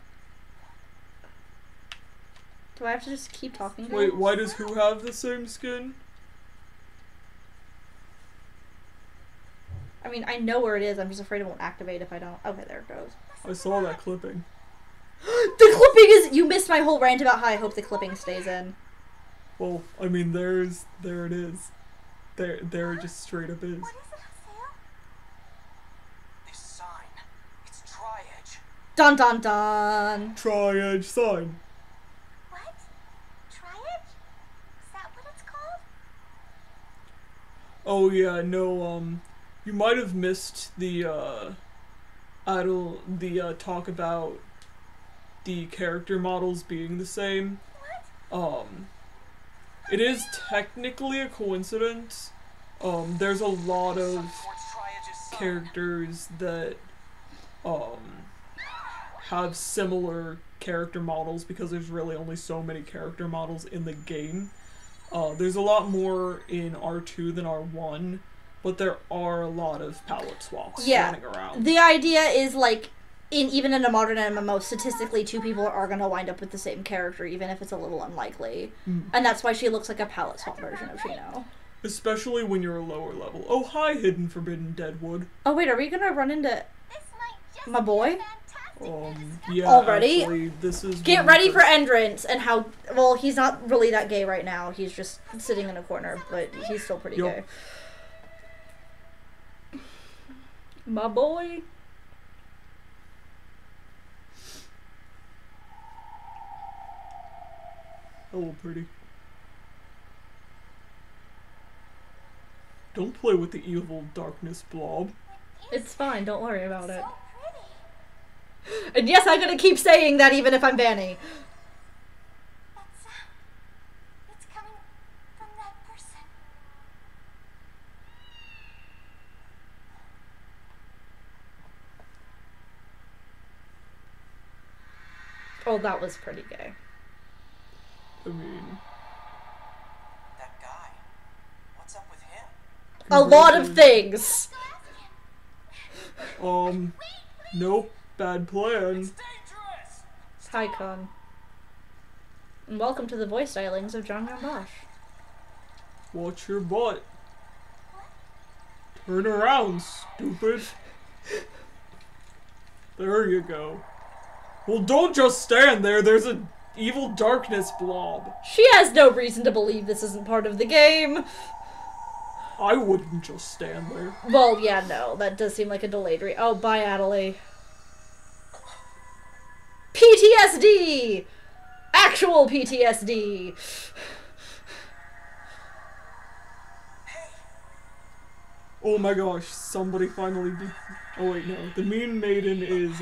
Do I have to just keep talking? Wait, why does who have the same skin? I mean, I know where it is. I'm just afraid it won't activate if I don't. Okay, there it goes. I saw that clipping. The clipping is. You missed my whole rant about how I hope the clipping stays in. Well, I mean, there it is. There it just straight up is. What is it, Haseo? This sign. It's Tri-Edge. Dun dun dun. Tri-edge sign. What? Triad? Is that what it's called? Oh yeah, no, you might have missed the, talk about the character models being the same. What? It is technically a coincidence. There's a lot of Towards Tri-Edge's sign. characters that, have similar character models because there's really only so many character models in the game. There's a lot more in R2 than R1, but there are a lot of palette swaps running around. The idea is like, even in a modern MMO, statistically, two people are gonna wind up with the same character, even if it's a little unlikely. And that's why she looks like a palette swap version of Shino. Especially when you're a lower level. Oh, hi, Hidden Forbidden Deadwood. Oh wait, are we gonna run into This might just my boy? be fantastic. Yeah, Already? actually, this is Get when ready we for first- entrance and how. Well, he's not really that gay right now. He's just sitting in a corner, but he's still pretty Yup. gay. My boy. Hello, pretty. Don't play with the evil darkness blob. It's fine. Don't worry about it. So pretty. And yes, I'm gonna keep saying that even if I'm Vanny. It's coming from that person. Oh, that was pretty gay. I mean, That guy. What's up with him? A lot of things. Nope, bad plan. Dangerous! Hi, Con. And welcome to the voice stylings of John Bosch. Watch your butt. Turn around, stupid. There you go. Well, don't just stand there. There's an evil darkness blob. She has no reason to believe this isn't part of the game. I wouldn't just stand there. Well, yeah, no, that does seem like a delayed oh, bye, Adelaide. PTSD! Actual PTSD! Oh my gosh, somebody finally beat... Oh wait, no. The Mean Maiden is,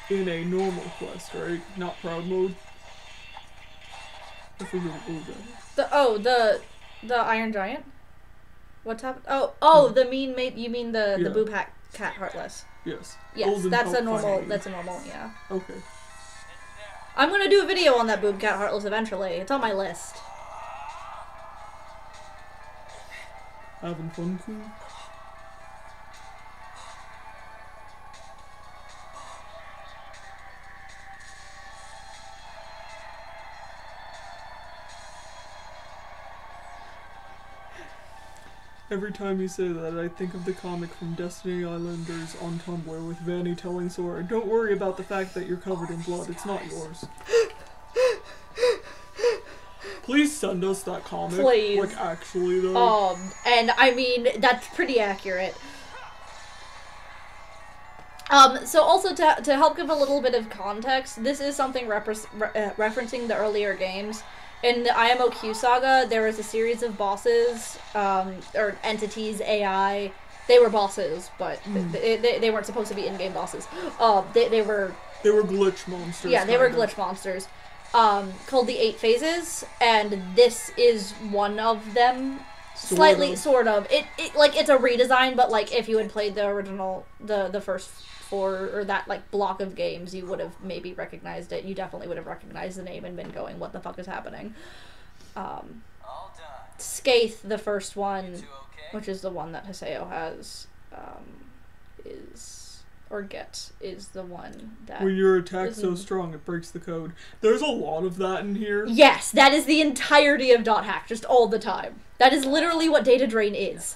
in a normal quest, right? Not proud mode. I forget what the Iron Giant? What's happened? Oh, the Mean Maiden, you mean the boob cat Heartless. Yes. Yes, Golden that's Hope a normal, finally. that's a normal, yeah. Okay. I'm gonna do a video on that boob cat Heartless eventually. It's on my list. Having fun, cool? Every time you say that, I think of the comic from Destiny Islanders on Tumblr with Vanny telling Sora, "Don't worry about the fact that you're covered in blood, it's not yours." Please send us that comic. Please. Like, actually, though. And I mean, that's pretty accurate. So also to help give a little bit of context, this is something referencing the earlier games. In the IMOQ saga, there was a series of bosses, or entities, AI. They were bosses, but they weren't supposed to be in-game bosses. They were glitch monsters. Yeah, they were glitch monsters. Called the 8 Phases, and this is one of them. Sort of. It like, it's a redesign, but like, if you had played the original, the first 4, or that like block of games, you would have maybe recognized it. You definitely would have recognized the name and been going, what the fuck is happening? All done. Skaith, the first one, You two okay? which is the one that Haseo has, is the one that... When your attack's so strong, it breaks the code. There's a lot of that in here. Yes, that is the entirety of Dot Hack, just all the time. That is literally what data drain is.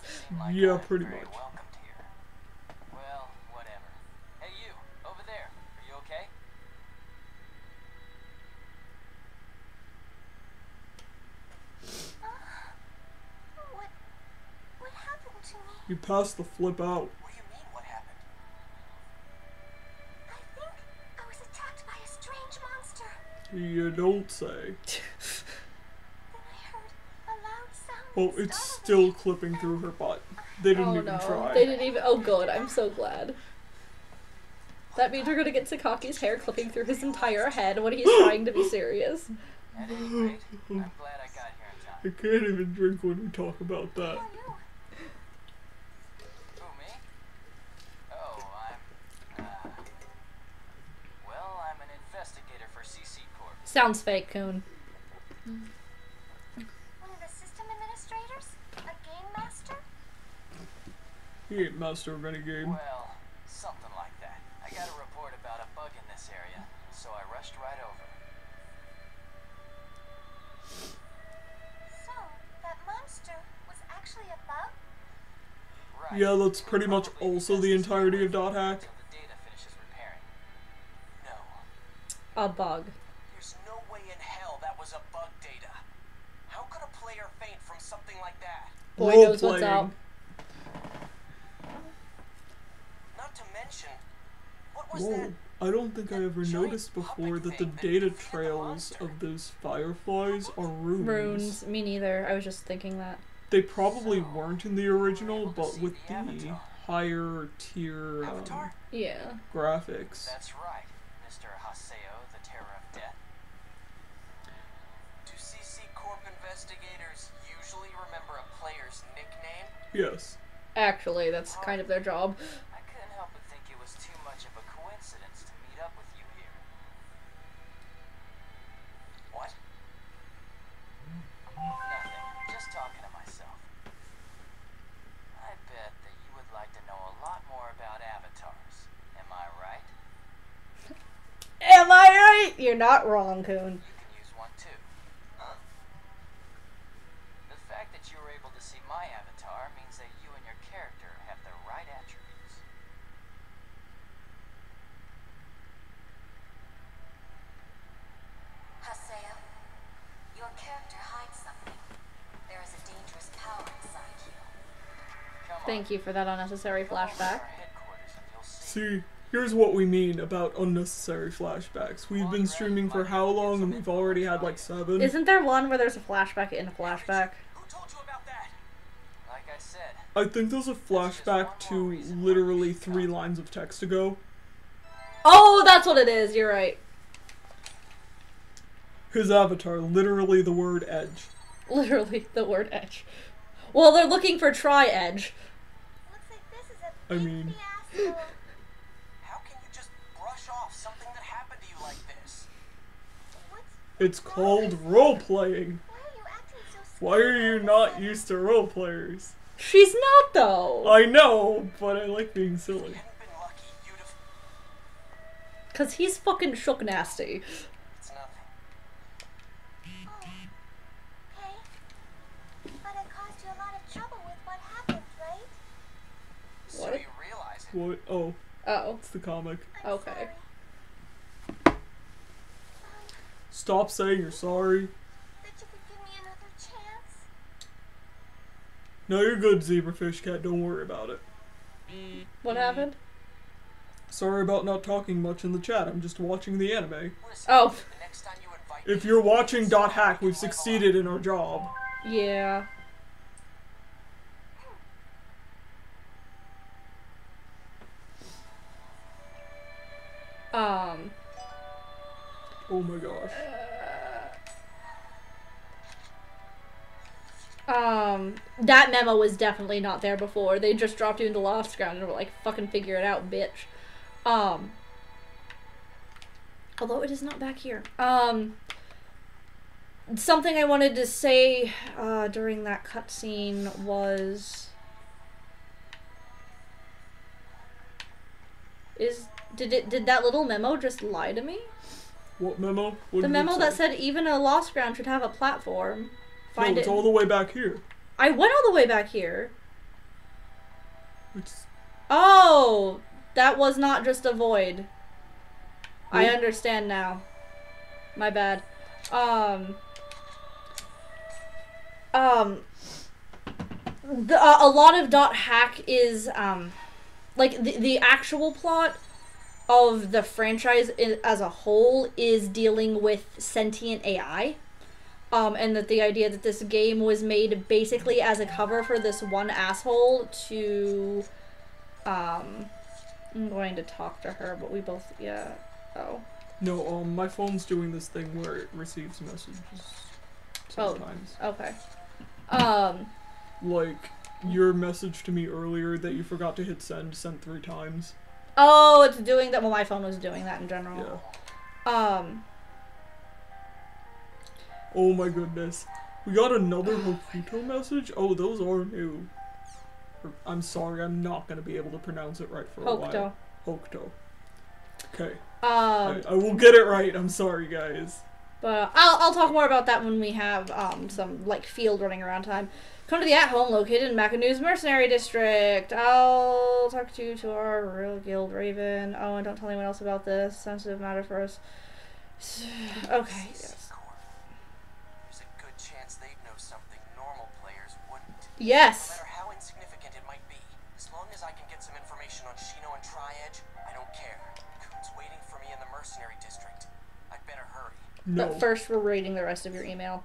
Yeah, pretty much. Welcomed here. Well, whatever. Hey, you over there. Are you okay? What happened to me? You passed the flip out. What do you mean? What happened? I think I was attacked by a strange monster. You don't say. Then I heard a loud sound. Oh, it's still clipping through her butt. They didn't even try. They didn't even... Oh, good. I'm so glad. That means we're gonna get Sakaki's hair clipping through his entire head when he's trying to be serious. At any rate, I'm glad I got here in time. I can't even drink when we talk about that. Oh no. Who, me? Oh, I'm an investigator for CC Corp. Sounds fake, Coon. One of the system administrators? A game master? He ain't master of any game. Well, something like that. I got a report about a bug in this area, so I rushed right over. So, that monster was actually a bug? Right. Yeah, that's pretty much Probably also because the it's entirety of been Dot Hack. until the data finishes repairing. No. A bug. There's no way in hell that was a bug, Data. How could a player faint from something like that? Boy knows what's Role-playing. up. Not to mention, what was Whoa. that? I don't think I ever noticed before that the data trails of those fireflies are runes. Runes. Me neither. I was just thinking that. They probably weren't in the original, but with the higher tier Avatar? Yeah. graphics. That's right, Mr. Haseo, the Terror of Death. Do CC Corp investigators usually remember a player's nickname? Yes. Actually, that's kind of their job. I couldn't help but think it was too much of a coincidence to meet up with you here. What? Nothing. Just talking to myself. I bet that you would like to know a lot more about avatars. Am I right? Am I right? You're not wrong, Coon. You can use one too. The fact that you were able to see my avatar means that you and your character have the right attributes. Haseo, your character hides something. There is a dangerous Thank you for that unnecessary flashback. See, here's what we mean about unnecessary flashbacks. We've been streaming for how long and we've already had like 7. Isn't there one where there's a flashback in a flashback? Who told you about that? Like I said. I think there's a flashback to literally 3 lines of text ago. Oh, that's what it is. You're right. His avatar, literally the word edge. Literally the word edge. Well, they're looking for tri-edge. Looks like this is a I big mean... fiasco. How can you just brush off something that happened to you like this? It's called role-playing. Why are you acting so scared? Why are you not used to role-players? She's not, though. I know, but I like being If you silly. hadn't been lucky, you'd have... Because he's fucking shook nasty. It's nothing. Okay. But it caused you a lot of trouble with what happened, right? So What? you realize it. What? Oh, Oh. it's the comic. I'm Okay. sorry. Stop saying you're sorry. That you could give me another chance? No, you're good, Zebrafish Cat. Don't worry about it. What happened? Sorry about not talking much in the chat. I'm just watching the anime. Listen, Oh. the next time you invite If me, you're watching .hack, we've succeeded in our job. Yeah. Oh my gosh. That memo was definitely not there before. They just dropped you into Lost Ground and were like, fucking figure it out, bitch. Although it is not back here. Something I wanted to say, during that cutscene was... Did that little memo just lie to me? What memo? What The did it memo that say? said even a Lost Ground should have a platform. No, Find it's it. all the way back here. I went all the way back here. It's... Oh, that was not just a void. I Nope. understand now. My bad. A lot of .hack is like the actual plot of the franchise as a whole is dealing with sentient AI. And that the idea that this game was made basically as a cover for this one asshole to, I'm going to talk to her, but we both, yeah, oh. No, my phone's doing this thing where it receives messages sometimes. Okay. Like, your message to me earlier that you forgot to hit send sent 3 times. Oh, it's doing that, well, my phone was doing that in general. Yeah. Oh my goodness. We got another Hokuto message? Oh, those are new. I'm sorry, I'm not gonna be able to pronounce it right for a Hokuto. while. Hokuto. Okay. Um, I will get it right, I'm sorry guys. But I'll talk more about that when we have some like field running around time. Come to the at-home located in Macanu's Mercenary District. I'll talk to you to our real guild Raven. Oh, and don't tell anyone else about this. Sensitive matter for us. Okay. Yes. There's a good chance they'd know something normal players wouldn't. No Yes. matter how insignificant it might be, as long as I can get some information on Shino and Tri-Edge, I don't care. Coon's waiting for me in the Mercenary District. I'd better hurry. No. But first, we're reading the rest of your email.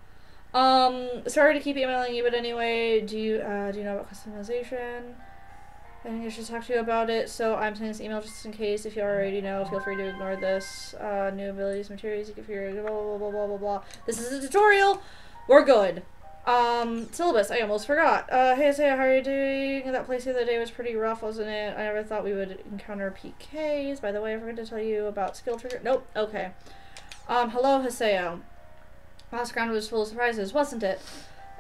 Sorry to keep emailing you, but anyway, do you know about customization? I think I should talk to you about it, so I'm sending this email just in case. If you already know, feel free to ignore this. New abilities, materials, you can figure blah, blah, blah, blah, blah, blah. This is a tutorial! We're good. Syllabus, I almost forgot. Hey, Saya, how are you doing? That place the other day was pretty rough, wasn't it? I never thought we would encounter PKs. By the way, I forgot to tell you about skill trigger. Nope, okay. Hello, Haseo. Last ground was full of surprises, wasn't it?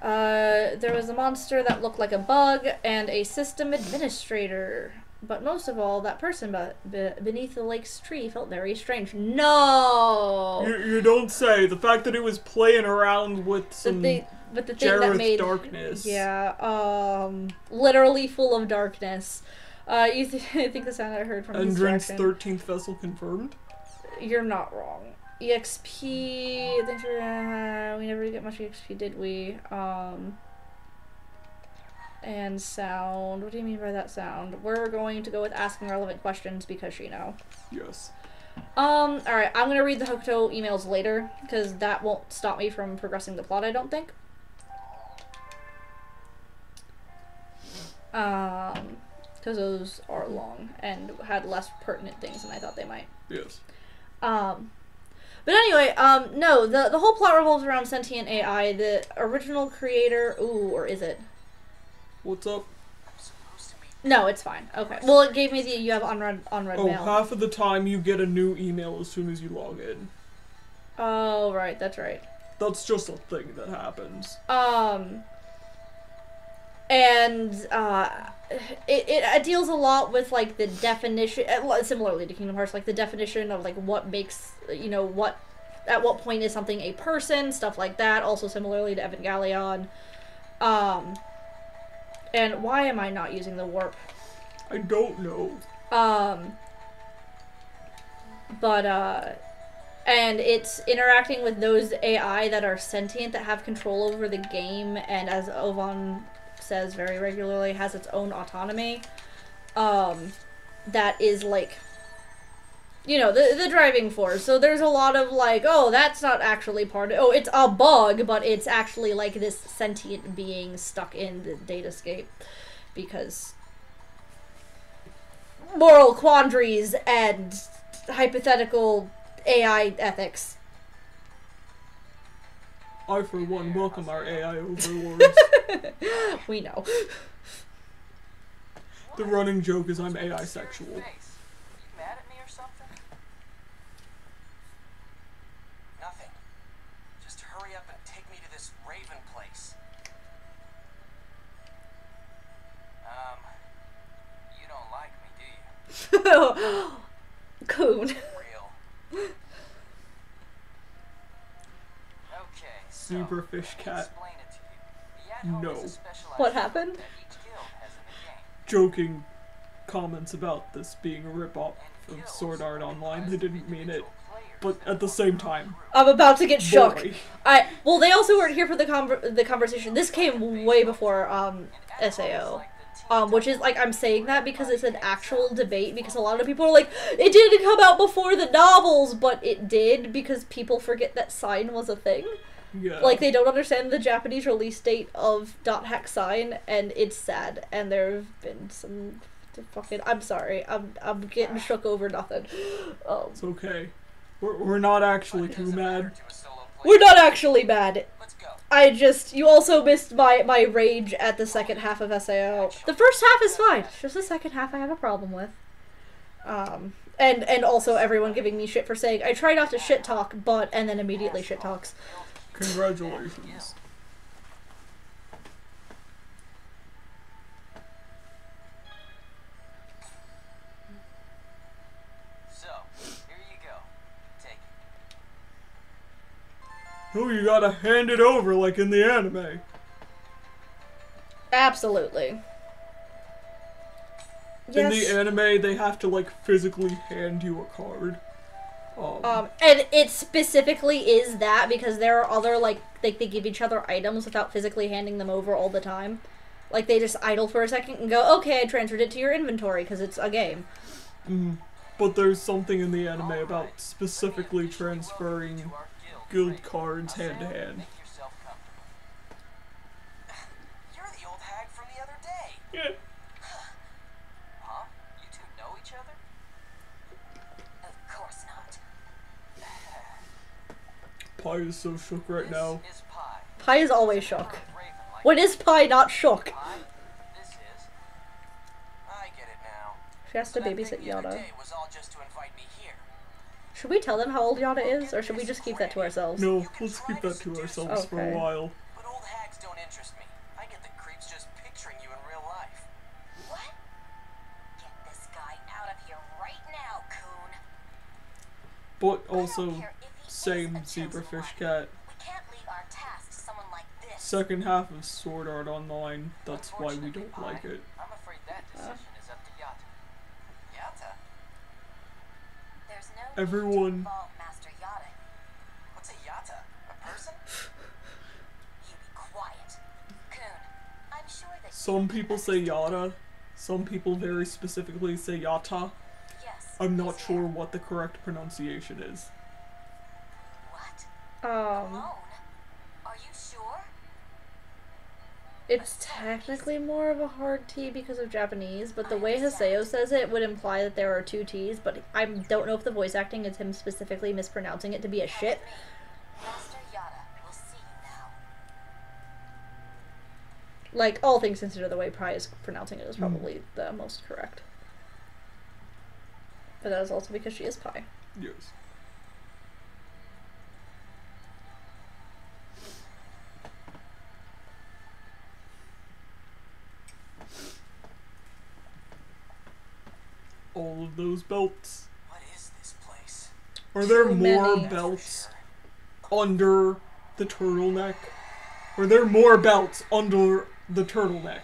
There was a monster that looked like a bug, and a system administrator. But most of all, that person beneath the lake's tree felt very strange. No! You don't say. The fact that it was playing around with some But the thing that made darkness. Yeah, literally full of darkness. I think the sound I heard from Endurance distraction. 13th vessel confirmed? You're not wrong. EXP, thanks for, we never get much EXP, did we? And sound. What do you mean by that sound? We're going to go with asking relevant questions because she know. Yes. Alright, I'm gonna read the Hokuto emails later, because that won't stop me from progressing the plot, I don't think. Because those are long and had less pertinent things than I thought they might. Yes. But anyway, no, the whole plot revolves around sentient AI. The original creator, ooh, or is it? What's up? No, it's fine. Okay. Well, it gave me the you have unread Oh, mail. half of the time you get a new email as soon as you log in. Oh, right, that's right. That's just a thing that happens. And it deals a lot with like the definition, similarly to Kingdom Hearts, like the definition of like what makes, you know, what at what point is something a person, stuff like that. Also similarly to Evangelion. And why am I not using the warp? I don't know. And it's interacting with those AI that are sentient, that have control over the game, and as Ovan says very regularly, has its own autonomy. That is like, you know, the driving force. So there's a lot of like, oh, that's not actually part of, oh, it's a bug, but it's actually like this sentient being stuck in the datascape. Because moral quandaries and hypothetical AI ethics. I, for one, welcome our AI overlords. We know. The running joke is I'm AI sexual. You mad at me or something? Nothing. Just hurry up and take me to this Raven place. You don't like me, do you? Coon. Real. Okay, so Zebrafish cat. explain it to you. The at-home No. is a specialized What field happened? that each guild has in the game. Joking comments about this being a rip-off of Sword Art Online. They didn't mean it. But at the same time, I'm about to get shook. boy. Well, they also weren't here for the conversation. This came way before SAO. Which is, like, I'm saying that because it's an actual debate, because a lot of people are like, it didn't come out before the novels, but it did, because people forget that sign was a thing. Yeah. Like, they don't understand the Japanese release date of .hex sign, and it's sad, and there have been some fucking, I'm sorry, I'm getting shook over nothing. It's okay. We're not actually too mad. We're not actually mad. Let's go. You also missed my rage at the second half of SAO. The first half is fine. It's just the second half I have a problem with. And also everyone giving me shit for saying, I try not to shit talk, but, and then immediately shit talks. Congratulations. So, here you go. Take it. Oh, you gotta hand it over like in the anime. Absolutely. In the anime, they have to, like, physically hand you a card. And it specifically is that because there are other, like, they give each other items without physically handing them over all the time. Like, they just idle for a second and go, okay, I transferred it to your inventory because it's a game. But there's something in the anime about specifically transferring guild cards hand to hand. Make yourself comfortable. You're the old hag from the other day. Yeah. Huh? You two know each other? Of course not. Pi is so shook right now. This is Pi. Pi is always shook. Raven, like When is Pi not shook? Pi. This is. I get it now. She has to That babysit thing the other Yada. day was all just to invite me here. Should we tell them how old Yada is, or should we just keep that to ourselves? No, let's keep that to ourselves for a Okay. while. But old hags don't interest me. I get the creeps just picturing you in real life. What? Get this guy out of here right now, Coon. But I don't also, care if he is same a chosen zebrafish one. cat. We can't leave our task to someone like this. Second half of Sword Art Online, that's why we Unfortunately, don't like Pi, it. I'm afraid that decision is up to Yata. Yata? There's no need Everyone- to involve Master Yada. What's a Yata? A person? You be quiet. Coon, I'm sure that Some people say Yada. Some people very specifically say Yata. Yes. I'm not sure what the correct pronunciation is. What? Alone? Are you sure? It's technically more of a hard T because of Japanese, but the way Haseo says it would imply that there are two T's, but I don't know if the voice acting is him specifically mispronouncing it to be a shit. Master Yada will see you now. Like, all things considered, the way Pry is pronouncing it is probably the most correct. But that is also because she is Pi. Yes. All of those belts. What is this place? Are there Too more many. belts under the turtleneck? Are there more belts under the turtleneck?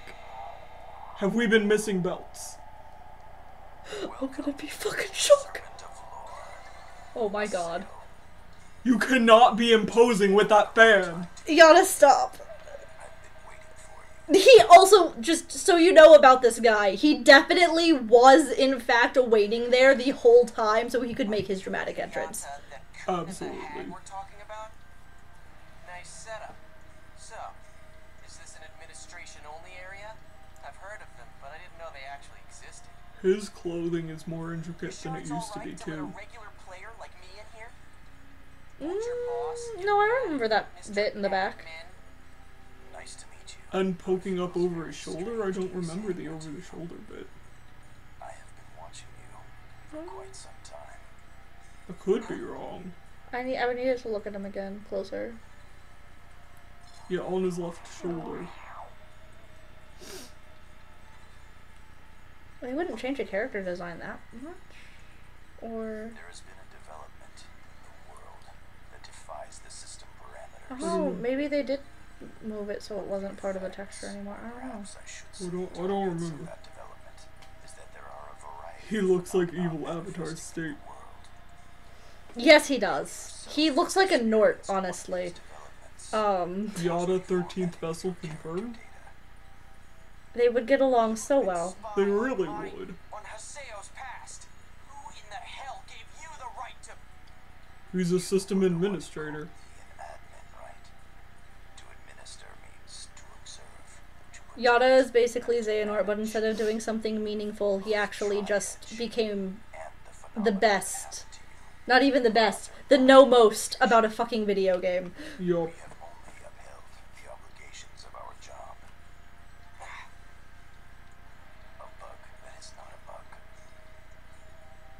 Have we been missing belts? I'm gonna be fucking shocked. Oh my god. You cannot be imposing with that fan. Yada, stop. He also, just so you know about this guy, he definitely was in fact waiting there the whole time so he could make his dramatic entrance. Absolutely. We're talking about? Nice setup. So, is this an administration-only area? I've heard of them, but I didn't know they actually existed. His clothing is more intricate You than sure it it's used to be alright to let a too. regular player like me in here? Won't your boss get No, I mad, remember that Mr. bit in the back. Admin? Nice to meet you. And poking up over his shoulder? I don't remember the over the shoulder bit. I have been watching you for quite some time. I could be wrong. I would need to look at him again, closer. Yeah, on his left shoulder. They wouldn't change a character design that much. Or... There has been a development in the world that defies the system parameters. Oh, maybe they did move it so it wasn't part of the texture anymore. I don't know. Perhaps I should I say don't targets of remember. that development is that there are a variety He of looks like phenomena evil Avatar manifesting State. in the world. Yes, he does. He looks like a Nort, honestly. Developments Yada 13th vessel confirmed? They would get along so well. They really would. On Haseo's past. Who in the hell gave you the right to... He's a system administrator. be an admin, right? To administer means to observe. To protect, Yada is basically Xehanort, but instead of doing something meaningful, he actually just became and the best. Not even the best. The know most about a fucking video game. Yup. We have only upheld the obligations of our job. A bug that is not a bug.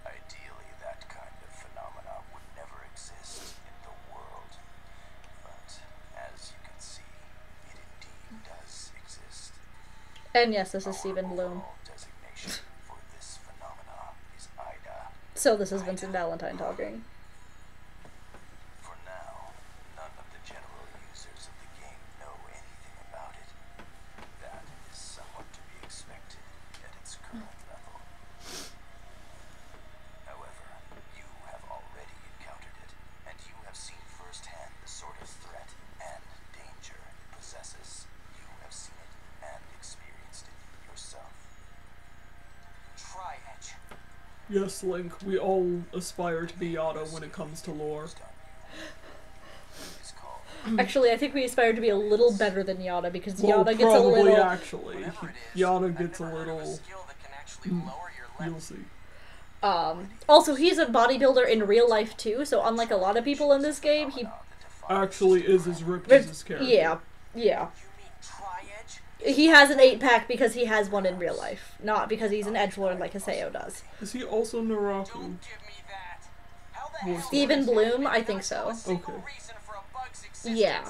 Ideally, that kind of phenomena would never exist in the world. But as you can see, it indeed does exist. And yes, this is Stephen Bloom. Overall designation for this phenomena is IDA. So this is Vincent Valentine talking. For now, none of the general users of the game know anything about it. That is somewhat to be expected at its current level. However, you have already encountered it, and you have seen firsthand the sort of threat and danger it possesses. You have seen it and experienced it yourself. Tri-Edge. Yes, Link, we all aspire to be Yada when it comes to lore. It's called Actually, I think we aspire to be a little better than Yada because Well, Yada gets a probably little. actually. Whatever it is, Yada I've gets a never heard of little... skill that can actually lower your level. You'll see. Also, he's a bodybuilder in real life too, so unlike a lot of people in this game, he. Actually is as ripped as his character. Yeah, yeah. You mean Tri-Edge? He has an 8-pack because he has one in real life, not because he's an edgelord like Haseo does. Is he also Naraku? Don't give me that. How the Well, hell Stephen does Bloom, that I make think not so. know a single Okay. reason for a bug's existence? Yeah.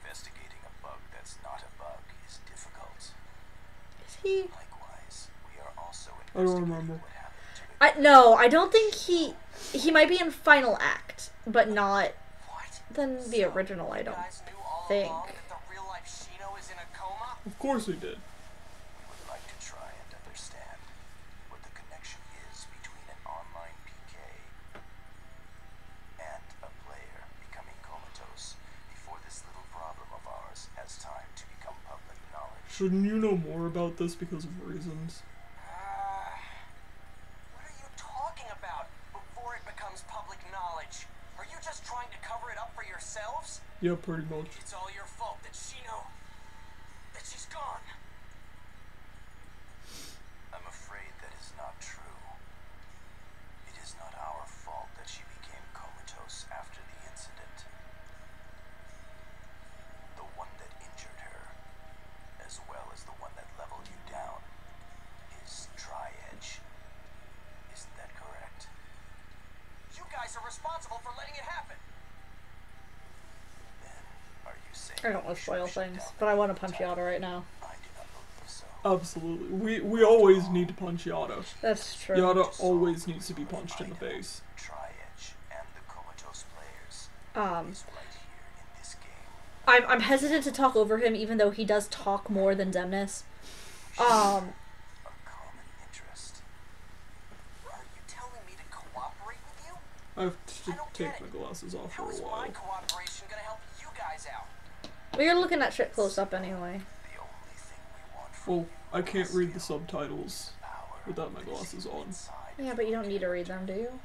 investigating a bug that's not a bug is difficult. Is he? Likewise, we are also I don't investigating remember. what happened to the No, I don't think he might be in Final Act, but not What? than the original, I You don't guys knew all think. along that the real-life Shino is in a coma? Of course he did. We would like to try and understand what the connection is between an online PK and a player becoming comatose before this little problem of ours has time to shouldn't you know more about this because of reasons? What are you talking about? Before it becomes public knowledge, are you just trying to cover it up for yourselves? Yeah, pretty much. It's all your fault that that she's gone. I'm afraid that is not true. It is not our fault that she became comatose after the incident. The one that injured her, as well as the one that leveled you down, is Tri-Edge. Isn't that correct? You guys are responsible for letting it happen. Then, are you saying I don't want to spoil things, but I want to punch Yada right now. I do not believe so. Absolutely. We always need to punch Yada. That's true. Yada always needs to be punched in the face. Tri-Edge and the comatose players is right here in this game. I'm hesitant to talk over him, even though he does talk more than Demnis. A common interest. Are you telling me to cooperate with you? I have to I don't take get my it. glasses off for How a is my while. cooperation gonna help you guys out? Well, you're looking at shit close up anyway. The only thing we want from Well, I can't read the subtitles without my glasses on. Yeah, but you don't need to read them, do you?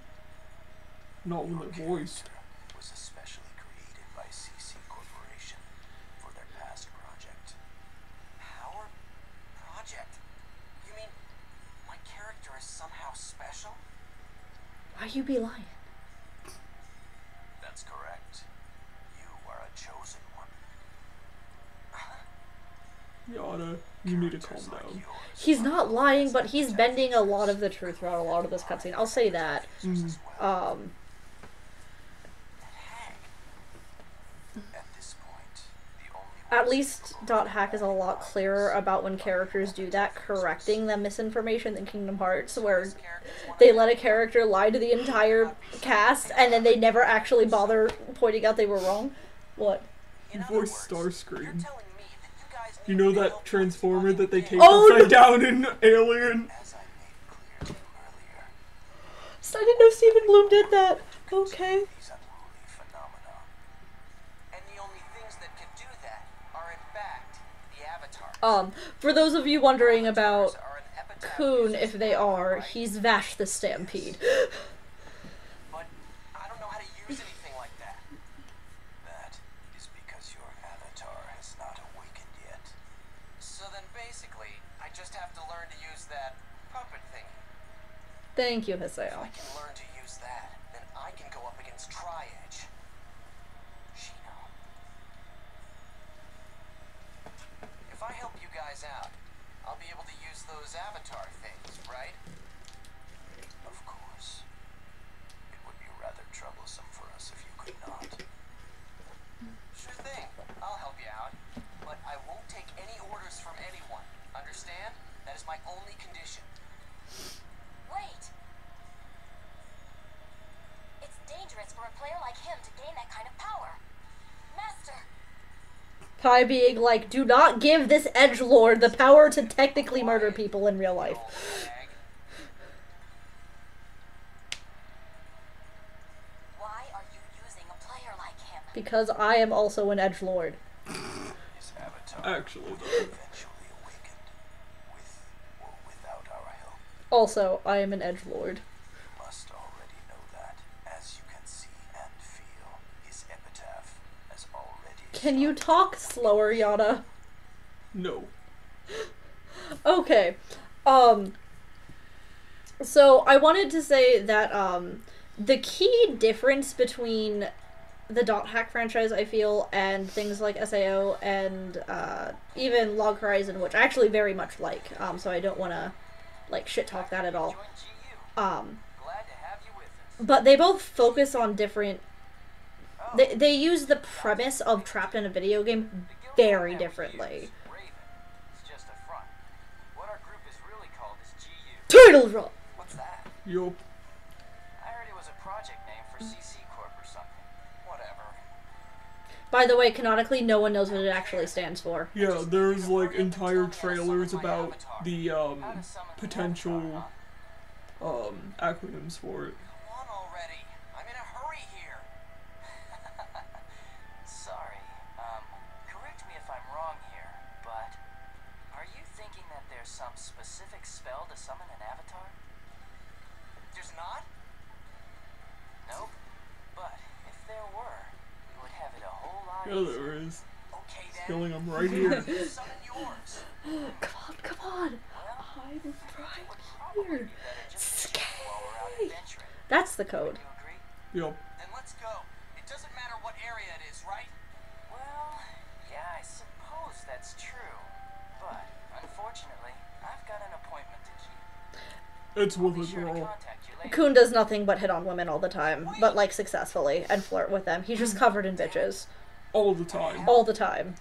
Not when they're voiced. was especially created by CC Corporation for their past project. Power project? You mean my character is somehow special? Why you be lying? That's correct. You are a chosen one. Yada, you need to calm down. He's not lying, but he's bending a lot of the truth throughout a lot of this cutscene. I'll say that. At this point, the only At least .hack is a lot clearer about when characters do that, correcting the misinformation than Kingdom Hearts, where they let a character lie to the entire cast, and then they never actually bother pointing out they were wrong. What? You voiced Starscream. Telling me that you guys You know that transformer that they take Oh, upside down in Alien? as I made clear to you earlier, So I didn't know Stephen Bloom did that. Okay. these unruly phenomena. And the only things that can do that are in fact the avatars. For those of you wondering about Are an epitaph Coon, uses if they power, are, right? he's Vash the Stampede. But I don't know how to use anything like that. That is because your avatar has not awakened yet. So then basically, I just have to learn to use that puppet thing. Thank you, If I Hiseo. can learn to use that, then I can go up against Tri-Edge. Shino. If I help you guys out, I'll be able to use those avatar things, right? Of course. It would be rather troublesome for us if you could not. Sure thing. I'll help you out. But I won't take any orders from anyone. Understand? That is my only condition. Wait! It's dangerous for a player like him to gain that kind of power. Master! Pi being like, do not give this edgelord the power to technically murder people in real life. Bag. Why are you using a player like him? Because I am also an edgelord. His avatar Actually, will though. eventually awakened, with or without our help. Also, I am an edgelord. You must already know that. As you can see and feel, his epitaph has already Can you started talk slower, Yada? No. Okay. So I wanted to say that, the key difference between the .hack franchise, I feel, and things like SAO and, even Log Horizon, which I actually very much like, so I don't want to, like, shit-talk that at all. Join GU. Glad to have you with us. But they both focus on different... They use the premise of trapped in a video game very differently. Raven. It's just a front. What our group is really called is GU. Turtle Drop! What's that? Yup. I heard it was a project name for CC Corp or something. Whatever. By the way, canonically, no one knows what it actually stands for. Yeah, there's like entire trailers about the potential acronyms for it. Come on already. I'm in a hurry here. Sorry. Correct me if I'm wrong here, but specific spell to summon an avatar? There's not? Nope. But if there were, you would have it a whole lot Yeah, easier. there is. Okay then. Killing him right here. Summon yours. Come on. Well, I'm it would right probably here. be better just to Scary. chill while we're out adventuring. That's the code. You agree? Yup. Then let's go. It doesn't matter what area it is, right? Well, yeah, I suppose that's true. But unfortunately, I've got an appointment to keep. It's I'll with be a sure to girl. contact you later. Kun does nothing but hit on women all the time, but like successfully, and flirt with them. He's just covered in bitches. All the time. All the time.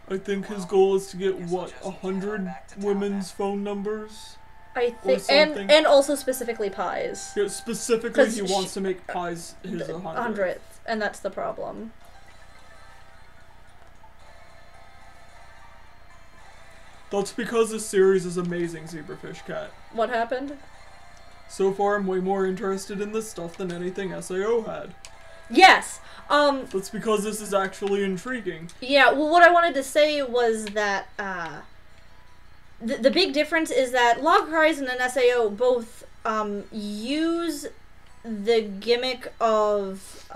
I think his goal is to get, what, 100 women's phone numbers? I think, something. and also specifically pies. Yeah, specifically, 'Cause he wants to make pies his 100th. And that's the problem. That's because this series is amazing, Zebrafish Cat. What happened? So far, I'm way more interested in this stuff than anything SAO had. Yes! That's because this is actually intriguing. Yeah, well, what I wanted to say was that, the big difference is that Log Horizon and SAO both, use the gimmick of,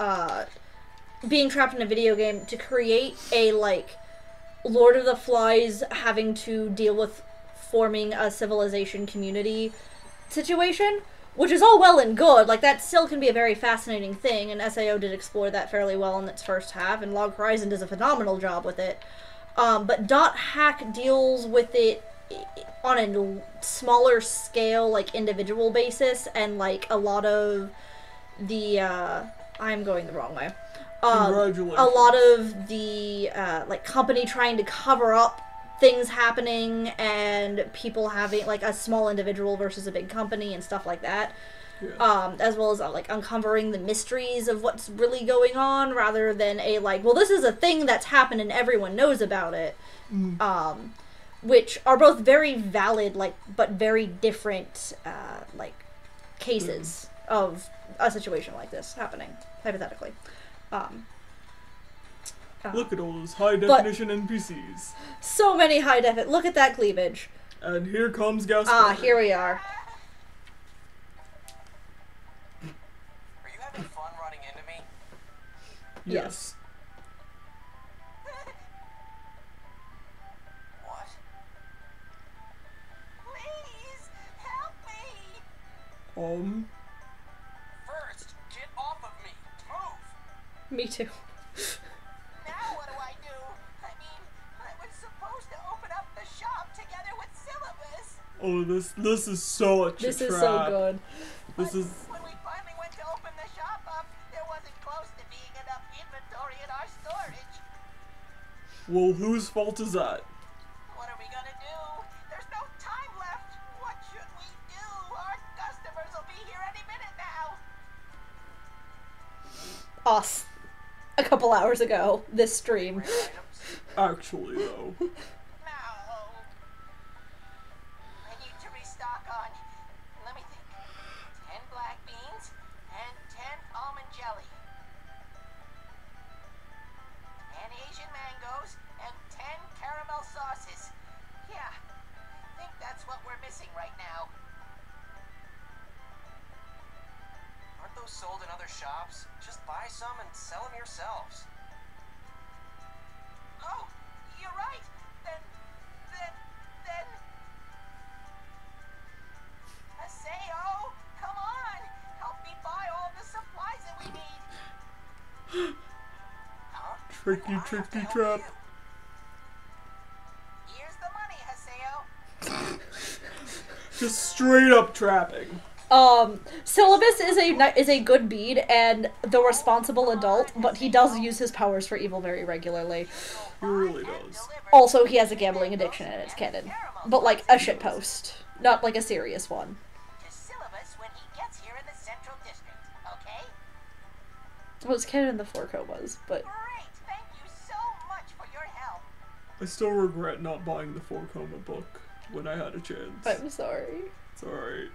being trapped in a video game to create a, like, Lord of the Flies having to deal with forming a civilization community situation, which is all well and good. Like, that still can be a very fascinating thing, and SAO did explore that fairly well in its first half, and Log Horizon does a phenomenal job with it. But Dot Hack deals with it on a smaller scale, like, individual basis, and, like, a lot of the, I'm going the wrong way. Congratulations. A lot of the, like, company trying to cover up things happening, and people having, like, a small individual versus a big company and stuff like that. Yeah. As well as, like, uncovering the mysteries of what's really going on, rather than a, like, well, this is a thing that's happened and everyone knows about it. Which are both very valid, like, but very different, like, cases of a situation like this happening, hypothetically. Look at all those high-definition NPCs. So many look at that cleavage. And here comes Gaspar. Ah, here we are. Are you having fun running into me? Yes. What? Please, help me! First, get off of me. Move. Me too. Now what do I do? I mean, I was supposed to open up the shop together with Syllabus. Oh, this is such This a is trap. so good. This is... When we finally went to open the shop up, there wasn't close to being enough inventory in our storage. Well, whose fault is that? What are we gonna do? There's no time left. What should we do? Our customers will be here any minute now. Us. A couple hours ago, this stream. Actually, though. No. I need to restock on, let me think, 10 black beans and 10 almond jelly. 10 Asian mangoes and 10 caramel sauces. Yeah, I think that's what we're missing right now. Aren't those sold in other shops? Just buy some and sell them yourselves. Oh, you're right. Then. Aseo, come on. Help me buy all the supplies that we need. Huh? Tricky, I have to tricky help trap. you. Here's the money, Aseo. Just straight up trapping. Syllabus is a good bead and the responsible adult, but he does use his powers for evil very regularly. He really does. Also, he has a gambling addiction and it's canon. But like a shitpost. Not like a serious one. To Syllabus when he gets here in the Central District, okay? Well, it's canon in the 4 comas, but... Great, thank you so much for your help. I still regret not buying the 4 Coma book when I had a chance. I'm sorry. It's alright.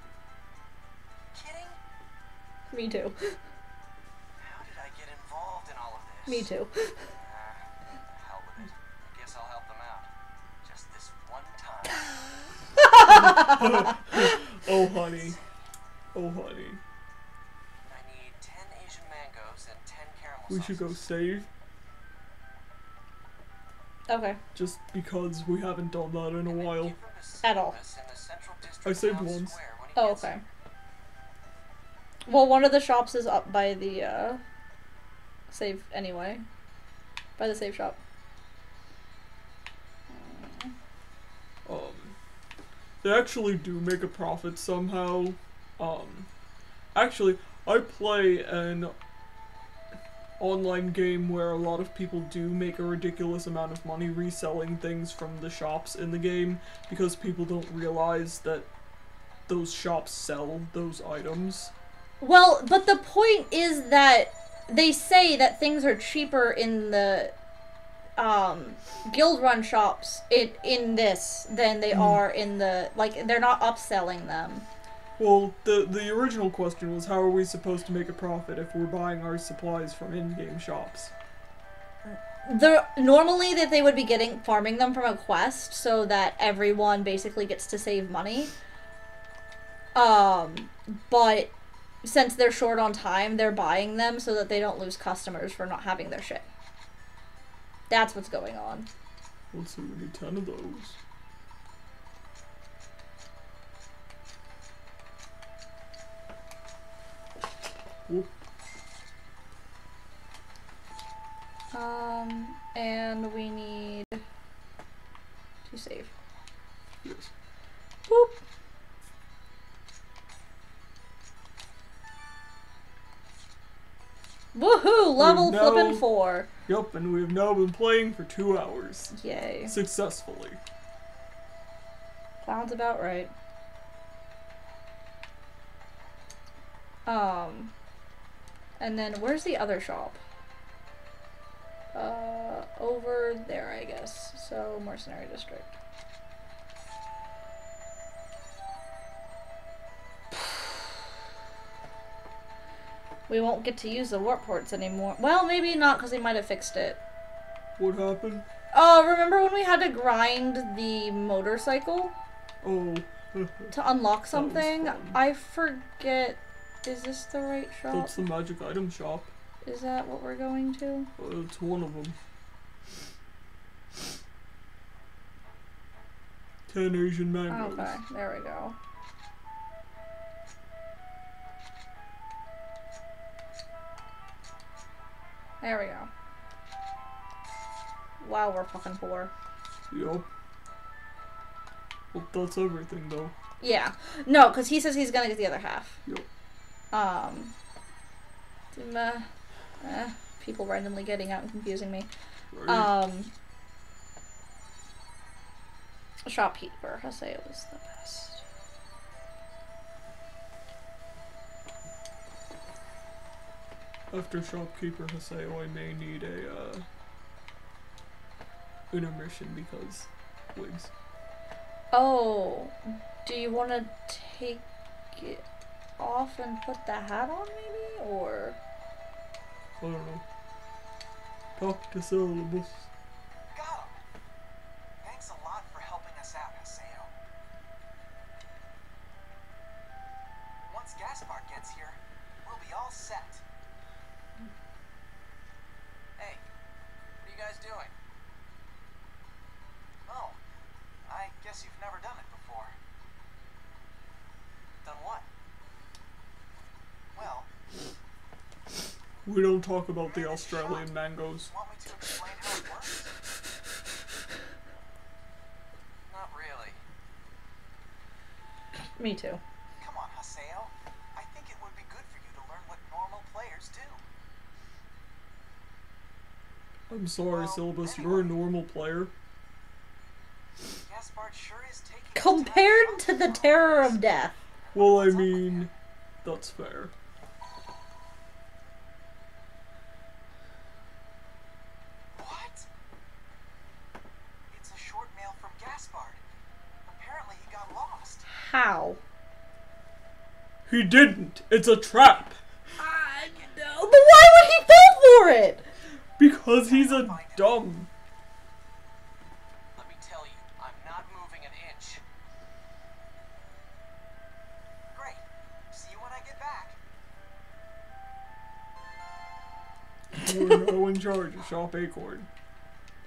Kidding? Me too. How did I get involved in all of this? Me too. Hell with it. Guess I'll help them out. Just this one time. Oh, honey. Oh, honey. I need 10 Asian mangoes and 10 caramel We should go sauces. save. Okay. Just because we haven't done that in a And then while. give him to At all. Silvus in the Central District I saved Town once. Square when he Oh, gets okay. here. Well, one of the shops is up by the, save anyway. By the save shop. They actually do make a profit somehow. Actually, I play an online game where a lot of people do make a ridiculous amount of money reselling things from the shops in the game because people don't realize that those shops sell those items. Well, but the point is that they say that things are cheaper in the guild run shops in this than they are in the, like, they're not upselling them. Well, the original question was how are we supposed to make a profit if we're buying our supplies from in-game shops? Normally that they would be farming them from a quest so that everyone basically gets to save money. But since they're short on time, they're buying them so that they don't lose customers for not having their shit. That's what's going on. Let's see, we need 10 of those. Whoop. And we need to save. Yes. Boop. Woohoo! Level now- flippin' 4. Yup, and we've now been playing for 2 hours. Yay. Successfully. Sounds about right. And then where's the other shop? Over there, I guess. So, Mercenary District. We won't get to use the warp ports anymore. Well, maybe not, because they might have fixed it. What happened? Oh, remember when we had to grind the motorcycle Oh. to unlock was something? fun. I forget. Is this the right shop? That's the magic item shop. Is that what we're going to? It's one of them. 10 Asian mangoes. Okay, there we go. There we go. Wow, we're fucking poor. Yup. Well, that's everything though. Yeah. No, because he says he's gonna get the other half. Yup. People randomly getting out and confusing me. Right. Shopkeeper, I say it was the best. After Shopkeeper Haseo, I may need a, intermission because wigs. Oh, do you want to take it off and put the hat on, maybe? Or... I don't know. Talk to Syllabus. Got him. Thanks a lot for helping us out, Haseo. Once Gaspard gets here, we'll be all set. Hey, what are you guys doing? Oh, I guess you've never done it before. Done what? Well, We don't talk about the Australian mangoes. want me to explain how it works? Not really. Me too. Come on, Haseo. I think it would be good for you to learn what normal players do. I'm sorry, Syllabus, you're a normal player. Gaspard sure is taking Compared to the terror of death. Well, I mean, that's fair. What? It's a short mail from Gaspard. Apparently he got lost. How? He didn't! It's a trap! I know. But why would he fall for it? Because he's a dumb. Let me tell you, I'm not moving an inch. You are now in charge of Shop Acorn.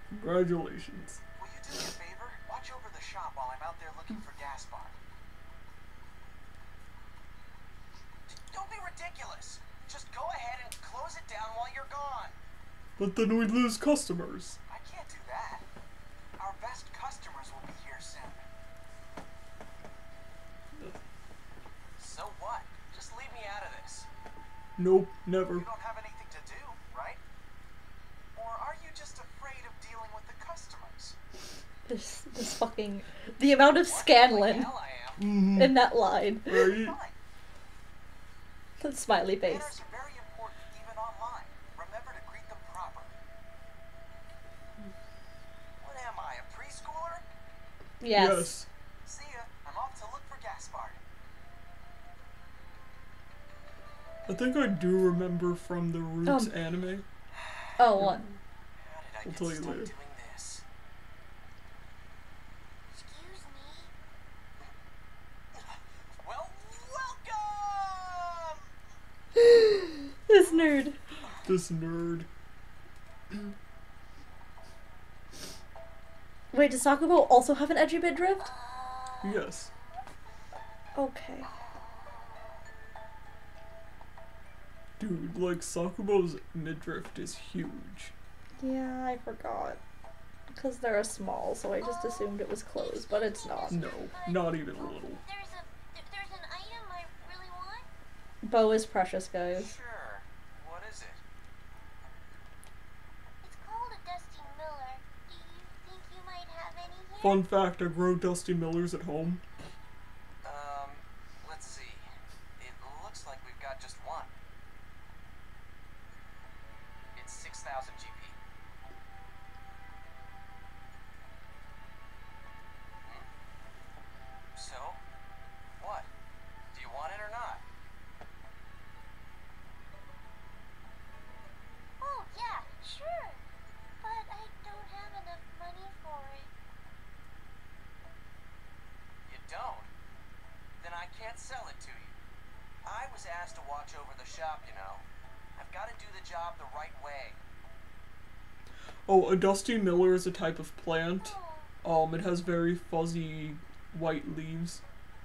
Congratulations. Will you do me a favor? Watch over the shop while I'm out there looking for Gaspard. Don't be ridiculous. Just go ahead and close it down while you're gone. But then we lose customers. I can't do that. Our best customers will be here soon. So what? Just leave me out of this. Nope, never. You don't have anything to do, right? Or are you just afraid of dealing with the customers? This fucking... The amount of Scanlan Hell I am. in that line. Right? Fine. Smiley face. Manners are very important even online. Remember to greet them properly. What am I, a preschooler? Yes. See ya. I'm off to look for Gaspard. I think I do remember from the Roots anime. Oh, what? How did I I'll get tell you stuck later. doing this? Excuse me. Well, welcome! This nerd. This nerd. Wait, does Sakubo also have an edgy bit drift? Yes. Okay. Dude, like, Sakubo's midriff is huge. Yeah, I forgot. Because they're a small, so I just assumed it was closed, but it's not. No, not even a little. There's an item I really want. Bo is precious, guys. Sure. What is it? It's called a Dusty Miller. Do you think you might have any here? Fun fact, I grow Dusty Millers at home. Let's see. It looks like we've got just one. It's 6,000 GP. So, what? Do you want it or not? Oh, yeah, sure. But I don't have enough money for it. You don't? Then I can't sell it to you. I was asked to watch over the shop, you know. I've got to do the job the right way. Oh, a Dusty Miller is a type of plant. It has very fuzzy white leaves.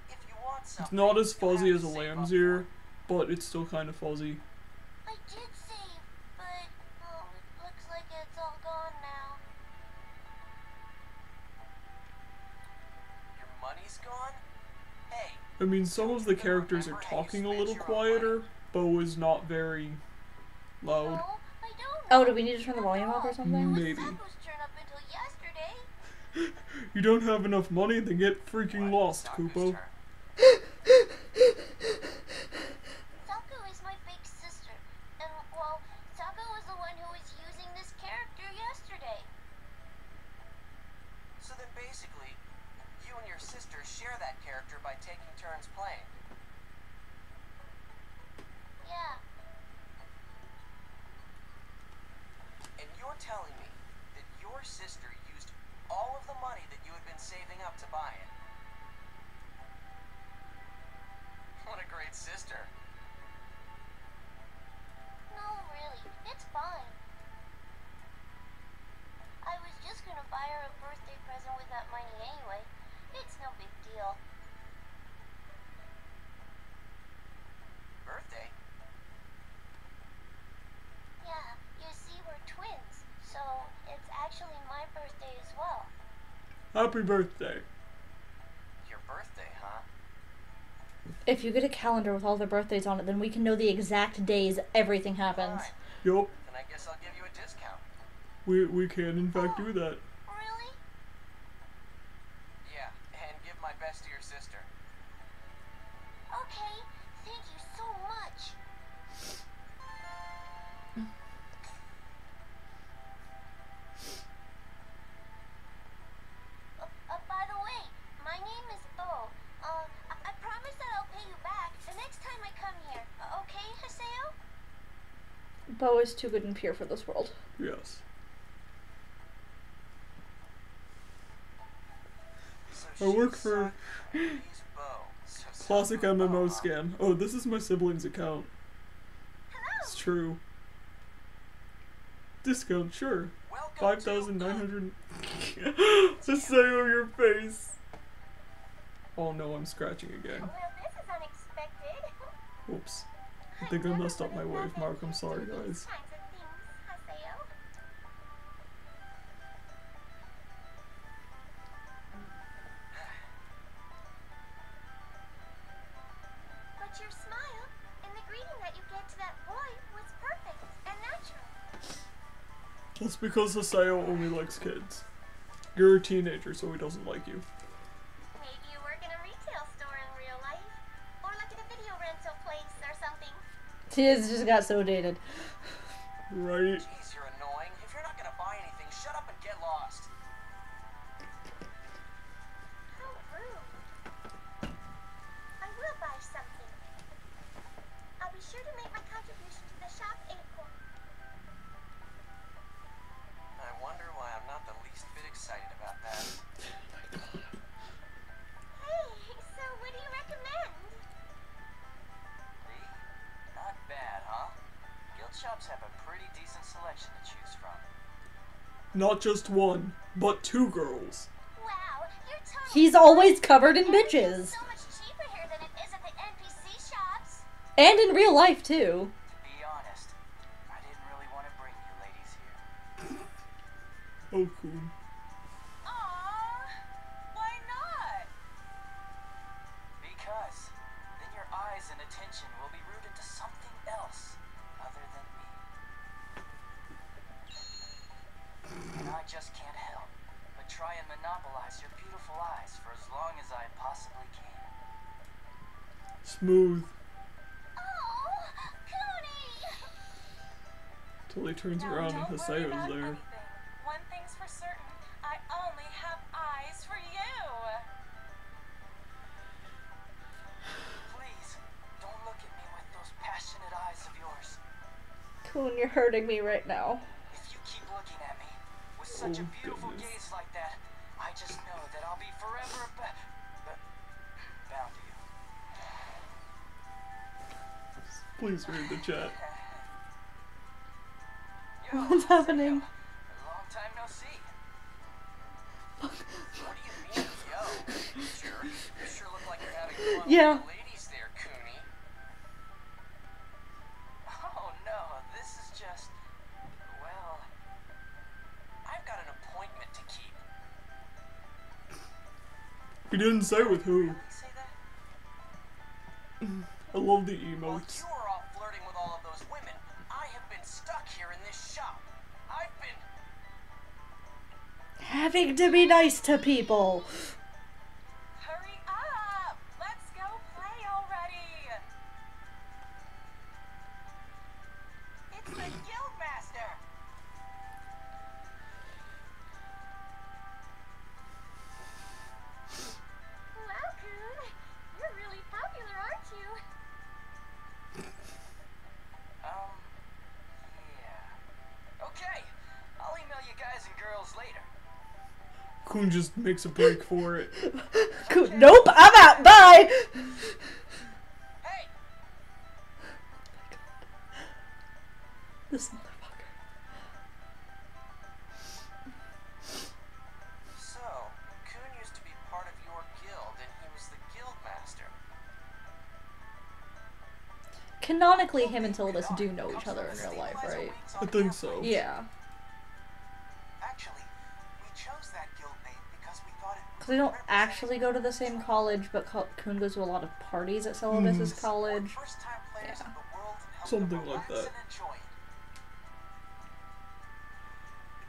If you want It's something, not as you'll have fuzzy to as a save lamb's up for ear, it. but it's still kind of fuzzy. I did save, but it looks like it's all gone now. Your money's gone? Hey, I mean, some of the characters are talking a little quieter. Bo is not very loud. No, I don't. Oh, do we need to turn the volume up or something? Maybe. Saku's turn up until yesterday. You don't have enough money, then get freaking what? lost, Saku's Kupo. turn. Saku is my big sister, and well, Saku was the one who was using this character yesterday. So then basically, you and your sister share that character by taking turns playing. Yeah. And you're telling me that your sister used all of the money that you had been saving up to buy it. What a great sister. No, really, it's fine. I was just gonna buy her a birthday present with that money anyway. It's no big deal. Birthday? Yeah, you see, we're twins, so it's actually my birthday as well. Happy birthday. Your birthday, huh? If you get a calendar with all their birthdays on it, then we can know the exact days everything happens. Fine. Yup, Then I guess I'll give you a discount. we can in fact do that. Really? Yeah, and give my best to your sister. Okay, thank you so much. By the way, my name is Bo. I promise that I'll pay you back the next time I come here. Okay, Haseo? Bo is too good and pure for this world. Yes. So I work she's for Saku, he's Bo. So classic Saku and Bo, MMO huh? scam. Oh, this is my sibling's account. Hello. It's true. Discount, sure. Welcome 5,900. Haseo, your face. Oh no, I'm scratching again. Well, this is unexpected. Whoops. I think I messed up my wave mark. I'm sorry, guys. Kinds of things, Haseo. But your smile and the greeting that you gave to that boy was perfect and natural. It's because Haseo only likes kids. You're a teenager, so he doesn't like you. Maybe you work in a retail store in real life. Or like at a video rental place or something. Tis just got so dated. Right? Jeez, you're annoying. If you're not gonna buy anything, shut up and get lost. How rude. I will buy something. I'll be sure to make my contribution to the shop April. I wonder why I'm not the least bit excited about that. Hey, so what do you recommend? Me? Not bad, huh? Guild shops have a pretty decent selection to choose from. Not just one, but two girls. Wow, you're totally He's always covered in Everything's bitches. so much cheaper here than it is at the NPC shops. And in real life, too. To be honest, I didn't really want to bring you ladies here. Oh, cool. Aww, why not? Because then your eyes and attention will be rooted to something else other than me. And I just can't help but try and monopolize your beautiful eyes for as long as I possibly can. Smooth. Oh, Cooney! Till he turns around and Haseo's there. One thing's for certain, I only have eyes for you. Please, don't look at me with those passionate eyes of yours. Coon, you're hurting me right now. If you keep looking at me with such a Oh, beautiful goodness. gaze like that, I just know that I'll be forever bound to you. Please read the chat. Yo, What's happening? long time no see. What do you mean, yo? You sure look like you're having fun Yeah. with the ladies there, Cooney. Oh no, this is just, well, I've got an appointment to keep. He didn't say with who. Really say that? I love the While emotes. you are off flirting with all of those women, I have been stuck here in this shop. I've been... Having to be nice to people. Hurry up! Let's go play already! It's the Guildmaster! Wow, Coon. You're really popular, aren't you? Yeah. Okay, I'll email you guys and girls later. Kun just makes a break for it. Coon, nope, I'm out. Bye. Hey! This motherfucker. So, Coon used to be part of your guild, and he was the Guildmaster. Canonically, him and Tildas do know each other in real life, right? I think so. Yeah. Actually, we chose that guild name because we thought it Because they don't actually go to the same college, but Coon goes to a lot of parties at Celebus's college. first-time players Yeah. of the world and help Something them like relax that. and enjoy it.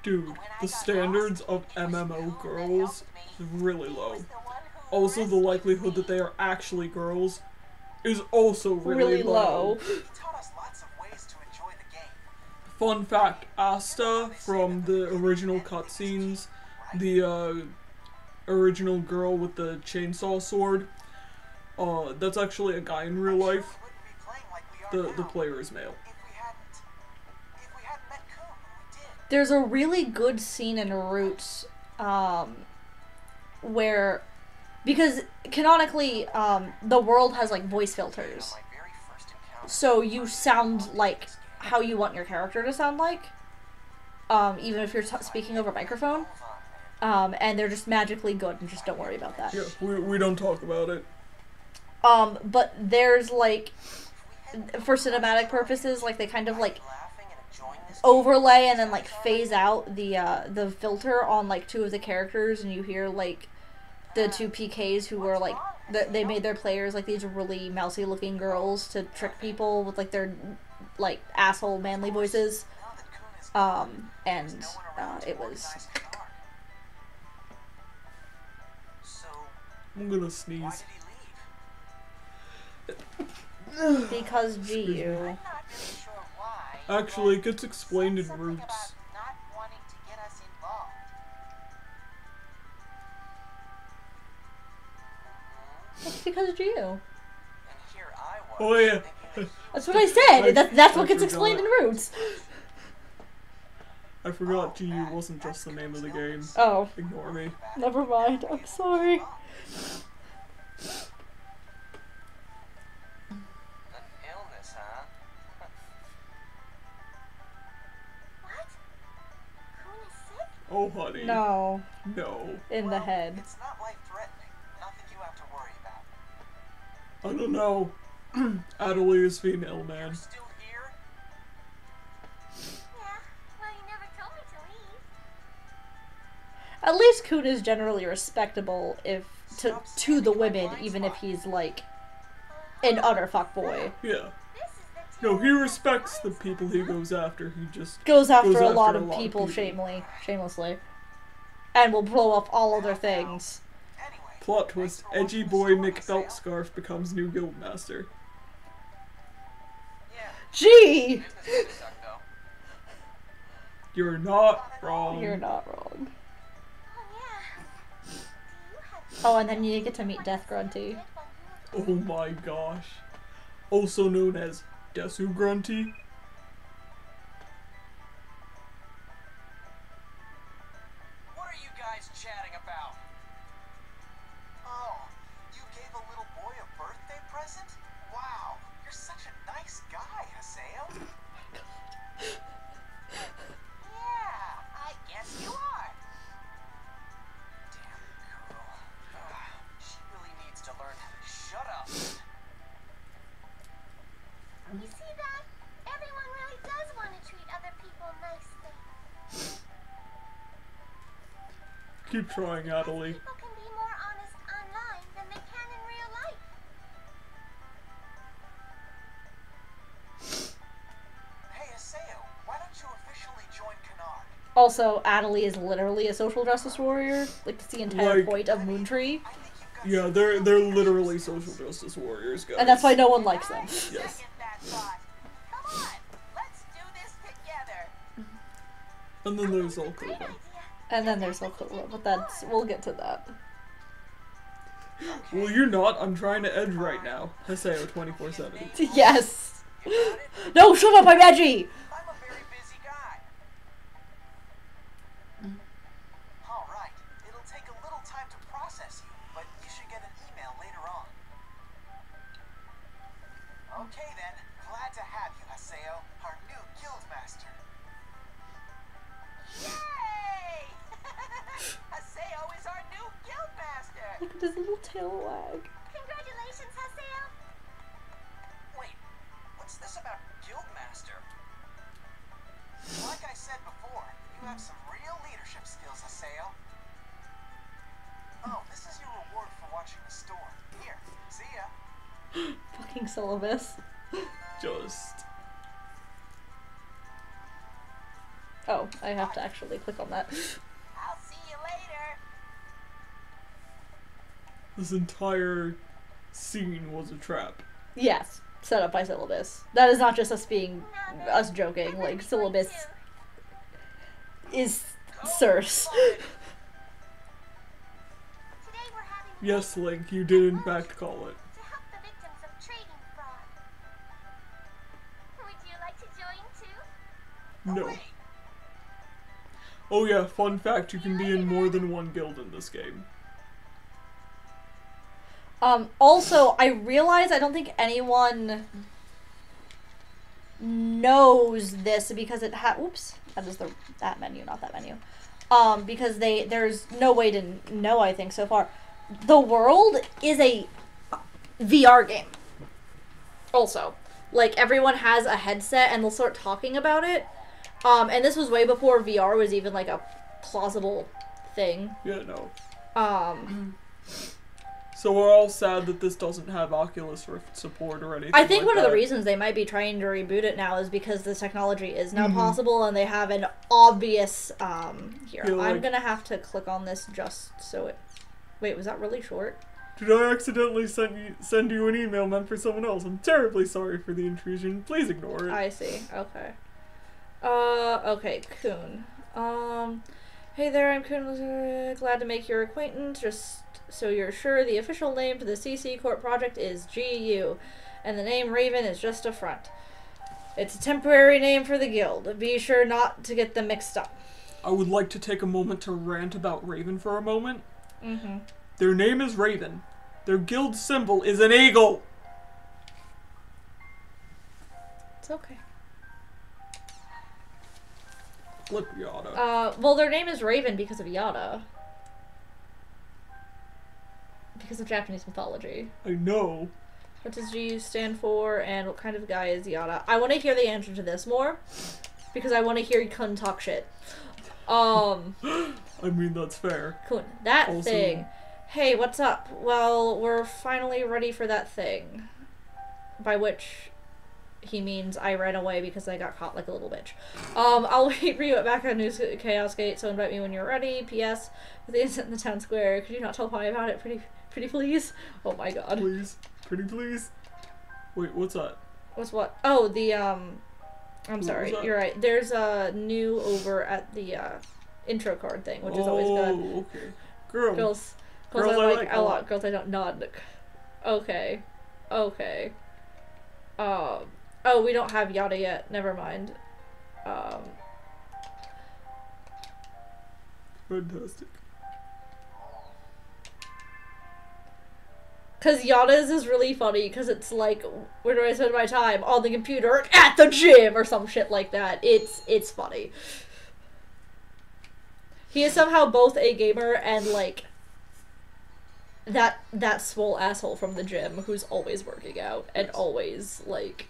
Dude, the standards of MMO girls is really low. Also, the likelihood that they are actually girls is also really low. He taught us lots of ways to enjoy the game. Fun fact, Asta from the original cutscenes, the original girl with the chainsaw sword, that's actually a guy in real life. We wouldn't be playing like we are The now player is male. if we hadn't met Coon when we did. There's a really good scene in Roots, where, because canonically, the world has like voice filters. My very first encounter. So you sound like how you want your character to sound like. even if you're speaking over microphone. And they're just magically good, and just don't worry about that. Yeah, we don't talk about it. But there's, like, for cinematic purposes, like, they kind of, like, overlay and then, like, phase out the filter on, like, two of the characters, and you hear, like, the two PKs who were, like, they made their players, like, these really mousy-looking girls to trick people with, like, their, like, asshole manly voices. It was... I'm gonna sneeze. Because Ryou. I'm not really sure why. Actually, it gets explained in Something Roots. about not wanting to get us involved. It's because Ryou. And here I was. Oh yeah. thinking That's what I said! That's I what gets forgot. explained in Roots. I forgot Ryou wasn't just the name of the game. Oh, Ignore me. never mind. I'm sorry. An illness, huh? What? Kun is sick? Oh, honey. No, No. in the head. It's not life-threatening. Nothing you have to worry about. I don't know. Adelie is female, You're man. still here? Yeah. Well, you never told me to leave. At least Kun is generally respectable to the women, even if he's like an utter fuckboy. Yeah. This is the No, he respects the people he goes after. He just Goes after Goes a after lot a of lot of people people. shamelessly. And will blow up all other things. Anyway. plot twist. Edgy boy Mick Beltscarf becomes new guildmaster. Yeah. Gee! Business really sucked, though. You're not wrong. You're not wrong. Oh, yeah. Do you have Oh, and then you get to meet Death Grunty. Oh my gosh. Also known as Desu Grunty. What are you guys chatting about? Oh, you gave a little boy a birthday present? Wow, you're such a nice guy, Haseo. Yeah, I guess you are. Damn girl. She really needs to learn how to shut up. You see that? Everyone really does want to treat other people nicely. Keep trying, Adelie. People can be more honest online than they can in real life. Hey, Haseo, why don't you officially join Canard? Also, Adelie is literally a social justice warrior. Like, that's the entire Like- point of Moontree. I think you've got Yeah, they're literally social justice warriors, guys. And that's why no one likes them. Yes. Second that thought. Come on, let's do this together. And then there's Great Alcova. idea. And then there's Okura, but that's... we'll get to that. Well, you're not. I'm trying to edge right now. Haseo 24/7. Yes! You got it? No, shut up, I'm edgy! I'm a very busy guy. All right, it'll take a little time to process you, but you should get an email later on. Okay then, glad to have you, Haseo, our new guildmaster. Yay! Haseo is our new guildmaster. Look at his little tail wag. Congratulations, Haseo. Wait, what's this about guildmaster? Like I said before, you have some real leadership skills, Haseo. Oh, this is your reward for watching the store. Here, see ya. Fucking syllabus. Just. Oh, I have to actually click on that. I'll see you later. This entire scene was a trap. Yes, set up by syllabus. That is not just us joking. Like, syllabus is Circe. Today we're having Yes, Link, you did in fact call it. to help the victims of trading fraud. Would you like to join too? No. Wait, Oh yeah, fun fact, you can be in more than one guild in this game. Also, I realize I don't think anyone knows this because it That is that menu, not that menu. Because there's no way to know, I think, so far. The World is a VR game. Also. Like, everyone has a headset and they'll start talking about it. And this was way before VR was even, like, a plausible thing. Yeah, no. So we're all sad that this doesn't have Oculus Rift support or anything. I think like one that. of the reasons they might be trying to reboot it now is because this technology is now possible and they have an obvious, here. I'm gonna have to click on this just so it... Wait, was that really short? Did I accidentally send you an email meant for someone else? I'm terribly sorry for the intrusion. Please ignore it. I see. Okay. Okay, Kun. Hey there, I'm Kun. Glad to make your acquaintance. Just so you're sure, the official name for the CC Corp project is GU, and the name Raven is just a front. It's a temporary name for the guild. Be sure not to get them mixed up. I would like to take a moment to rant about Raven for a moment. Mm-hmm. Their name is Raven. Their guild symbol is an eagle. It's okay. Flip Yada. Well, their name is Raven because of Yada. Because of Japanese mythology. I know. What does G stand for, and what kind of guy is Yada? I want to hear the answer to this more, because I want to hear Kun talk shit. I mean, that's fair. Kun, that Also, thing. Hey, what's up? Well, we're finally ready for that thing. By which he means I ran away because I got caught like a little bitch. I'll wait for you at back on News Chaos Gate, so invite me when you're ready. P.S. With the incident in the town square, could you not tell Pi about it? Pretty please? Oh my god. Please. Pretty please. Wait, what's that? What's what? Oh, the, I'm sorry, that? you're right. There's a new over at the, intro card thing, which is always good. Oh, okay. Girls I like a lot. Girls I don't nod. Okay. Okay. Oh, we don't have Yada yet. Never mind. Fantastic. Because Yada's is really funny, because it's like, where do I spend my time? On the computer, at the gym, or some shit like that. It's funny. He is somehow both a gamer and, like, that swole asshole from the gym who's always working out and always, like,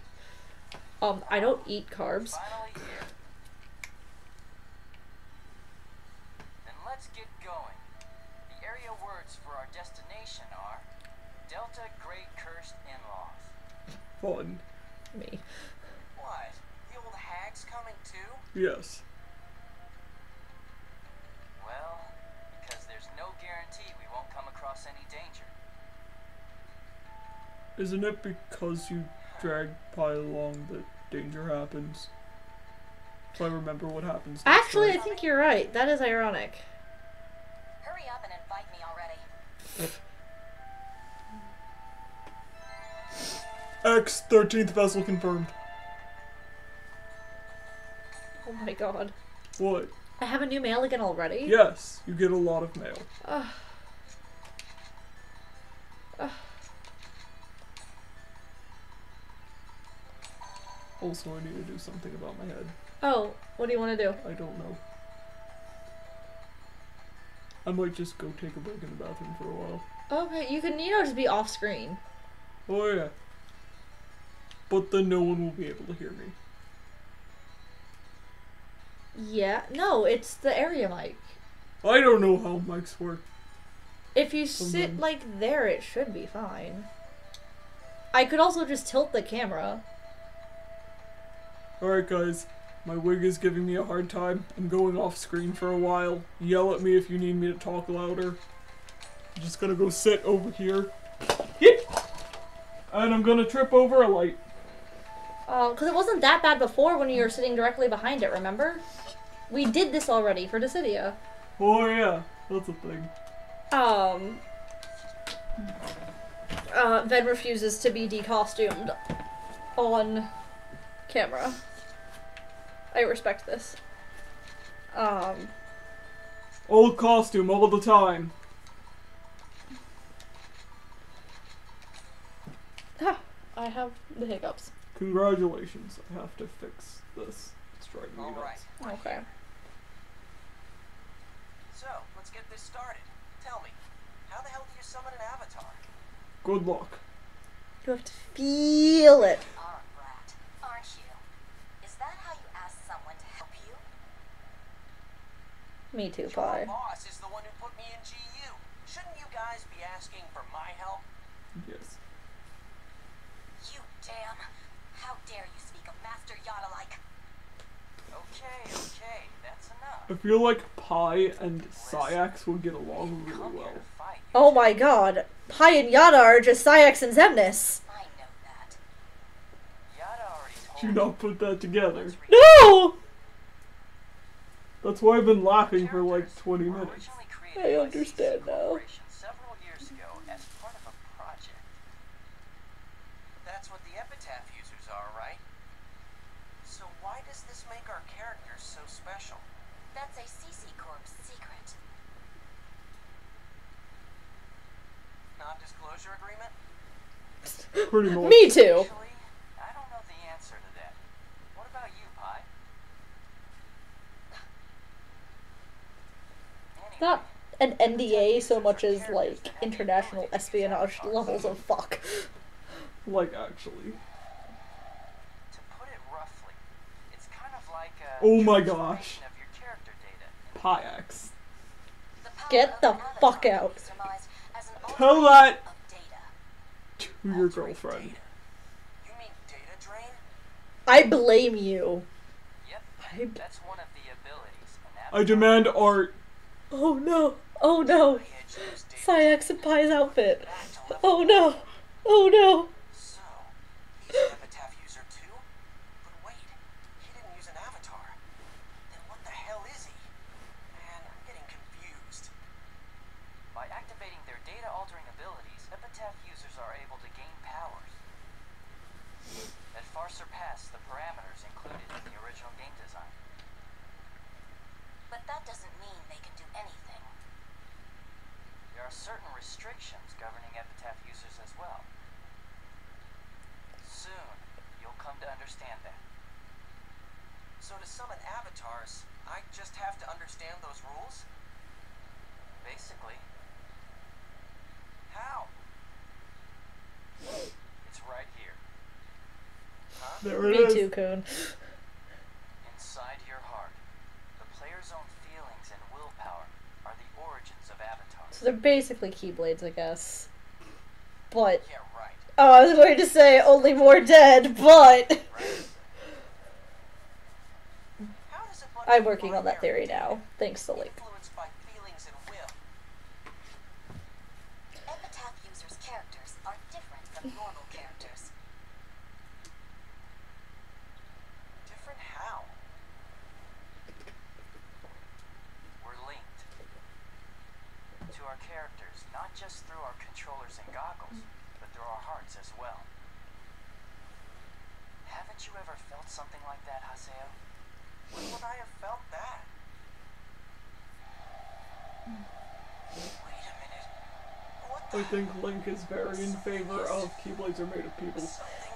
I don't eat carbs. Finally here. Then let's get going. The area words for our destination are Delta Great Cursed In-Laws. Fun. Me. What? The old hag's coming too? Yes. Well, because there's no guarantee we won't come across any danger. Isn't it because you drag Pi along that danger happens? If I remember what happens. Actually, I think you're right. That is ironic. Hurry up and invite me already. X 13th vessel confirmed. Oh my god. What? I have a new mail again already? Yes, you get a lot of mail. Also, I need to do something about my head. Oh, what do you want to do? I don't know. I might just go take a break in the bathroom for a while. Okay, you can, just be off screen. Oh yeah. But then no one will be able to hear me. Yeah, no, it's the area mic. I don't know how mics work. If you sit, like, there, it should be fine. I could also just tilt the camera. Alright guys, my wig is giving me a hard time. I'm going off screen for a while. Yell at me if you need me to talk louder. I'm just gonna go sit over here. And I'm gonna trip over a light. Because it wasn't that bad before when you were sitting directly behind it, remember? We did this already for Dissidia. Oh yeah, that's a thing. Ven refuses to be decostumed on camera. I respect this. Old costume all the time. I have the hiccups. Congratulations, I have to fix this. It's that's driving me All right. nuts. Okay. So, let's get this started. Tell me, how the hell do you summon an avatar? Good luck. You have to feel it. Are a brat, aren't you? Is that how you ask someone to help you? Me too, Your Pi. boss is the one who put me in GU. Shouldn't you guys be asking for my help? Yes. You damn! How dare you speak of Master Yada like? Okay, that's enough. I feel like Pi and Sayax would get along really Come here well. to fight, you Oh my god. Pi and Yada are just Sayax and Xemnas. I know that. Yada already told Do me. not put that together. Let's read- No! That's why I've been laughing for like 20 Were minutes. originally I created by understand CC now. Corporation several years ago as part of a project. That's what the epitaph users are, right? So why does this make our characters so special? That's a CC Corp's secret. Non-disclosure agreement? Pretty much. Me too. Actually, I don't know the answer to that. What about you, Pi? Anyway, Not an NDA so much as like international espionage levels of fuck. Like, actually. to put it roughly, it's kind of like a Oh my transformation gosh. of your character data. Piex. The power Get of the an fuck avatar out. can be surmised as an Tell altering that of data. to your Altering girlfriend. data. You mean data drain? I blame you. Yep. I- That's one of the abilities. I demand art. Oh no. Oh no. Sayax and Pi's outfit. Oh no. Oh no. So, he's an epitaph user too? But wait, he didn't use an avatar. Then what the hell is he? Man, I'm getting confused. By activating their data-altering abilities, epitaph users are able to gain powers that far surpass the parameters included in the original game design. But that doesn't mean they can do anything. There are certain restrictions governing epitaph users as well. Soon, you'll come to understand that. So to summon avatars, I just have to understand those rules? Basically. How? It's right here. Huh? There it Me is. too, Coon. Inside your heart, the player's own feelings and willpower are the origins of avatars. So they're basically Keyblades, I guess. But Yeah, right. oh, I was going to say only more dead, but How does a bunch I'm of working on that theory binary now, data thanks to Link. influenced by feelings and will? Epitaph users' characters are different from normal characters. Different how? We're linked to our characters, not just through our controllers and goggles, but through our hearts as well. Haven't you ever felt something like that, Haseo? When would I have felt that? Wait a minute. What the I think Link is very in favor of Keyblades are made of people.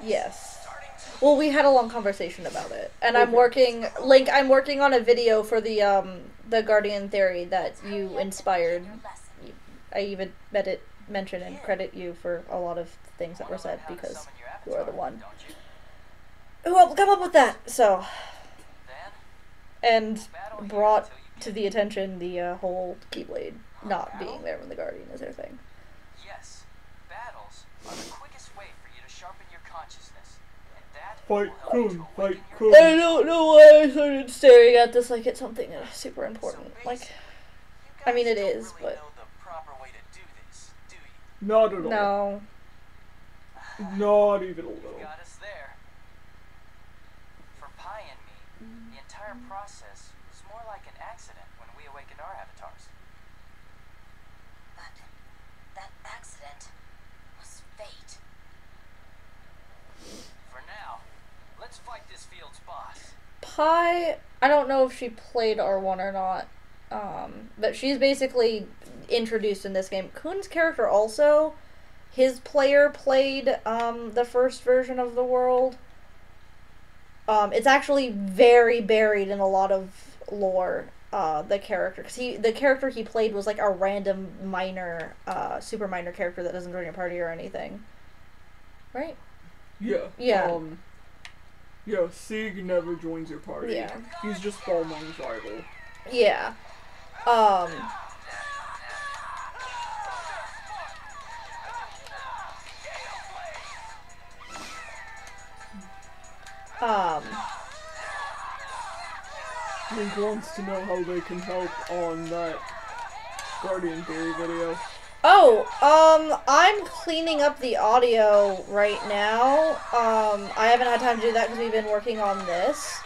Yes. starting to Well, we had a long conversation about it, and I'm Okay. working, Link. I'm working on a video for the Guardian theory that you inspired. Your lesson. I even mention and credit you for a lot of things that were said because you are the one who helped come up with that. So, and brought to the attention the whole Keyblade not being there when the Guardian is their thing. Yes, battles are the quickest way for you to sharpen your consciousness, and that Fight will help Coon, you to fight awaken your Coon. I don't know why I started staring at this like it's something super important. Like, I mean, it You guys is, don't really but know the proper way to do this, do you? Not at all. no. Not even a You little. got us there. For Pi and me, the entire process was more like an accident when we awakened our avatars. But that accident was fate. For now, let's fight this field's boss. Pi, I don't know if she played R1 or not, but she's basically introduced in this game. Kun's character also, his player played the first version of the world, It's actually very buried in a lot of lore. The character, because the character he played was like a random minor, super minor character that doesn't join your party or anything, right? Yeah. Yeah. Yeah, Sieg never joins your party. Yeah. He's just Balmung's rival. Yeah. Link wants to know how they can help on that Guardian Theory video. Oh, I'm cleaning up the audio right now. I haven't had time to do that because we've been working on this.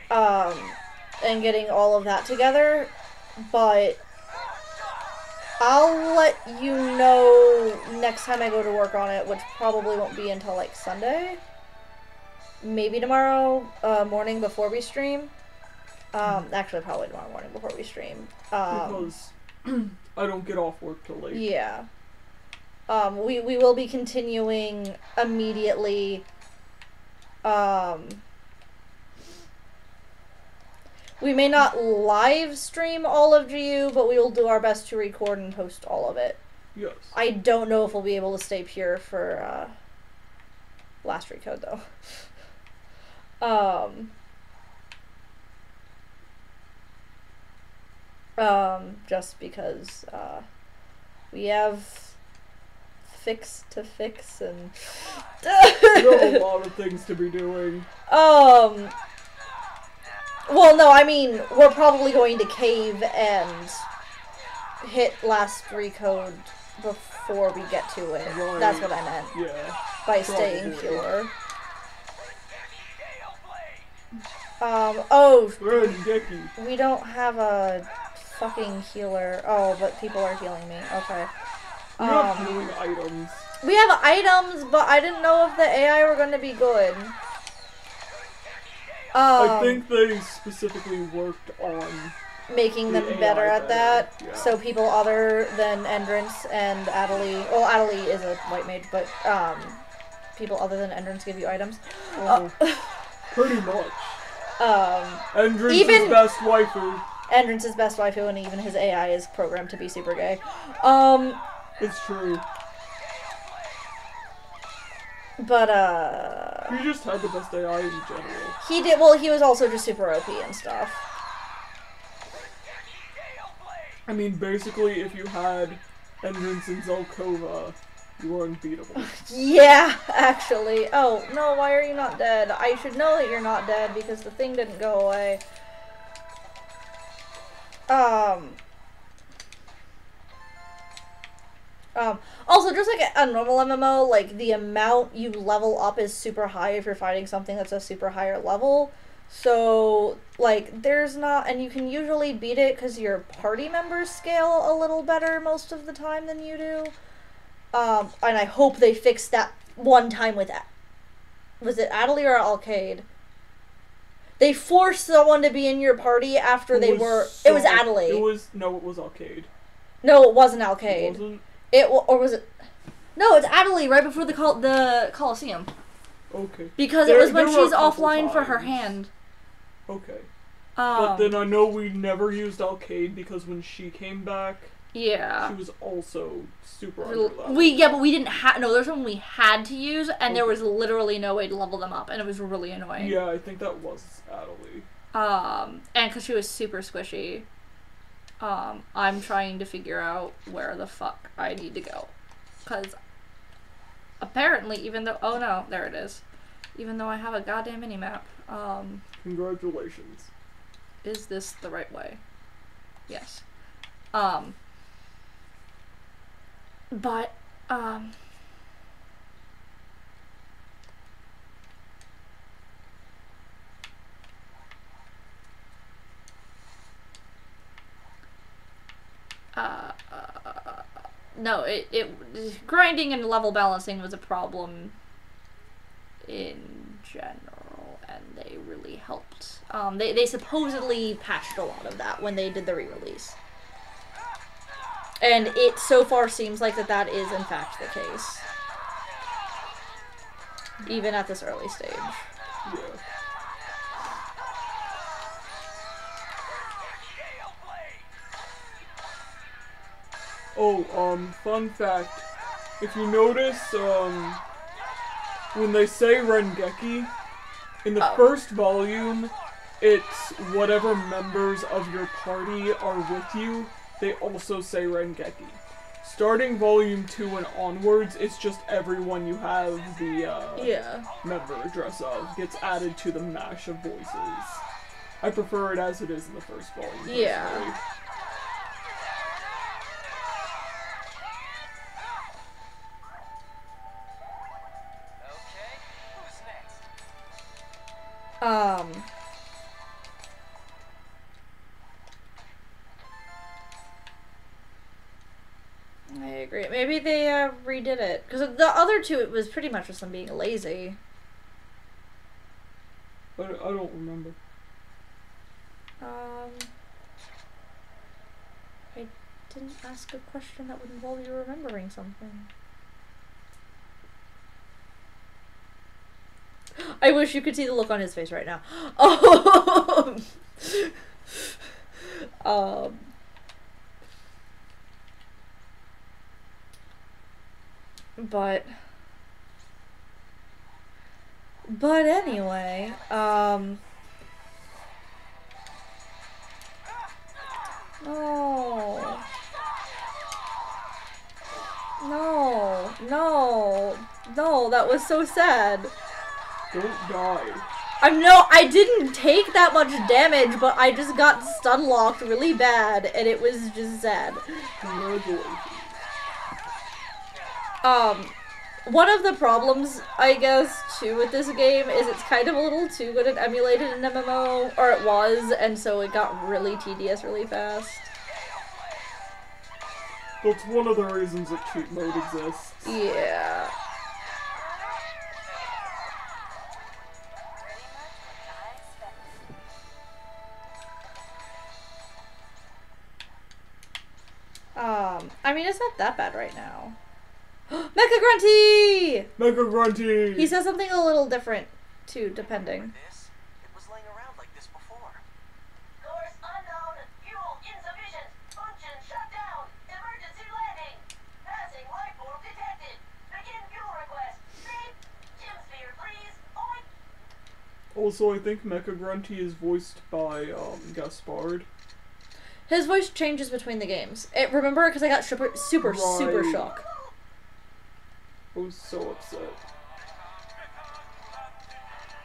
And getting all of that together. But I'll let you know next time I go to work on it, which probably won't be until like Sunday. Maybe tomorrow morning before we stream. Actually, probably tomorrow morning before we stream. Because I don't get off work till late. Yeah. We will be continuing immediately. We may not live stream all of GU, but we will do our best to record and post all of it. Yes. I don't know if we'll be able to stay pure for last Recode though. Just because we have fix to fix and We have a lot of things to be doing. Well, no, I mean, we're probably going to cave and hit last Recode before we get to it. Right. That's what I meant. Yeah. By staying Probably. pure. Oh, Dicky. we don't have a fucking healer. Oh, but people are healing me. Okay. We have healing items. We have items, but I didn't know if the AI were going to be good. I think they specifically worked on making them the better AI at that. yeah. So people other than Endrance and Adelie, well, Adelie is a white mage, but people other than Endrance give you items. Pretty much. Endrance's Even best waifu. Endrance's best waifu, and even his AI is programmed to be super gay. It's true. But He just had the best AI in general. he did. Well, he was also just super OP and stuff. I mean, basically, if you had Entrance and Zelkova, you were unbeatable. Yeah, actually. Oh no, why are you not dead? I should know that you're not dead because the thing didn't go away. Also, just like a normal MMO, like, the amount you level up is super high if you're fighting something that's a super higher level. So, like, there's not, and you can usually beat it because your party members scale a little better most of the time than you do. And I hope they fixed that one time with, was it Adelie or Alcade? They forced someone to be in your party after it was Adelie. It was Alcade. No, it wasn't Alcade. It wasn't? Or was it? No, it's Adelie right before the Coliseum. Okay. Because it was when there were she's a couple offline for her times. hand. Okay. But then I know we never used Alcade because when she came back, yeah, she was also super underleveled. But we didn't have, no, there's one we had to use, and there was literally no way to level them up, and it was really annoying. Yeah, I think that was Adelie. And because she was super squishy. I'm trying to figure out where the fuck I need to go. Because apparently, even though, oh no, there it is. Even though I have a goddamn minimap. Congratulations. Is this the right way? Yes. But, no, grinding and level balancing was a problem in general, and they really helped. They supposedly patched a lot of that when they did the re-release. And it so far seems like that is in fact the case. Even at this early stage. Yeah. Fun fact. If you notice, when they say Rengeki, in the first volume, it's whatever members of your party are with you, they also say Rengeki. Starting volume 2 and onwards, it's just everyone you have the member address of gets added to the mash of voices. I prefer it as it is in the first volume. Yeah. Personally. Okay, who's next? I agree. Maybe they redid it. Because the other two, it was pretty much just them being lazy. I don't remember. I didn't ask a question that would involve you remembering something. I wish you could see the look on his face right now. But anyway, no. No, that was so sad. Don't die. I didn't take that much damage, but I just got stun locked really bad, and it was just sad. Congratulations. One of the problems, I guess, too, with this game is it's kind of a little too good at emulated an MMO, or it was, and so it got really tedious really fast. That's one of the reasons that cheat mode exists. Yeah. I mean, it's not that bad right now. Mecha Grunty! Mecha Grunty! He says something a little different, too, depending. This? It was laying around like this before. Course unknown. Fuel insufficient. Function shut down. Emergency landing. Passing life form detected. Begin fuel request. Beep. Gym sphere, please. Oink. Also, I think Mecha Grunty is voiced by, Gaspard. His voice changes between the games. Remember, because I got super shock. I was so upset.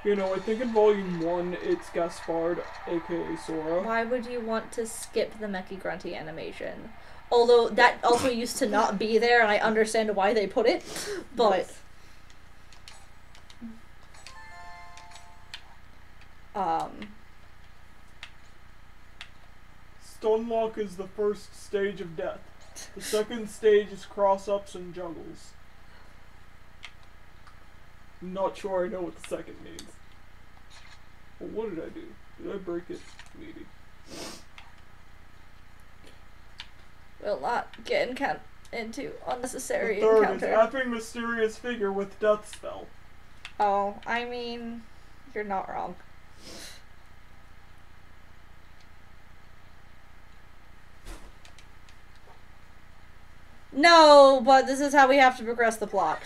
You know, I think in Volume 1, it's Gaspard, aka Sora. Why would you want to skip the Mecha Grunty animation? Although, that also used to not be there, and I understand why they put it, but... Stunlock is the first stage of death. The second stage is cross-ups and juggles. I'm not sure I know what the second means. Well, what did I do? Did I break it? Maybe. Will not get into unnecessary The third encounter. is effing mysterious figure with death spell. Oh, I mean, you're not wrong. No, but this is how we have to progress the plot.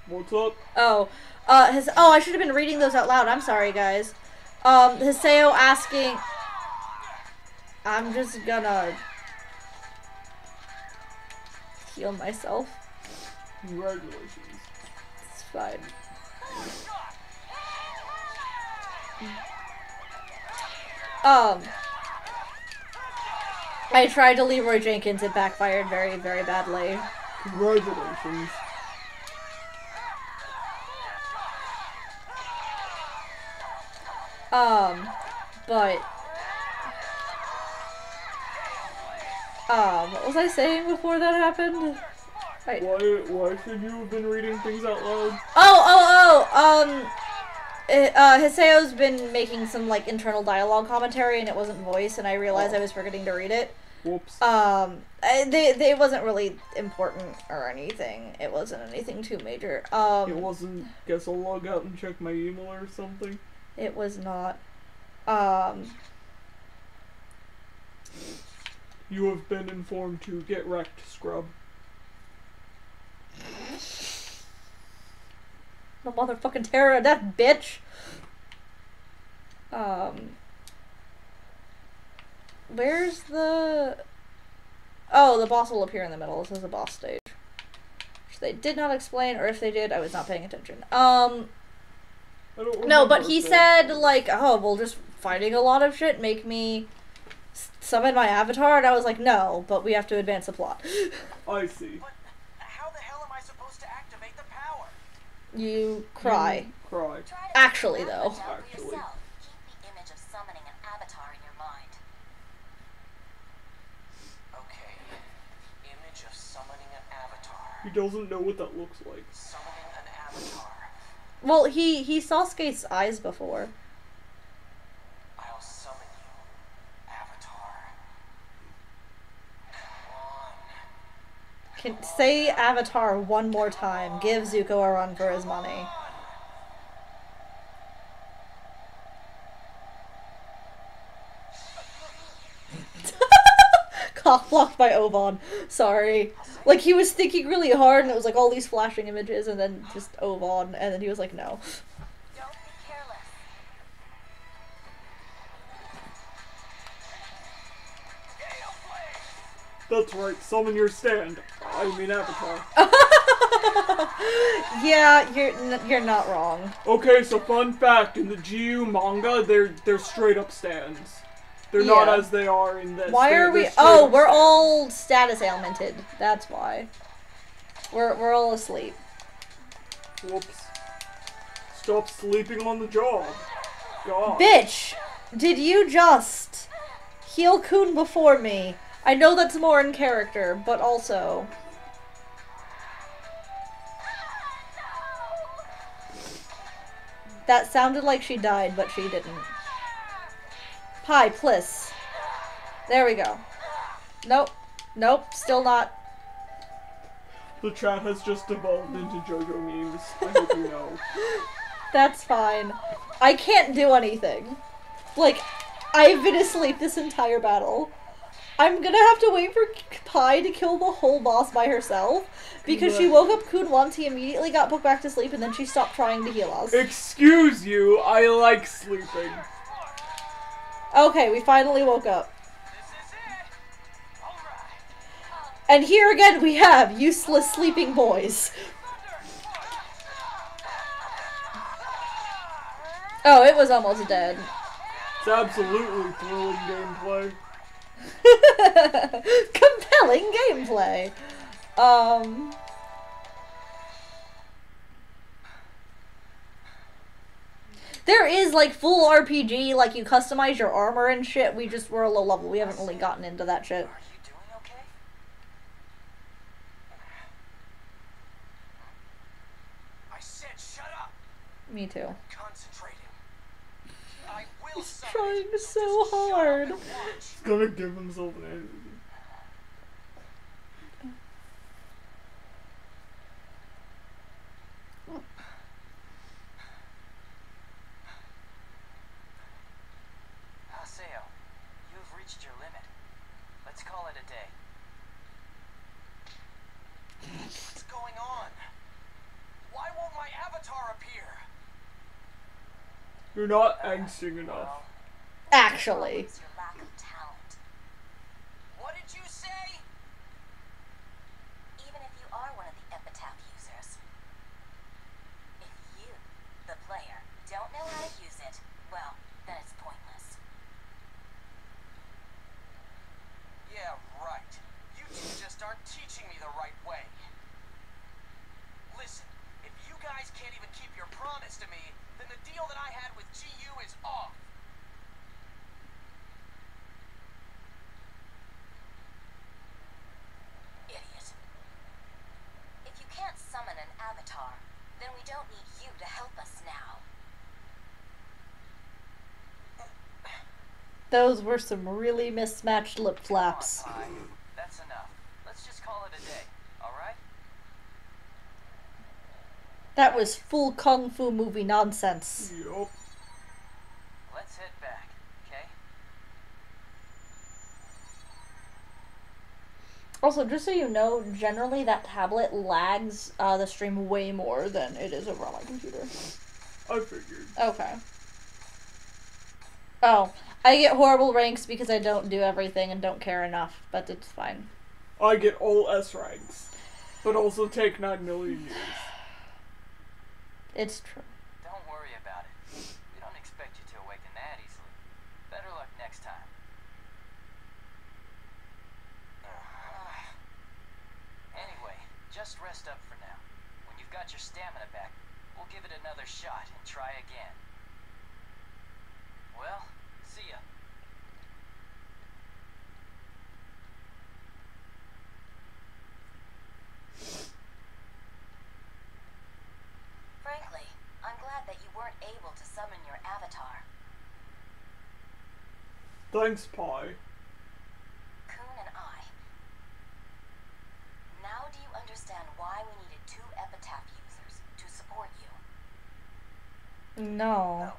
What's up? I should have been reading those out loud. I'm sorry, guys. Hiseo asking... I'm just gonna... heal myself. Congratulations. It's fine. I tried to Leroy Jenkins. It backfired very, very badly. Congratulations. But... what was I saying before that happened? Right. Why should you have been reading things out loud? Hiseo's been making some, like, internal dialogue commentary, and it wasn't voice, and I realized I was forgetting to read it. Whoops. It wasn't really important or anything. It wasn't anything too major. It wasn't, guess I'll log out and check my email or something? It was not. You have been informed to get wrecked, scrub. The motherfucking terror of death, bitch! Where's the... Oh, the boss will appear in the middle. This is a boss stage. Which they did not explain, or if they did, I was not paying attention. No, but he said, like, oh, well, just fighting a lot of shit make me summon my avatar, and I was like, no, but we have to advance the plot. I see. But how the hell am I supposed to activate the power? You cry. Cry. Actually, though. Keep the image of summoning an avatar in your mind. Okay. Image of summoning an avatar. He doesn't know what that looks like. Summoning an avatar. Well, he saw Skate's eyes before. I'll summon you, Avatar. Come on. Can say Avatar one more time. Give Zuko a run for his money. Cock blocked by Oban. Sorry. Like, he was thinking really hard, and it was like all these flashing images, and then just Oban, and then he was like, no. Don't be careless. That's right, summon your stand. I mean Avatar. Yeah, you're not wrong. Okay, so fun fact, in the GU manga, they're straight up stands. They're not Yeah. as they are in this. Why are we? Oh, we're all status ailmented. That's why. We're all asleep. Whoops. Stop sleeping on the job. God. Bitch! Did you just heal Kun before me? I know that's more in character, but also. That sounded like she died, but she didn't. Hi, Pliss. There we go. Nope. Nope, still not. The chat has just evolved into JoJo memes. I hope you know. That's fine. I can't do anything. Like, I've been asleep this entire battle. I'm gonna have to wait for Pi to kill the whole boss by herself, because she woke up Kun once, he immediately got put back to sleep, and then she stopped trying to heal us. Excuse you, I like sleeping. Okay, we finally woke up. And here again we have useless sleeping boys. Oh, it was almost dead. It's absolutely thrilling gameplay. Compelling gameplay. There is like full RPG, like you customize your armor and shit. We just were a low level. We haven't really gotten into that shit. Are you doing okay? I said shut up. Me too. Concentrating. I will He's summon trying it, so just shut up hard. and watch. He's gonna give himself an energy. Haseo, you've reached your limit. Let's call it a day. What's going on? Why won't my avatar appear? You're not angsting enough. Well, Actually. It's your lack of talent. what did you say? Even if you are one of the epitaph users. If you, the player, don't know how to use it, well, then it's pointless. Yeah, right. You two just aren't teaching me the right way. Listen, if you guys can't even keep your promise to me, then the deal that I had with GU is off. Idiot. If you can't summon an avatar, then we don't need you to help us now. Those were some really mismatched lip flaps. Come on, Pi. That's enough. Let's just call it a day, alright? That was full kung fu movie nonsense. Yup. Let's head back, okay? Also, just so you know, generally that tablet lags the stream way more than it is over on my computer. I figured. Okay. Oh, I get horrible ranks because I don't do everything and don't care enough, but it's fine. I get all S ranks, but also take 9 million years. It's true. Don't worry about it. We don't expect you to awaken that easily. Better luck next time. Anyway, just rest up for now. When you've got your stamina back, we'll give it another shot and try again. Well, see ya. Frankly, I'm glad that you weren't able to summon your avatar. Thanks, Pi. Kun and I. Now do you understand why we needed 2 epitaph users to support you? No.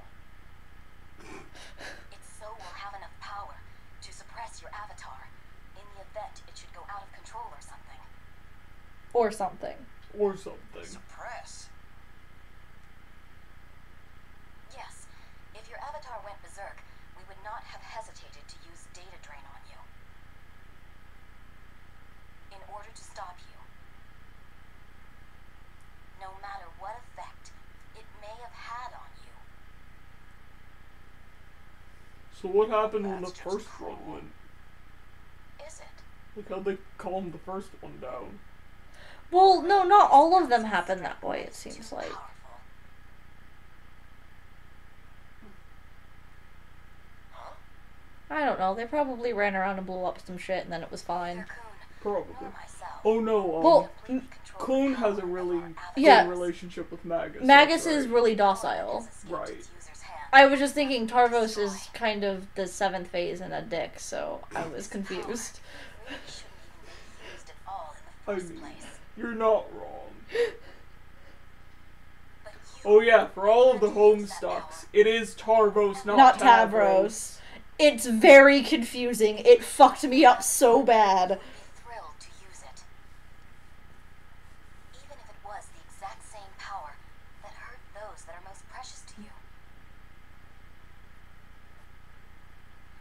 It's so we'll have enough power to suppress your avatar in the event it should go out of control or something. Or something. Or something. Suppress. Yes, if your avatar went berserk, we would not have hesitated to use data drain on you. In order to stop you. No matter what effect it may have had on you. So what happened when the That's just first cruel. one went? Is it? Like how'd they calm the first one down? Well, no, not all of them happen that way, it seems like. Powerful. Huh? I don't know, they probably ran around and blew up some shit and then it was fine. Neither Kun Probably. nor myself Oh no, Well, completely control Kun the has a power of really our avatar. Yeah. good relationship with Magus. Magus that's is right. really Before it docile. has escaped Right. its user's hand. I was just thinking Tarvos is kind of the 7th phase and a dick, so I was confused. Really shouldn't even be used at all in I the first mean, place. you're not wrong. But you Oh yeah, for all of the refused that power. Homestucks, it is Tarvos, Not Tavros. Tavros. It's very confusing. It fucked me up so bad. Would be thrilled to use it. Even if it was the exact same power that hurt those that are most precious to you.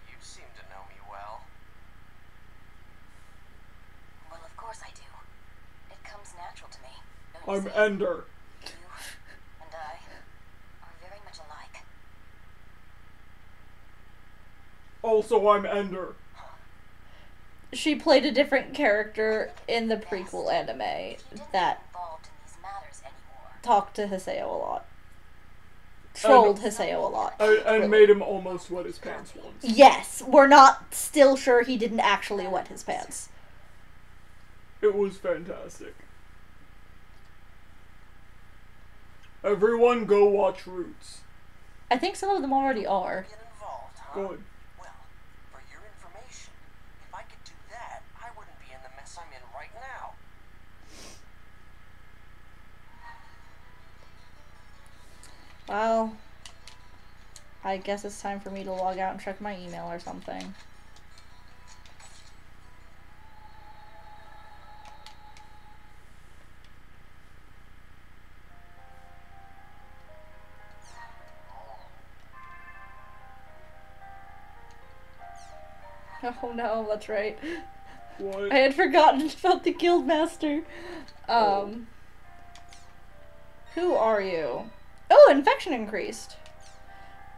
You seem to know me well. Well, of course I do. It comes natural to me. Don't you I'm see? Ender. You and I are very much alike. Also, I'm Ender. She played a different character in the prequel anime If you didn't that get involved in these matters anymore, talked to Hiseo a lot. Trolled Hiseo a lot. And made him almost wet his pants once. Yes, we're not still sure he didn't actually wet his pants. It was fantastic. Everyone go watch Roots. I think some of them already are. Get involved, huh? Good. Well, for your information, if I could do that, I wouldn't be in the mess I'm in right now. Well, I guess it's time for me to log out and check my email or something. Oh no, that's right. What? I had forgotten about the Guildmaster. Who are you? Oh, infection increased.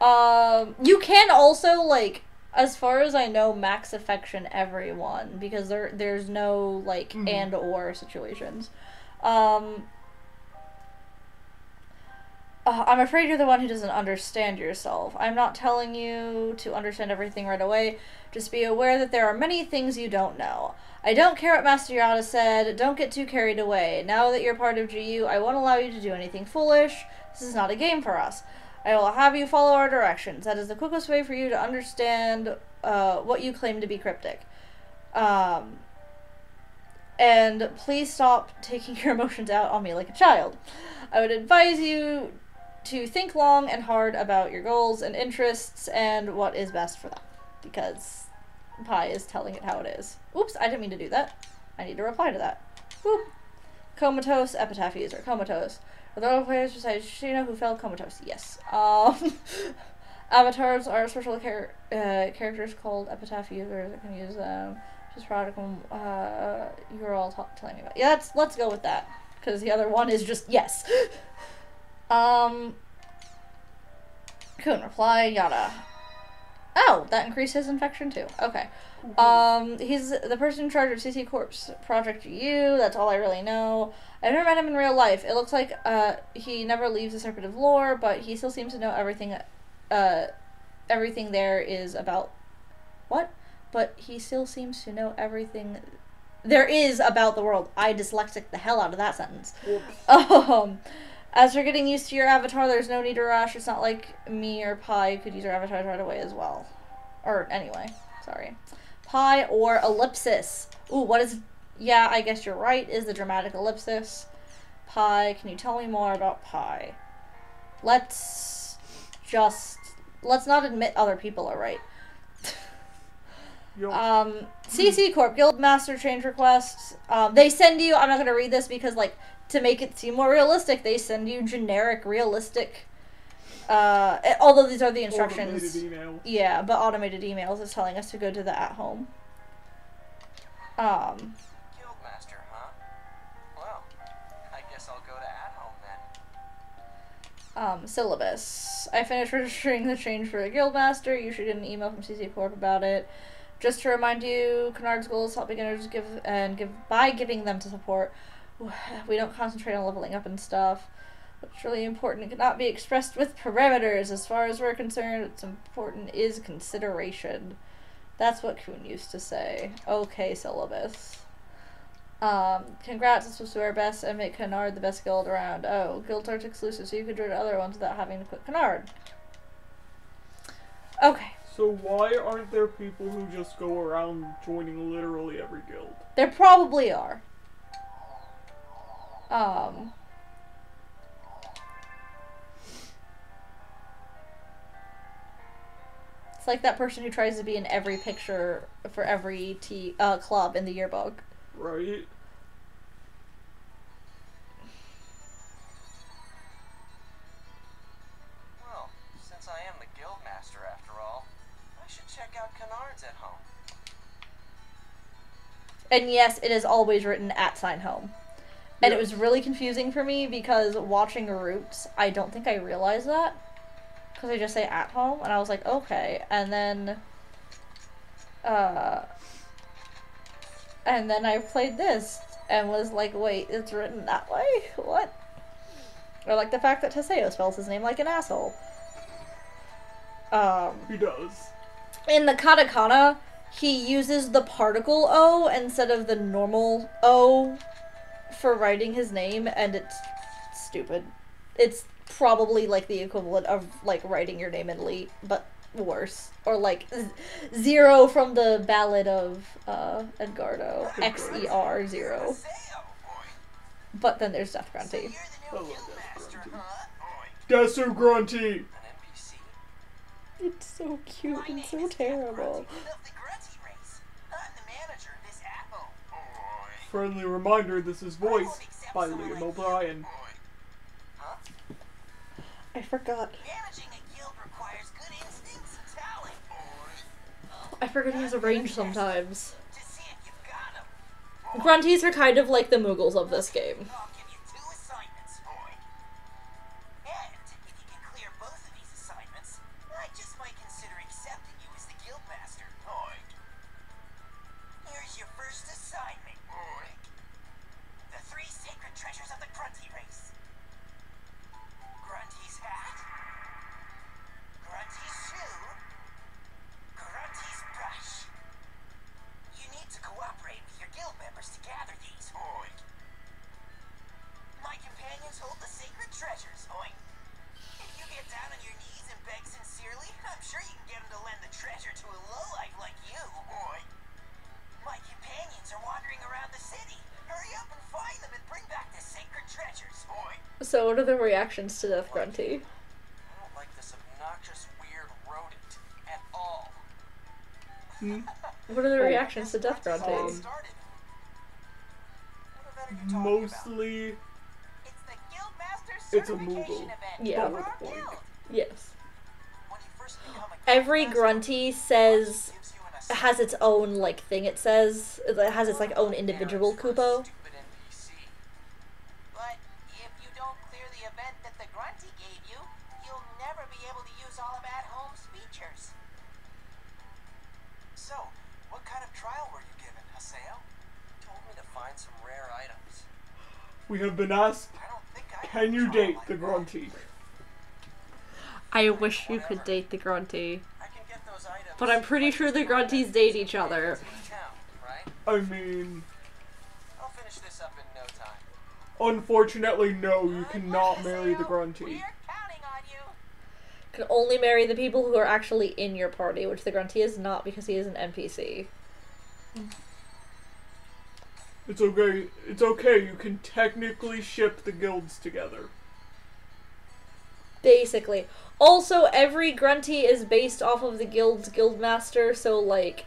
You can also, like, as far as I know, max affection everyone, because there's no, like, and or situations. I'm afraid you're the one who doesn't understand yourself. I'm not telling you to understand everything right away. Just be aware that there are many things you don't know. I don't care what Master Yada said. Don't get too carried away. Now that you're part of GU, I won't allow you to do anything foolish. This is not a game for us. I will have you follow our directions. That is the quickest way for you to understand what you claim to be cryptic. And please stop taking your emotions out on me like a child. I would advise you to think long and hard about your goals and interests and what is best for them. Because Pi is telling it how it is. Oops, I didn't mean to do that. I need to reply to that. Boop. Comatose epitaph user. Comatose. Are there other players besides Shino who fell comatose? Yes. Avatars are special characters called epitaph users that can use them. Just product you were all telling me about. Yeah, let's go with that. Because the other one is just yes. Couldn't reply, yada. Oh, that increased his infection too. Okay. He's the person in charge of CC Corp's Project U. That's all I really know. I've never met him in real life. It looks like he never leaves the Serpent lore, but he still seems to know everything. Everything there is about what? But he still seems to know everything there is about the world. I dyslexic the hell out of that sentence. As for getting used to your avatar, there's no need to rush. It's not like me or Pi could use our avatars right away as well. Or anyway, sorry. Pi or ellipsis. Ooh, what is... Yeah, I guess you're right, is the dramatic ellipsis. Pi, can you tell me more about Pi? Let's not admit other people are right. CC Corp, Guildmaster change requests. They send you, I'm not going to read this because, like, to make it seem more realistic, they send you generic, realistic, although these are the instructions. Automated emails. Yeah, but automated emails is telling us to go to the at-home. Guildmaster, huh? Well, I guess I'll go to at-home then. Syllabus. I finished registering the change for the Guildmaster. You should get an email from CC Corp about it. Just to remind you, Canard's goal is help beginners give by giving them to support. We don't concentrate on leveling up and stuff. What's really important, it cannot be expressed with parameters. As far as we're concerned, what's important is consideration. That's what Kuhn used to say. Okay, syllabus. Congrats, let's do our best and make Canard the best guild around. Oh, guilds aren't exclusive, so you could join other ones without having to quit Canard. Okay. So why aren't there people who just go around joining literally every guild? There probably are. It's like that person who tries to be in every picture for every club in the yearbook. Right. Well, since I am the Guildmaster after all, I should check out Canard's at home. And yes, it is always written @home. And Yes. it was really confusing for me because watching Roots, I don't think I realized that. Because I just say at home, and I was like, okay. And then I played this, and was like, wait, it's written that way? What? Or like the fact that Teseo spells his name like an asshole. He does. In the katakana, he uses the particle O instead of the normal O for writing his name, and it's stupid. It's probably like the equivalent of like writing your name in Elite, but worse. Or like Zero from the Ballad of Edgardo. XER Zero. But then there's Death Grunty. I love Desu Grunty! An NPC? It's so cute and so terrible. Friendly reminder, this is voiced by Liam O'Brien. Huh? I forgot. Managing a guild requires good instincts and talent. I forget he has a range sometimes. To see if you've got 'em. Grunties are kind of like the Moogles of this game. I'll give you 2 assignments. And if you can clear both of these assignments, I just might consider accepting you as the Guildmaster. Here's your first assignment. The 3 sacred treasures of the Grunty race. Grunty's hat. Grunty's shoe. Grunty's brush. You need to cooperate with your guild members to gather these. My companions hold the sacred treasures. If you get down on your knees and beg sincerely, I'm sure you can get them to lend the treasure to a lowlife like you. My companions are wandering around the city. Hurry up and find them and bring back the sacred treasures. So what are the reactions to Death Grunty? I don't like this obnoxious, weird rodent at all. What are the reactions to Death Grunty? Started. are you talking about? Mostly, It's the Guildmaster it's a certification Moogle. event Yeah. for our But with guild. Yes. When you first become a Every Guildmaster, grunty says gives you an has its own like thing. It says it has its like own individual kupo. Stupid NPC. But if you don't clear the event that the grunty gave you, you'll never be able to use all of at-home's features. So, what kind of trial were you given, Haseo? Told me to find some rare items. We have been asked, I don't think I can you have a trial date like the that. grunty? I wish you could date the grunty, I can get those items. but I'm pretty sure the grunties date each other. Town, right? I mean, I'll finish this up in no time. unfortunately, no, you cannot marry the grunty. We're counting on you. Can only marry the people who are actually in your party, which the grunty is not because he is an NPC. It's okay, it's okay, you can technically ship the guilds together. Basically. Also, every grunty is based off of the guild's guildmaster, so like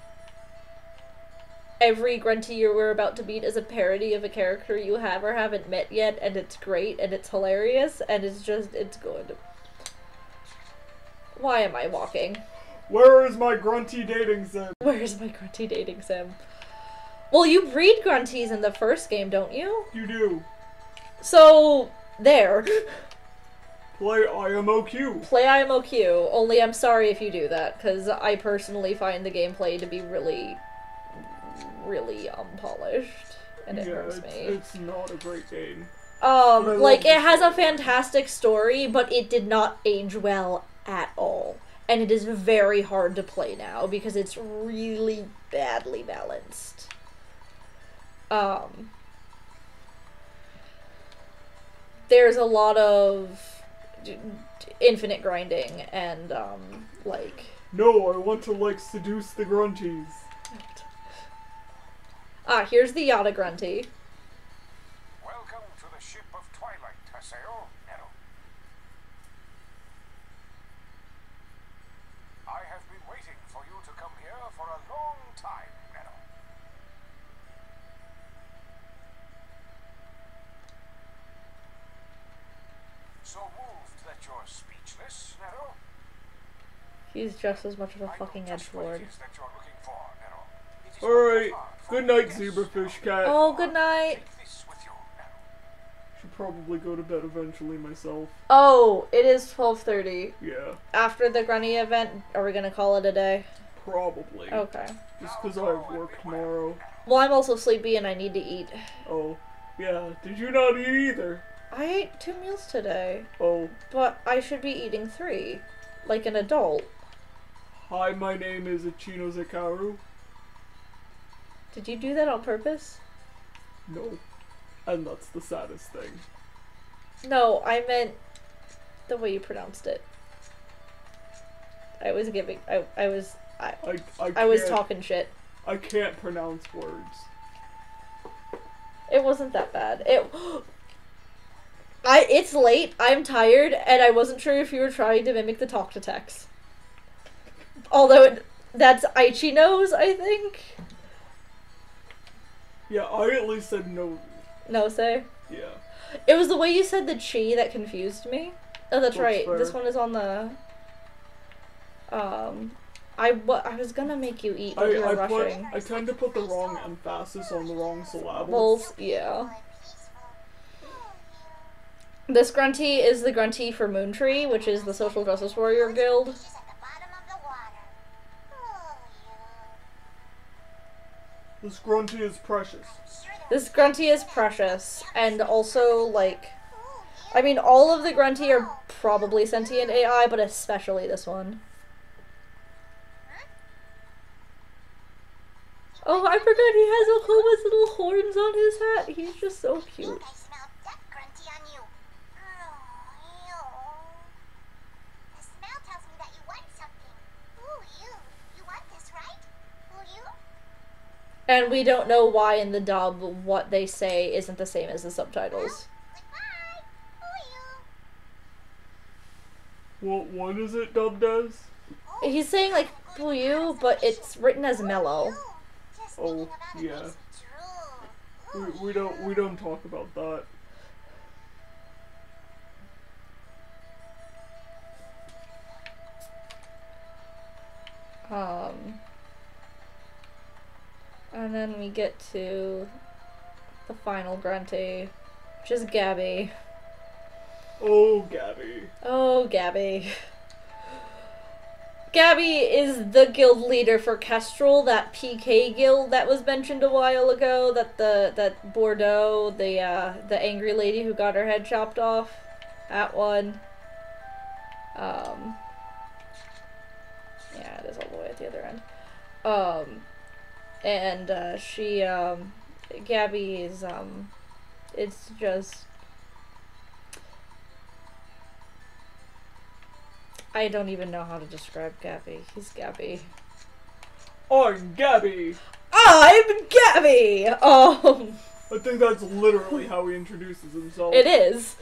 every grunty you were about to meet is a parody of a character you have or haven't met yet, and it's great and it's hilarious and it's good. Why am I walking? Where is my grunty dating sim? Where's my grunty dating sim? Well, you breed grunties in the first game, don't you? You do. So, there. Play IMOQ. Play IMOQ, only I'm sorry if you do that, because I personally find the gameplay to be really, really unpolished, and it hurts me. It's not a great game. Like, it has a fantastic story, but it did not age well at all. And it is very hard to play now, because it's really badly balanced. There's a lot of infinite grinding and like No, I want to like seduce the grunties. here's the Yada grunty. Welcome to the ship of Twilight, Haseo. Nero. I have been waiting for you to come here for a long time, Nero. So moved that you're speechless, Nero. He's just as much of a I fucking know just what edgelord. it is that you're looking for, Nero. It is Alright, not far from good night, this. zebrafish cat. Oh, good night. Take this with you, Nero. Should probably go to bed eventually myself. Oh, it is 12:30. Yeah, After the grunty event, are we gonna call it a day? probably. Okay. Just because I have work tomorrow. Well, I'm also sleepy and I need to eat. Oh, yeah. Did you not eat either? I ate 2 meals today, Oh, but I should be eating 3, like an adult. hi, my name is Ichino Zekaru. Did you do that on purpose? No. And that's the saddest thing. No, I meant the way you pronounced it. I was giving. I was I talking shit. I can't pronounce words. It wasn't that bad. It's late. I'm tired, and I wasn't sure if you were trying to mimic the talk to text. Although that's Ichino's, I think. Yeah, I at least said no. No, say. Yeah. It was the way you said the chi that confused me. Oh, that's right. fair. This one is on the. I was gonna make you eat, but you were rushing. I tend to put the wrong emphasis on the wrong syllables. Well, yeah. This grunty is the grunty for Moontree, which is the social justice warrior guild. Fishes at the bottom of the water. Oh, you. This grunty is precious. This grunty is precious, and also, like, I mean, all of the grunty are probably sentient AI, but especially this one. Oh, I forgot he has Okoma's little horns on his hat. He's just so I cute. think I smell duck grunty on you. Oh, ew. The smell tells me that you want something. Ooh, you want this, right? Ooh, you? And we don't know why in the dub what they say isn't the same as the subtitles. Goodbye. Ooh, you. What is it dubbed as? He's saying, like, Puyu, but it's written as mellow. Just Oh, thinking about it yeah. makes me drool. We don't talk about that. And then we get to the final grunty, which is Gabby. Oh, Gabby. Oh, Gabby. Gabby is the guild leader for Kestrel, that PK guild that was mentioned a while ago, that Bordeaux, the angry lady who got her head chopped off. That one. Yeah, it is all the way at the other end. And she, Gabby is, it's just, I don't even know how to describe Gabby. He's Gabby. I'm Gabby! I'm Gabby! I think that's literally how he introduces himself. It is.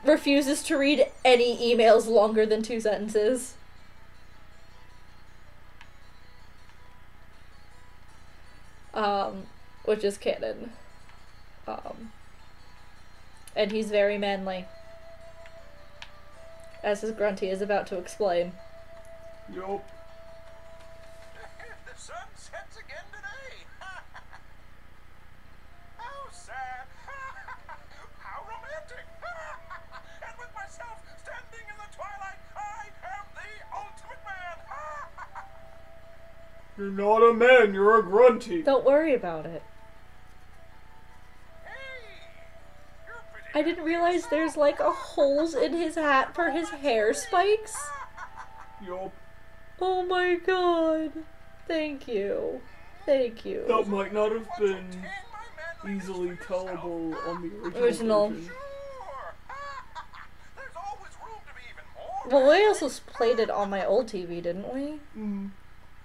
Refuses to read any emails longer than 2 sentences. Which is canon. And he's very manly. As his grunty is about to explain. Yup. The sun sets again today. How sad. How romantic. And with myself standing in the twilight, I am the ultimate man. You're not a man, you're a grunty. Don't worry about it. Hey, you're pretty. I didn't realize there's like a holes in his hat for his hair spikes. Yup. Oh my god. Thank you. Thank you. That might not have been easily tellable on the Original. version. Sure. There's always room to be even more. Well, we also played it on my old TV, didn't we?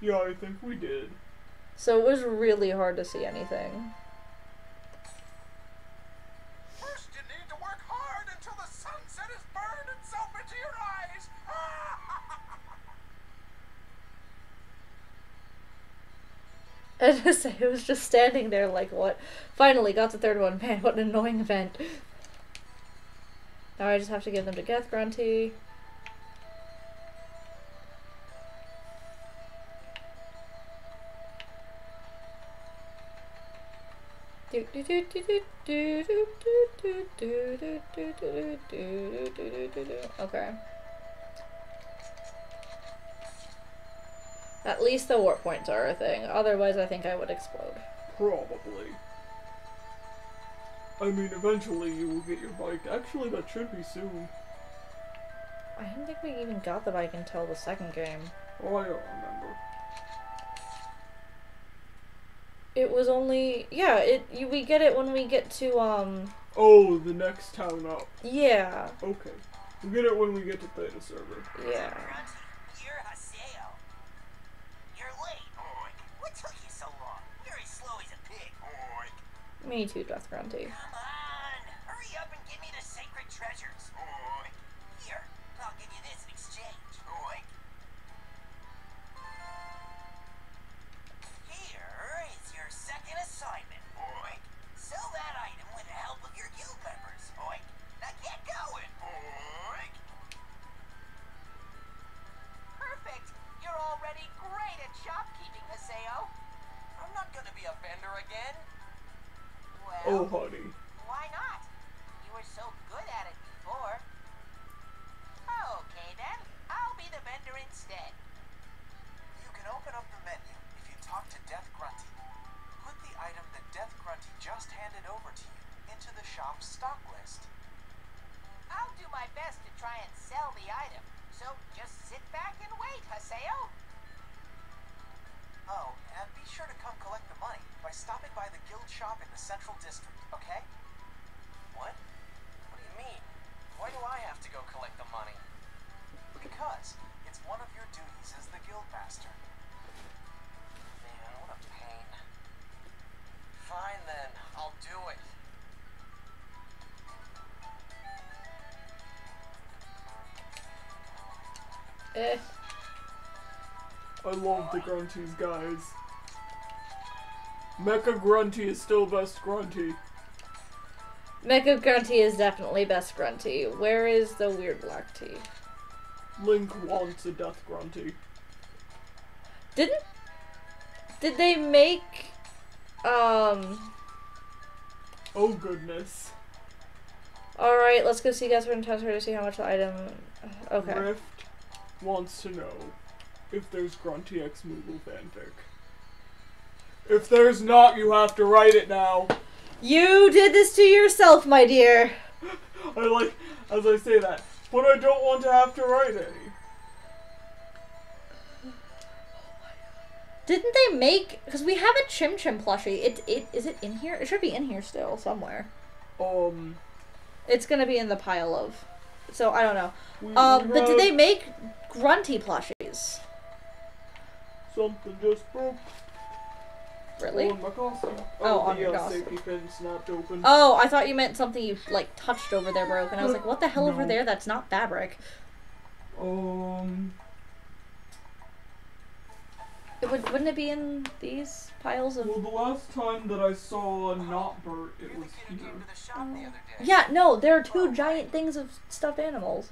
Yeah, I think we did. So it was really hard to see anything. First, you need to work hard until the sunset has burned itself into your eyes. And it was just standing there like, what? Finally got the third one. Man, what an annoying event. Now I just have to give them to Geth Grunty. Okay. At least the warp points are a thing. Otherwise, I think I would explode. Probably. I mean, eventually you will get your bike. Actually, that should be soon. I don't think we even got the bike until the second game. Oh, I don't remember. It was only... Yeah, we get it when we get to, Oh, the next town up. Yeah. Okay. We get it when we get to Theta server. Yeah. You're Haseo. You're late. Oink. What took you so long? You're as slow as a pig. Oink. Me too, Death Grunty. Come on. Hurry up and give me the sacred treasures. Oink. Here, I'll give you this in exchange. Oink. Here is your second assignment. Oink. Sell that item with the help of your guild members. Oink. Now get going. Oink. Perfect. You're already great at shopkeeping, Haseo. I'm not gonna be a vendor again. Oh, Well, honey. why not? You were so good at it before. Okay then, I'll be the vendor instead. You can open up the menu if you talk to Death Grunty. Put the item that Death Grunty just handed over to you into the shop's stock list. I'll do my best to try and sell the item, so just sit back and wait, Haseo. Oh, and be sure to come collect the money by stopping by the guild shop in the central district, okay? What? What do you mean? Why do I have to go collect the money? Because it's one of your duties as the guild master. Man, what a pain. Fine then, I'll do it. I love the Grunties, guys. Mecha Grunty is still best Grunty. Mecha Grunty is definitely best Grunty. Where is the weird black tea? Link wants a Death Grunty. Did they make, Oh goodness. Alright, let's go see guys for intense to see how much the item... Okay. Rift wants to know if there's Grunty X Moogle fanfic. If there's not, you have to write it now. You did this to yourself, my dear. I like, as I say that, but I don't want to have to write any. Didn't they make... Because we have a Chim Chim plushie. Is it in here? It should be in here still, somewhere. It's gonna be in the pile of... So, I don't know. But did they make Grunty plushies? Something just broke. Really? On my costume. On your the costume. safety pin snapped open. Oh, I thought you meant something you, like, touched over there broke. And I was like, what the hell over No. there? That's not fabric. Wouldn't it be in these piles of... Well, the last time that I saw not Bert, it was Kid who here. came to the shop the other day. Yeah, no, there are two giant things of stuffed animals.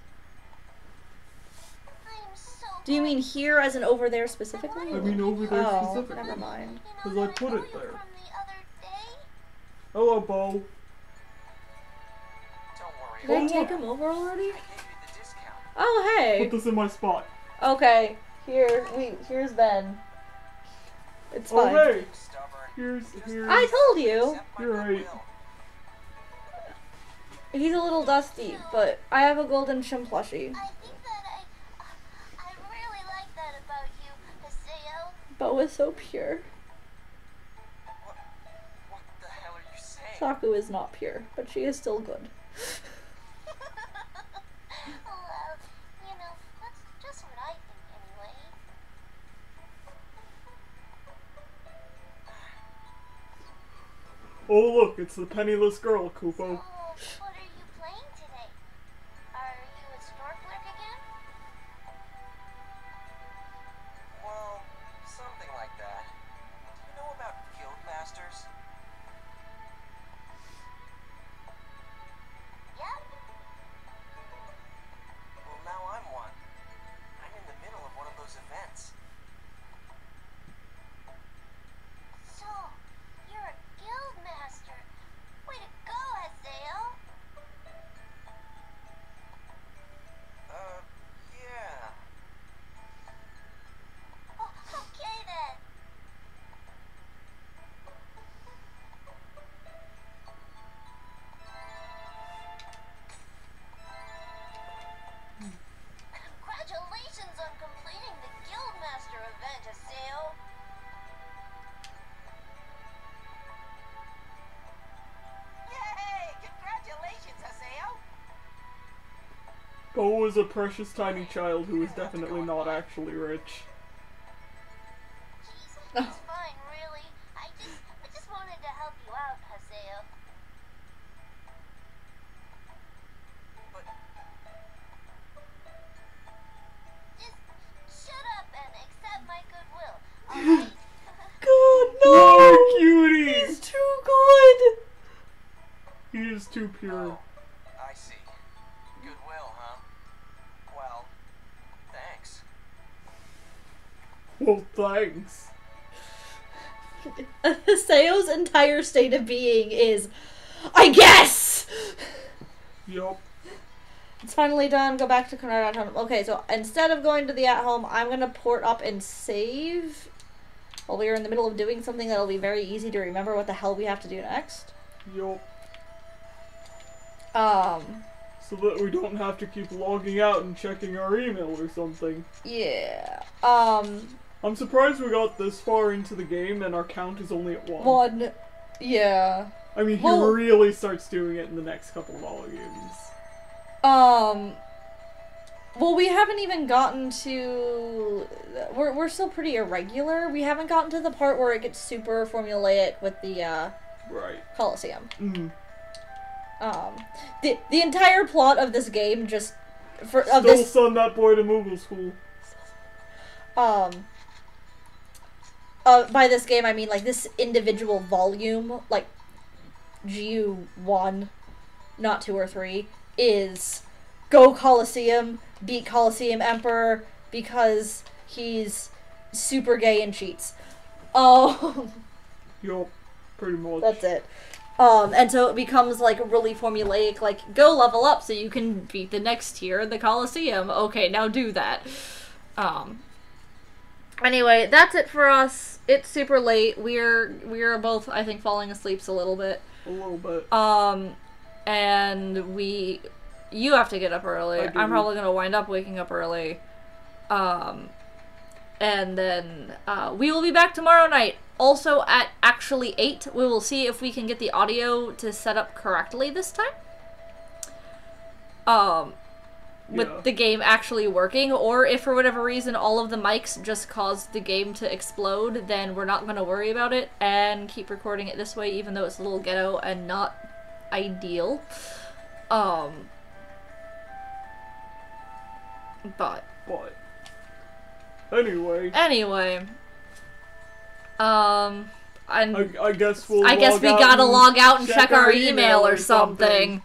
I'm so Do you mean here as in over there specifically? I mean over there Oh, specifically. never mind. You 'Cause know I that put know it you there. From the other day? Hello, Bo. Don't worry. Did I Oh, take look. him over already? I gave you the discount. Oh, hey. Put this in my spot. Okay, here's Ben. It's fine. Oh, hey. Stubborn. Here's. I told you. Accept my You're right. goodwill. He's a little dusty, but I have a golden Chim plushie. I think that I really like that about you, Haseo. Bo is so pure. What the hell are you saying? Saku is not pure, but she is still good. Well, you know, that's just what I think anyway. Oh, look, it's the penniless girl, Kupo. So, what are you playing today? Are you a store clerk again? Well, something like that. Do you know about guild masters? Yep. Well, now I'm one. I'm in the middle of one of those events. So, you're a guild master. Way to go, Haseo. Yeah. Oh, okay then. Congratulations on completing the Guildmaster event, Haseo. Yay! Congratulations, Haseo! Bo is a precious tiny child who is definitely not actually rich. Jeez, it's fine, really. I just wanted to help you out, Haseo. But Just shut up and accept my goodwill, alright? God, Oh, cutie! He's too good! He is too pure. oh, I see. Goodwill, huh? Well, thanks. Well, thanks. Haseo's entire state of being is, I guess! Yup. It's finally done. Go back to Canard at home. Okay, so instead of going to the at home, I'm gonna port up and save while we are in the middle of doing something that'll be very easy to remember what the hell we have to do next. Yup. So that we don't have to keep logging out and checking our email or something. yeah. I'm surprised we got this far into the game and our count is only at 1. One. Yeah. I mean, he Well- really starts doing it in the next couple of volumes. Well, we haven't even gotten to... We're still pretty irregular. We haven't gotten to the part where it gets super formulaic with the, Right. Coliseum. Mm. The entire plot of this game just... Still send that boy to Moogle school. by this game I mean like this individual volume, like GU1, not 2 or 3, is go Colosseum, beat Colosseum Emperor because he's super gay and cheats. Yup, pretty much. That's it. And so it becomes like really formulaic, like go level up so you can beat the next tier in the Colosseum. Okay, now do that. Anyway, that's it for us. It's super late. We're both, I think, falling asleep a little bit. A little bit. And you have to get up early. I'm probably gonna wind up waking up early. And then, we will be back tomorrow night. Also at actually 8, we will see if we can get the audio to set up correctly this time. With the game actually working, or if for whatever reason all of the mics just caused the game to explode, then we're not gonna worry about it and keep recording it this way, even though it's a little ghetto and not ideal. But anyway. I guess we gotta log out and check our email or something.